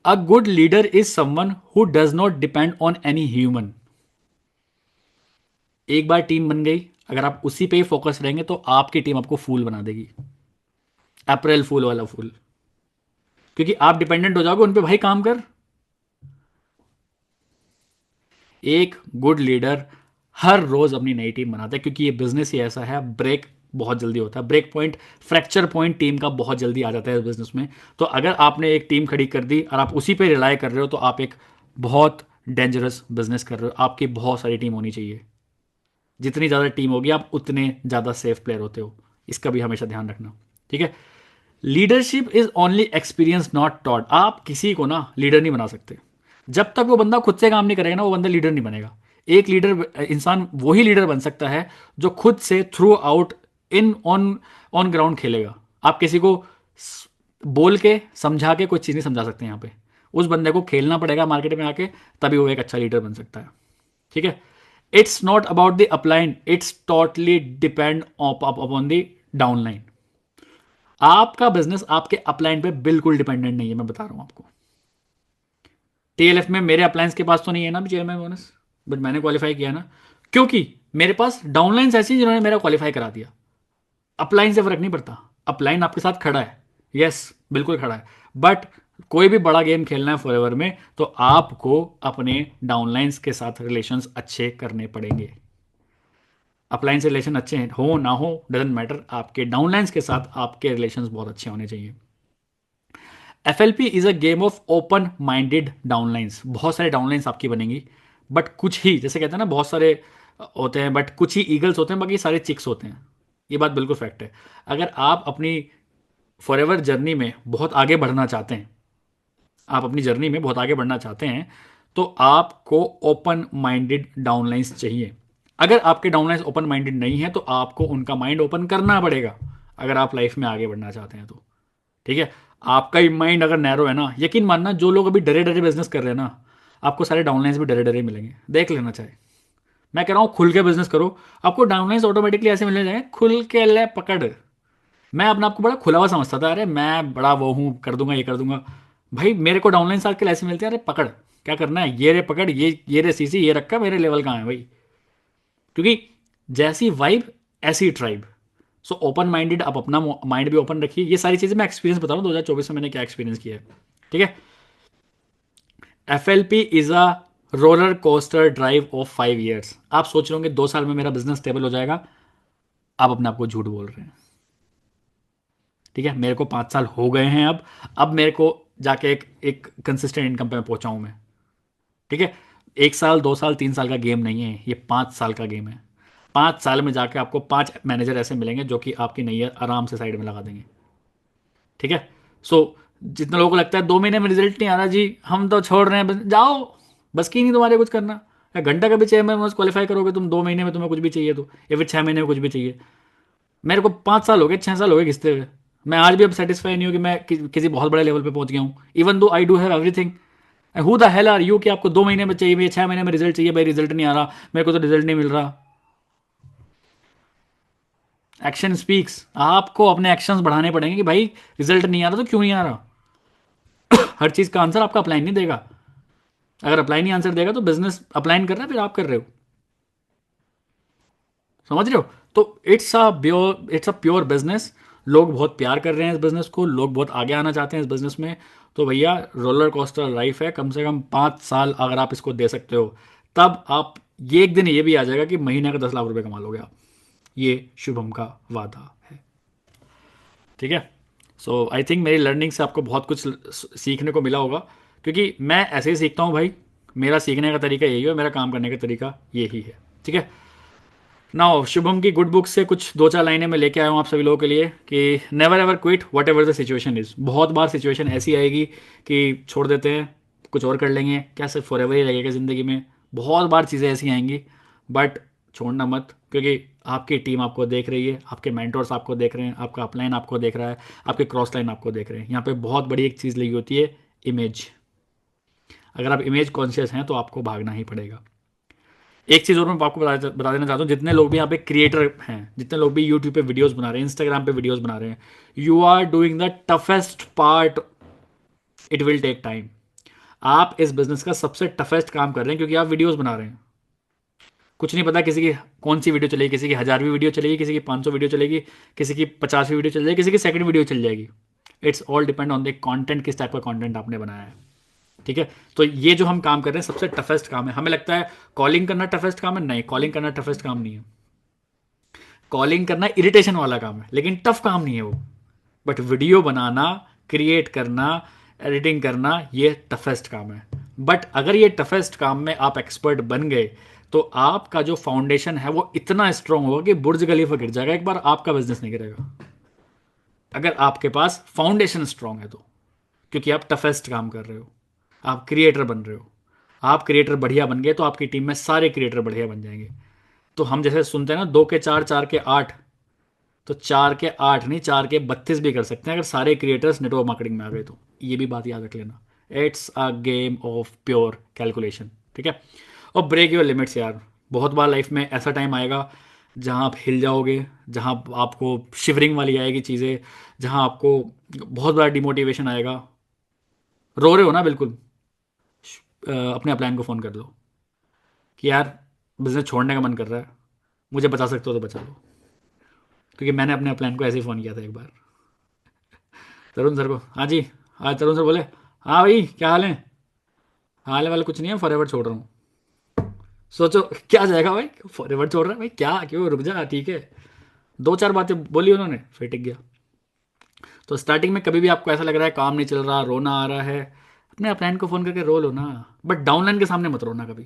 A good leader is someone who does not depend on any human. एक बार टीम बन गई, अगर आप उसी पे ही फोकस रहेंगे तो आपकी टीम आपको फूल बना देगी, अप्रैल फूल वाला फूल, क्योंकि आप डिपेंडेंट हो जाओगे उन पे, भाई काम कर। एक गुड लीडर हर रोज अपनी नई टीम बनाता है, क्योंकि ये बिजनेस ही ऐसा है, ब्रेक बहुत जल्दी होता है, break point, fracture point team का बहुत जल्दी आ जाता है इस बिजनेस में। तो अगर आपने एक टीम खड़ी कर दी और आप उसी पे रिलाय कर रहे हो, तो आप एक बहुत डेंजरस बिजनेस कर रहे हो। आपकी बहुत सारी टीम होनी चाहिए, जितनी ज़्यादा टीम होगी आप उतने ज़्यादा सेफ प्लेयर होते हो, इसका भी हमेशा ध्यान रखना। ठीक है, leadership is only experience not taught. आप किसी को ना लीडर नहीं बना सकते, जब तक वो बंदा खुद से काम नहीं करेगा ना, वो बंदा लीडर नहीं बनेगा। एक लीडर इंसान वही लीडर बन सकता है जो खुद से through out in on on ground खेलेगा। आप किसी को बोल के समझा के कोई चीज़ नहीं समझा सकते यहाँ पे, उस बंदे को खेलना पड़ेगा मार्केट में आके, तभी वो एक अच्छा लीडर बन सकता है। ठीक है, it's not about the upline, it's totally depend upon the downline. आपका बिजनेस आपके अपलाइन पे बिल्कुल डिपेंडेंट नहीं है, मैं बता रहा हूं आपको। टीएलएफ में मेरे अपलाइंस के पास तो नहीं है ना चेयरमैन बोनस, बट मैंने क्वालिफाई किया ना, क्योंकि मेरे पास डाउनलाइंस ऐसी जिन्होंने मेरा क्वालिफाई करा दिया। अपलाइन से फर्क नहीं पड़ता, अपलाइन आपके साथ खड़ा है, यस बिल्कुल खड़ा है, बट कोई भी बड़ा गेम खेलना है फॉरएवर में तो आपको अपने डाउनलाइंस के साथ रिलेशंस अच्छे करने पड़ेंगे। अपलाइन से रिलेशन अच्छे हो ना हो डजेंट मैटर, आपके डाउनलाइंस के साथ आपके रिलेशंस बहुत अच्छे होने चाहिए। FLP is a game of open minded downlines. बहुत सारे डाउनलाइंस आपकी बनेंगी, बट कुछ ही, जैसे कहते हैं ना बहुत सारे होते हैं बट कुछ ही ईगल्स होते हैं, बाकी सारे चिक्स होते हैं। ये बात बिल्कुल फैक्ट है। अगर आप अपनी फॉरएवर जर्नी में बहुत आगे बढ़ना चाहते हैं, आप अपनी जर्नी में बहुत आगे बढ़ना चाहते हैं, तो आपको ओपन माइंडेड डाउनलाइंस चाहिए। अगर आपके डाउनलाइंस ओपन माइंडेड नहीं है तो आपको उनका माइंड ओपन करना पड़ेगा, अगर आप लाइफ में आगे बढ़ना चाहते हैं तो। ठीक है, आपका माइंड अगर नैरो है ना, यकीन मानना जो लोग अभी डरे डरे बिजनेस कर रहे हैं ना, आपको सारे डाउनलाइंस भी डरे डरे मिलेंगे, देख लेना चाहिए। मैं कह रहा हूँ खुल के बिजनेस करो, आपको डाउनलाइंस ऑटोमेटिकली ऐसे मिलने जाएंगे, खुल के ले पकड़। मैं अपने आप को बड़ा खुला हुआ समझता था, अरे मैं बड़ा वो हूँ, कर दूंगा ये कर दूंगा। भाई मेरे को डाउनलाइंस आजकल ऐसे मिलते हैं, अरे पकड़ क्या करना है, ये रे पकड़, ये रे सीसी, ये रखा, मेरे लेवल कहाँ है भाई। क्योंकि जैसी वाइब ऐसी ट्राइब। सो ओपन माइंडेड, आप अपना माइंड भी ओपन रखिए। ये सारी चीज़ें मैं एक्सपीरियंस बता रहा हूँ 2024 में मैंने क्या एक्सपीरियंस किया है। ठीक है, FLP is a roller coaster drive of 5 years। आप सोच रहे होंगे 2 साल में मेरा बिजनेस स्टेबल हो जाएगा, आप अपने आप को झूठ बोल रहे हैं। ठीक है, मेरे को 5 साल हो गए हैं अब मेरे को जाके एक कंसिस्टेंट इनकम पे मैं पहुंचा हूं मैं। ठीक है, 1 साल 2 साल 3 साल का गेम नहीं है, ये 5 साल का गेम है। 5 साल में जाके आपको 5 मैनेजर ऐसे मिलेंगे जो कि आपकी नैया आराम से साइड में लगा देंगे। ठीक है, सो जितने लोगों को लगता है 2 महीने में रिजल्ट नहीं आ रहा जी, हम तो छोड़ रहे हैं, जाओ, बस की नहीं तुम्हारे कुछ करना। या घंटा का भी चेयरमैन क्वालिफाई करोगे तुम 2 महीने में, तुम्हें कुछ भी चाहिए तो, या फिर 6 महीने में कुछ भी चाहिए। मेरे को 5 साल हो गए, 6 साल हो गए घिसते हुए, मैं आज भी अब सेटिस्फाई नहीं हूँ कि मैं किसी बहुत बड़े लेवल पे पहुंच गया हूँ, even though I do have everything. Who the hell are you कि आपको 2 महीने में चाहिए, 6 महीने में रिजल्ट चाहिए, भाई रिजल्ट नहीं आ रहा, मेरे को तो रिजल्ट नहीं मिल रहा। Action speaks. आपको अपने एक्शंस बढ़ाने पड़ेंगे कि भाई रिजल्ट नहीं आ रहा तो क्यों नहीं आ रहा। हर चीज़ का आंसर आपका अपलाइन नहीं देगा। अगर अपलाइन ही आंसर देगा तो बिजनेस अपलाइन कर रहा है, फिर आप कर रहे हो। समझ रहे हो? तो इट्स अ प्योर बिजनेस। लोग बहुत प्यार कर रहे हैं इस बिजनेस को, लोग बहुत आगे आना चाहते हैं इस बिजनेस में। तो भैया रोलर कोस्टर लाइफ है, कम से कम 5 साल अगर आप इसको दे सकते हो, तब आप ये एक दिन ये भी आ जाएगा कि महीने का 10 लाख रुपए कमा लोगे आप। ये शुभम का वादा है। ठीक है। सो आई थिंक मेरी लर्निंग से आपको बहुत कुछ सीखने को मिला होगा, क्योंकि मैं ऐसे ही सीखता हूँ भाई। मेरा सीखने का तरीका यही है, मेरा काम करने का तरीका यही है। ठीक है। नाउ शुभम की गुड बुक से कुछ 2-4 लाइनें मैं लेके आया हूँ आप सभी लोगों के लिए कि never ever quit what ever the situation is. बहुत बार सिचुएशन ऐसी आएगी कि छोड़ देते हैं, कुछ और कर लेंगे, क्या सिर्फ फॉर एवर ही लगेगा ज़िंदगी में। बहुत बार चीज़ें ऐसी आएंगी, बट छोड़ना मत, क्योंकि आपकी टीम आपको देख रही है, आपके मेंटर्स आपको देख रहे हैं, आपका अपलाइन आपको देख रहा है, आपके क्रॉस लाइन आपको देख रहे हैं। यहाँ पे बहुत बड़ी एक चीज़ लगी होती है, इमेज। अगर आप इमेज कॉन्शियस हैं तो आपको भागना ही पड़ेगा। एक चीज़ और मैं आपको बता देना चाहता हूँ, जितने लोग भी यहाँ पे क्रिएटर हैं, जितने लोग भी यूट्यूब पे वीडियोस बना रहे हैं, इंस्टाग्राम पे वीडियोस बना रहे हैं, you are doing the toughest part. It will take time. आप इस बिजनेस का सबसे टफेस्ट काम कर रहे हैं, क्योंकि आप वीडियोस बना रहे हैं। कुछ नहीं पता किसी की कौन सी वीडियो चलेगी, किसी की 1000वीं वीडियो चलेगी, किसी की 500 वीडियो चलेगी, किसी की 50वीं वीडियो चल जाएगी, किसी की सेकंड वीडियो चल जाएगी। It's all depend on the content, किस टाइप का कंटेंट आपने बनाया है। ठीक है। तो ये जो हम काम कर रहे हैं सबसे टफेस्ट काम है। हमें लगता है कॉलिंग करना टफेस्ट काम है, नहीं, कॉलिंग करना टफेस्ट काम नहीं है। कॉलिंग करना इरिटेशन वाला काम है, लेकिन टफ काम नहीं है वो। बट वीडियो बनाना, क्रिएट करना, एडिटिंग करना, ये टफेस्ट काम है। बट अगर ये टफेस्ट काम में आप एक्सपर्ट बन गए तो आपका जो फाउंडेशन है वो इतना स्ट्रांग होगा कि बुर्ज खलीफा गिर जाएगा एक बार, आपका बिजनेस नहीं गिरेगा। अगर आपके पास फाउंडेशन स्ट्रांग है तो, क्योंकि आप टफेस्ट काम कर रहे हो, आप क्रिएटर बन रहे हो। आप क्रिएटर बढ़िया बन गए तो आपकी टीम में सारे क्रिएटर बढ़िया बन जाएंगे। तो हम जैसे सुनते हैं ना, 2 के 4, 4 के 8, तो 4 के 8 नहीं, 4 के 32 भी कर सकते हैं अगर सारे क्रिएटर्स नेटवर्क मार्केटिंग में आ गए तो। ये भी बात याद रख लेना। It's a game of pure calculation. ठीक है। और ब्रेक योर लिमिट्स यार। बहुत बार लाइफ में ऐसा टाइम आएगा जहां आप हिल जाओगे, जहां आपको शिवरिंग वाली आएगी चीज़ें, जहां आपको बहुत बड़ा डिमोटिवेशन आएगा। रो रहे हो ना, बिल्कुल अपने प्लान को फ़ोन कर लो कि यार बिजनेस छोड़ने का मन कर रहा है, मुझे बचा सकते हो तो बचा लो। क्योंकि मैंने अपने प्लान को ऐसे ही फ़ोन किया था एक बार तरुण सर को। हाँ जी। हाँ, तरुण सर बोले, हाँ भाई क्या हाल है? हाल वाले कुछ नहीं है, फॉरएवर छोड़ रहा हूँ। सोचो क्या जाएगा भाई, फॉरएवर छोड़ रहा है भाई, क्या, क्यों, रुक जा, ठीक है। 2-4 बातें बोली उन्होंने, फिर टिक गया। तो स्टार्टिंग में कभी भी आपको ऐसा लग रहा है काम नहीं चल रहा, रोना आ रहा है, अपने अपलाइन को फ़ोन करके रो लो ना। बट डाउनलाइन के सामने मत रोना कभी।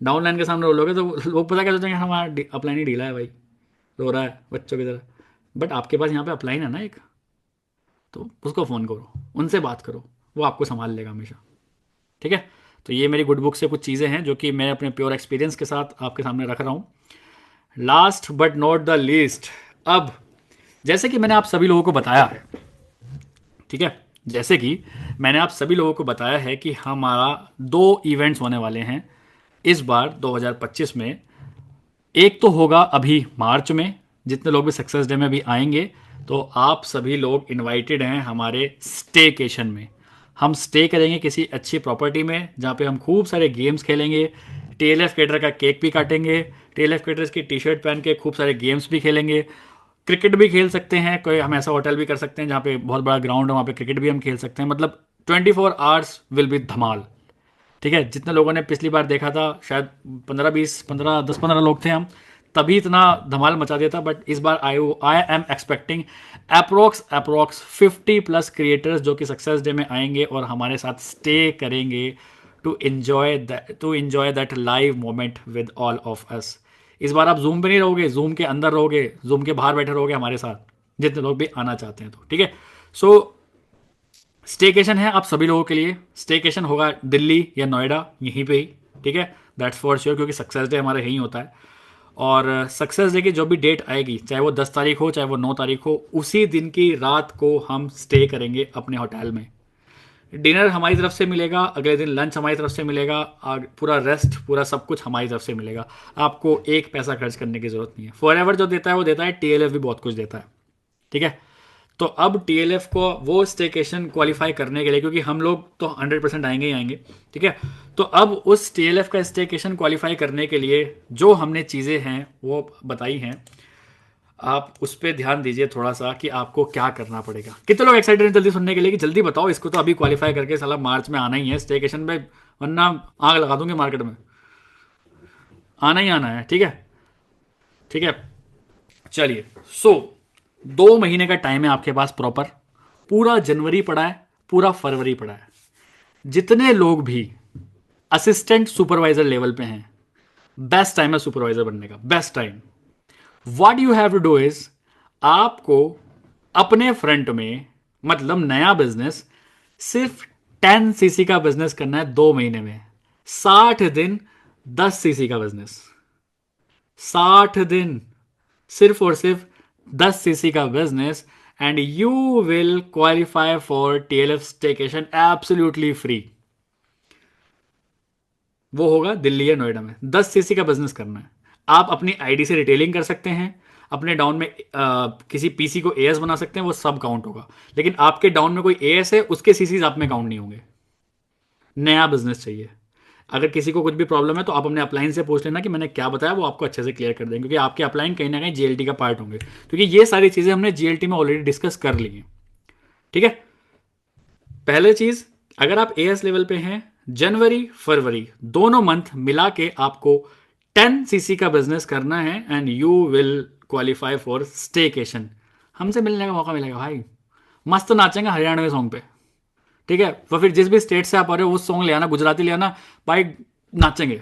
डाउनलाइन के सामने रो लोगे तो लोग पता क्या सोचेंगे, हमारा अपलाइन ही ढीला है भाई, रो रहा है बच्चों की तरह। बट आपके पास यहाँ पे अपलाइन है ना एक, तो उसको फ़ोन करो, उनसे बात करो, वो आपको संभाल लेगा हमेशा। ठीक है। तो ये मेरी गुड बुक से कुछ चीज़ें हैं जो कि मैं अपने प्योर एक्सपीरियंस के साथ आपके सामने रख रहा हूँ। Last but not the least, अब जैसे कि मैंने आप सभी लोगों को बताया है, ठीक है, जैसे कि मैंने आप सभी लोगों को बताया है कि हमारा 2 इवेंट्स होने वाले हैं इस बार 2025 में। एक तो होगा अभी मार्च में, जितने लोग भी सक्सेस डे में भी आएंगे तो आप सभी लोग इनवाइटेड हैं हमारे स्टेकेशन में। हम स्टे करेंगे किसी अच्छी प्रॉपर्टी में जहाँ पे हम खूब सारे गेम्स खेलेंगे, टीएलएफ केटर का केक भी काटेंगे, टीएलएफ केटर्स की टी शर्ट पहन के खूब सारे गेम्स भी खेलेंगे, क्रिकेट भी खेल सकते हैं, कोई हम ऐसा होटल भी कर सकते हैं जहाँ पे बहुत बड़ा ग्राउंड है, वहाँ पे क्रिकेट भी हम खेल सकते हैं। मतलब 24 आवर्स विल बी धमाल। ठीक है। जितने लोगों ने पिछली बार देखा था, शायद 10-15 लोग थे हम, तभी इतना धमाल मचा दिया था। बट इस बार I am expecting approx 50+ creators जो कि सक्सेस डे में आएंगे और हमारे साथ स्टे करेंगे to enjoy that live moment with all of us. इस बार आप जूम पे नहीं रहोगे, जूम के अंदर रहोगे, जूम के बाहर बैठे रहोगे हमारे साथ, जितने लोग भी आना चाहते हैं तो। ठीक है। सो स्टेकेशन है आप सभी लोगों के लिए। स्टेकेशन होगा दिल्ली या नोएडा, यहीं पे ही। ठीक है। दैट्स फॉर श्योर, क्योंकि सक्सेस डे हमारे यहीं होता है। और सक्सेस डे की जो भी डेट आएगी, चाहे वो 10 तारीख हो, चाहे वो 9 तारीख हो, उसी दिन की रात को हम स्टे करेंगे अपने होटल में। डिनर हमारी तरफ से मिलेगा, अगले दिन लंच हमारी तरफ से मिलेगा, पूरा रेस्ट पूरा सब कुछ हमारी तरफ से मिलेगा। आपको एक पैसा खर्च करने की जरूरत नहीं है। फॉर एवर जो देता है वो देता है, टीएलएफ भी बहुत कुछ देता है, ठीक है। तो अब टीएलएफ को वो स्टेकेशन क्वालिफाई करने के लिए, क्योंकि हम लोग तो 100% आएंगे ही आएंगे, ठीक है, तो अब उस टीएलएफ का स्टेकेशन क्वालिफाई करने के लिए जो हमने चीज़ें हैं वो बताई हैं, आप उस पर ध्यान दीजिए थोड़ा सा कि आपको क्या करना पड़ेगा। कितने लोग एक्साइटेड हैं जल्दी सुनने के लिए कि जल्दी बताओ, इसको तो अभी क्वालिफाई करके साला मार्च में आना ही है स्टेकेशन पे, वरना आग लगा दूंगे मार्केट में। आना ही आना है, ठीक है, ठीक है। चलिए, सो 2 महीने का टाइम है आपके पास प्रॉपर। पूरा जनवरी पड़ा है, पूरा फरवरी पड़ा है। जितने लोग भी असिस्टेंट सुपरवाइजर लेवल पे हैं, बेस्ट टाइम है सुपरवाइजर बनने का, best time. What you have to do is, आपको अपने फ्रंट में, मतलब नया बिजनेस, सिर्फ 10 सीसी का बिजनेस करना है 2 महीने में। 60 दिन 10 सीसी का बिजनेस, 60 दिन सिर्फ और सिर्फ 10 सीसी का business, and you will qualify for TLF staycation absolutely free. वो होगा दिल्ली या नोएडा में। 10 सीसी का बिजनेस करना है। आप अपनी आईडी से रिटेलिंग कर सकते हैं, अपने डाउन में किसी पीसी को एएस बना सकते हैं, वो सब काउंट होगा। लेकिन आपके डाउन में कोई एएस है, उसके सीसीज आप में काउंट नहीं होंगे। नया बिजनेस चाहिए। अगर किसी को कुछ भी प्रॉब्लम है तो आप अपने अपलाइन से पूछ लेना कि मैंने क्या बताया, वो आपको अच्छे से क्लियर कर देंगे, क्योंकि आपके अपलाइन कहीं ना कहीं जीएलटी का पार्ट होंगे, क्योंकि ये सारी चीज़ें हमने जीएलटी में ऑलरेडी डिस्कस कर ली हैं, ठीक है। पहले चीज़, अगर आप एएस लेवल पे हैं, जनवरी फरवरी दोनों मंथ मिला के आपको 10 सीसी का बिजनेस करना है, and you will qualify for staycation. हमसे मिलने का मौका मिलेगा भाई, मस्त नाचेंगे हरियाणवी सॉन्ग पे, ठीक है। तो फिर जिस भी स्टेट से आप आ रहे हो उस सॉन्ग ले आना, गुजराती ले आना भाई, नाचेंगे।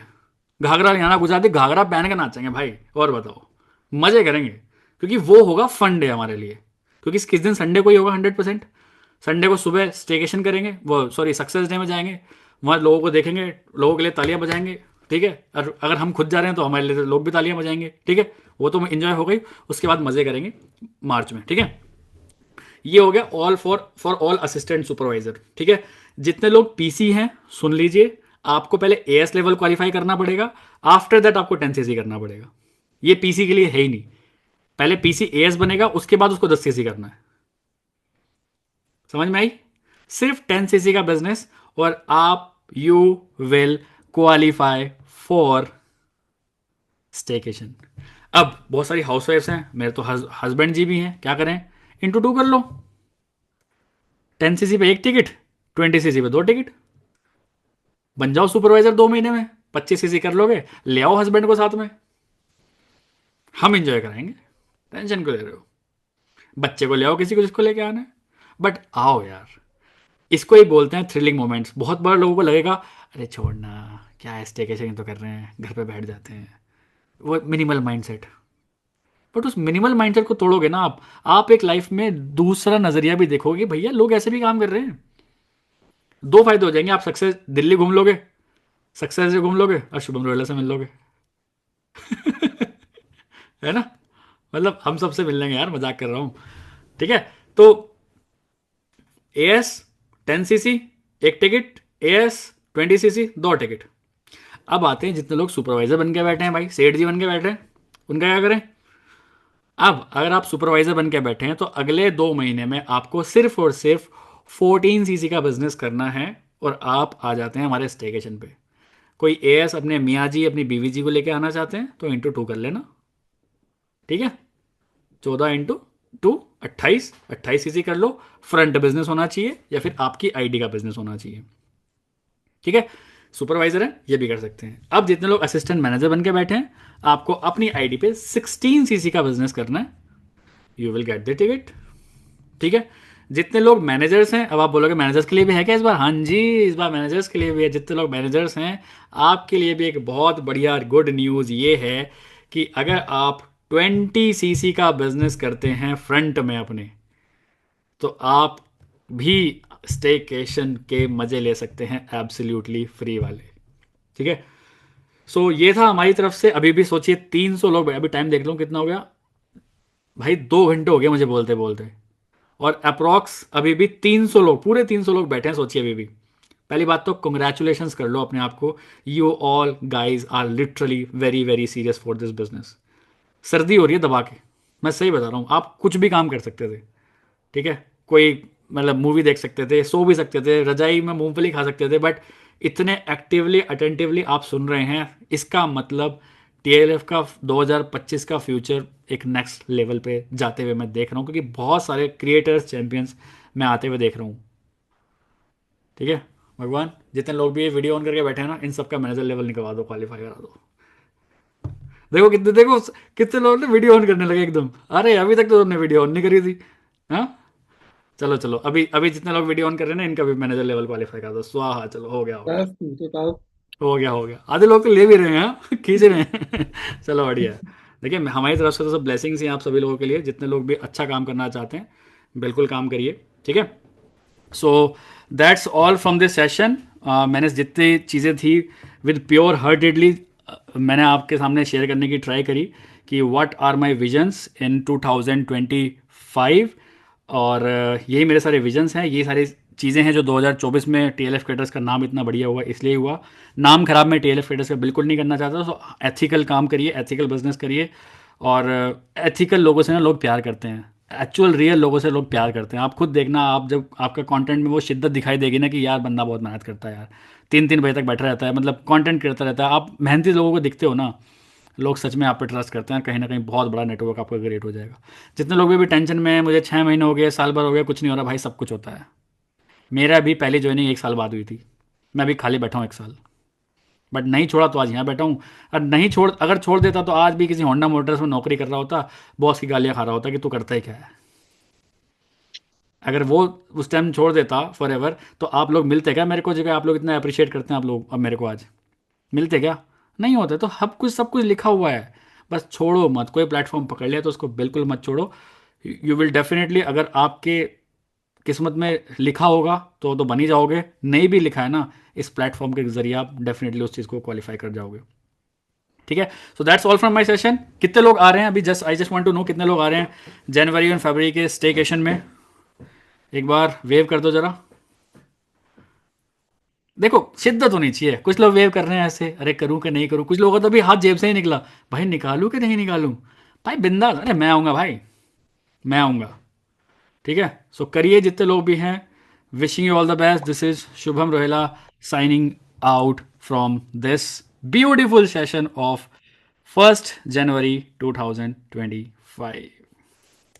घाघरा ले आना, गुजराती घाघरा पहन के नाचेंगे भाई, और बताओ, मजे करेंगे, क्योंकि वो होगा फन डे हमारे लिए। क्योंकि किस दिन, संडे को ही होगा 100%। संडे को सुबह स्टेकेशन करेंगे, वो सॉरी सक्सेस डे में जाएंगे, वहाँ लोगों को देखेंगे, लोगों के लिए तालियां बजाएंगे, ठीक है। और अगर हम खुद जा रहे हैं तो हमारे लिए लोग भी तालियां बजाएंगे, ठीक है। वो तो एंजॉय हो गई, उसके बाद मजे करेंगे मार्च में, ठीक है। ये हो गया all for all assistant supervisor, ठीक है। जितने लोग पीसी हैं सुन लीजिए, आपको पहले एएस लेवल क्वालिफाई करना पड़ेगा, आफ्टर दैट आपको 10 सीसी करना पड़ेगा। ये पीसी के लिए है ही नहीं, पहले पीसी एएस बनेगा, उसके बाद उसको 10 सीसी करना है। समझ में आई? सिर्फ 10 सीसी का बिजनेस और आप you will qualify for staycation. अब बहुत सारी हाउसवाइफ्स हैं, मेरे तो हस्बैंड जी भी हैं, क्या करें, इंटू 2 कर लो। 10 सीसी पे 1 टिकट, 20 सीसी पे 2 टिकट, बन जाओ सुपरवाइजर 2 महीने में। 25 सीसी कर लोगे, ले आओ हस्बैंड को साथ में, हम इंजॉय कराएंगे, टेंशन क्यों ले रहे हो। बच्चे को ले आओ किसी को जिसको लेके आना है, बट आओ यार। इसको ही बोलते हैं थ्रिलिंग मोमेंट्स। बहुत बार लोगों को लगेगा अरे छोड़ना, क्या है स्टेकेशन तो कर रहे हैं, घर पे बैठ जाते हैं, वो मिनिमल माइंडसेट। बट उस मिनिमल माइंडसेट को तोड़ोगे ना आप एक लाइफ में दूसरा नजरिया भी देखोगे, भैया लोग ऐसे भी काम कर रहे हैं। 2 फायदे हो जाएंगे, आप सक्सेस दिल्ली घूम लोगे, सक्सेस से घूम लोगे, और शुभम रोयला से मिल लोगे है ना, मतलब हम सबसे मिल लेंगे यार, मजाक कर रहा हूं, ठीक है। तो as 10 CC 1 ticket, as 20 CC 2 ticket. अब आते हैं जितने लोग सुपरवाइजर बन के बैठे हैं भाई, सेठ जी बन के बैठे हैं, उनका क्या करें। अब अगर आप सुपरवाइजर बन के बैठे हैं तो अगले 2 महीने में आपको सिर्फ और सिर्फ 14 सीसी का बिजनेस करना है, और आप आ जाते हैं हमारे स्टेकेशन पे। कोई एएस अपने मियाँ जी अपनी बीवी जी को लेके आना चाहते हैं तो इंटू 2 कर लेना, ठीक है। 14 × 2 28 सीसी कर लो। फ्रंट बिजनेस होना चाहिए या फिर आपकी आईडी का बिजनेस होना चाहिए, ठीक है। सुपरवाइजर है ये भी कर सकते हैं। अब जितने लोग असिस्टेंट मैनेजर बन के बैठे हैं, आपको अपनी आईडी पे 16 सीसी का बिजनेस करना है, you will get the ticket, ठीक है। जितने लोग मैनेजर्स हैं, अब आप बोलोगे मैनेजर्स के लिए भी है क्या इस बार, हाँ जी इस बार मैनेजर्स के लिए भी है। जितने लोग मैनेजर्स हैं आपके लिए भी एक बहुत बढ़िया गुड न्यूज़ ये है कि अगर आप 20 सीसी का बिजनेस करते हैं फ्रंट में अपने, तो आप भी स्टेकेशन के मजे ले सकते हैं एब्सोल्युटली फ्री वाले, ठीक है। सो ये था हमारी तरफ से। अभी भी सोचिए 300 लोग, अभी टाइम देख लो कितना हो गया भाई, 2 घंटे हो गए मुझे बोलते बोलते, और अप्रॉक्स अभी भी 300 लोग, पूरे 300 लोग बैठे हैं, सोचिए अभी भी। पहली बात तो कंग्रेचुलेशंस कर लो अपने आप को, you all guys are literally very very serious for this business. सर्दी हो रही है दबा के, मैं सही बता रहा हूँ, आप कुछ भी काम कर सकते थे, ठीक है, कोई मतलब मूवी देख सकते थे, सो भी सकते थे, रजाई में मूंगफली खा सकते थे, बट इतने एक्टिवली अटेंटिवली आप सुन रहे हैं, इसका मतलब टीएलएफ का 2025 का फ्यूचर एक नेक्स्ट लेवल पे जाते हुए मैं देख रहा हूँ, क्योंकि बहुत सारे क्रिएटर्स चैंपियंस मैं आते हुए देख रहा हूँ। ठीक है, भगवान जितने लोग भी ये वीडियो ऑन करके बैठे हैं ना, इन सबका मैनेजर लेवल निकलवा दो, क्वालिफाई करा दो। देखो कितने लोग ने वीडियो ऑन करने लगे एकदम, अरे अभी तक तो उन्होंने वीडियो ऑन नहीं करी थी। हाँ, चलो चलो, अभी अभी जितने लोग वीडियो ऑन कर रहे हैं ना, इनका भी मैनेजर लेवल क्वालिफाई कर दो, स्वाहा, चलो हो गया हो गया बस तो ताऊ हो गया। आधे लोग तो ले भी रहे हैं, हाँ, खींच रहे हैं चलो बढ़िया है। देखिए हमारी तरफ से तो सब ब्लेसिंग्स हैं आप सभी लोगों के लिए, जितने लोग भी अच्छा काम करना चाहते हैं बिल्कुल काम करिए, ठीक है। So that's all from this session. मैंने जितनी चीज़ें थी विद प्योर हार्टेडली मैंने आपके सामने शेयर करने की ट्राई करी कि व्हाट आर माय विजन्स इन 2025, और यही मेरे सारे विजन्स हैं, ये सारी चीज़ें हैं जो 2024 में टीएलएफ क्रिएटर्स का नाम इतना बढ़िया हुआ, इसलिए हुआ। नाम खराब मैं टीएलएफ क्रिएटर्स का बिल्कुल नहीं करना चाहता, सो एथिकल काम करिए, एथिकल बिजनेस करिए, और एथिकल लोगों से ना लोग प्यार करते हैं, एक्चुअल रियल लोगों से लोग प्यार करते हैं। आप खुद देखना, आप जब आपका कंटेंट में वो शिद्दत दिखाई देगी ना कि यार बंदा बहुत मेहनत करता है यार, 3-3 बजे तक बैठा रहता है, मतलब कंटेंट करता रहता है, आप मेहनती लोगों को दिखते हो ना, लोग सच में आप पे ट्रस्ट करते हैं, कहीं ना कहीं बहुत बड़ा नेटवर्क आपका क्रिएट हो जाएगा। जितने लोग भी टेंशन में हैं, मुझे 6 महीने हो गए, साल भर हो गया, कुछ नहीं हो रहा, भाई सब कुछ होता है। मेरा भी पहली ज्वाइनिंग 1 साल बाद हुई थी, मैं अभी खाली बैठा हूँ 1 साल, बट नहीं छोड़ा तो आज यहाँ बैठा हूँ। और नहीं छोड़, अगर छोड़ देता तो आज भी किसी होंडा मोटर्स में नौकरी कर रहा होता, बॉस की गालियाँ खा रहा होता कि तू करता ही क्या है। अगर वो उस टाइम छोड़ देता फॉर एवर, तो आप लोग मिलते क्या मेरे को, जगह आप लोग इतना अप्रिशिएट करते हैं आप लोग, अब मेरे को आज मिलते क्या, नहीं होते। तो सब कुछ लिखा हुआ है, बस छोड़ो मत, कोई प्लेटफॉर्म पकड़ लिया तो उसको बिल्कुल मत छोड़ो। यू विल डेफिनेटली, अगर आपके किस्मत में लिखा होगा तो बन ही जाओगे, नहीं भी लिखा है ना, इस प्लेटफॉर्म के जरिए आप डेफिनेटली उस चीज़ को क्वालिफाई कर जाओगे, ठीक है। So that's all from my session. कितने लोग आ रहे हैं अभी, I just want to know कितने लोग आ रहे हैं जनवरी और फरवरी के स्टेकेशन में, एक बार वेव कर दो जरा। देखो शिद्दत होनी चाहिए, कुछ लोग वेव कर रहे हैं ऐसे, अरे करूं कि नहीं करूं, कुछ लोगों का तो अभी हाथ जेब से ही निकला, भाई निकालूं कि नहीं निकालूं, भाई बिंदास, अरे मैं आऊंगा भाई, मैं आऊंगा, ठीक है। सो करिए जितने लोग भी हैं, wishing you all the best, this is Shubham Rohela signing out from this beautiful session of 1st January 2025।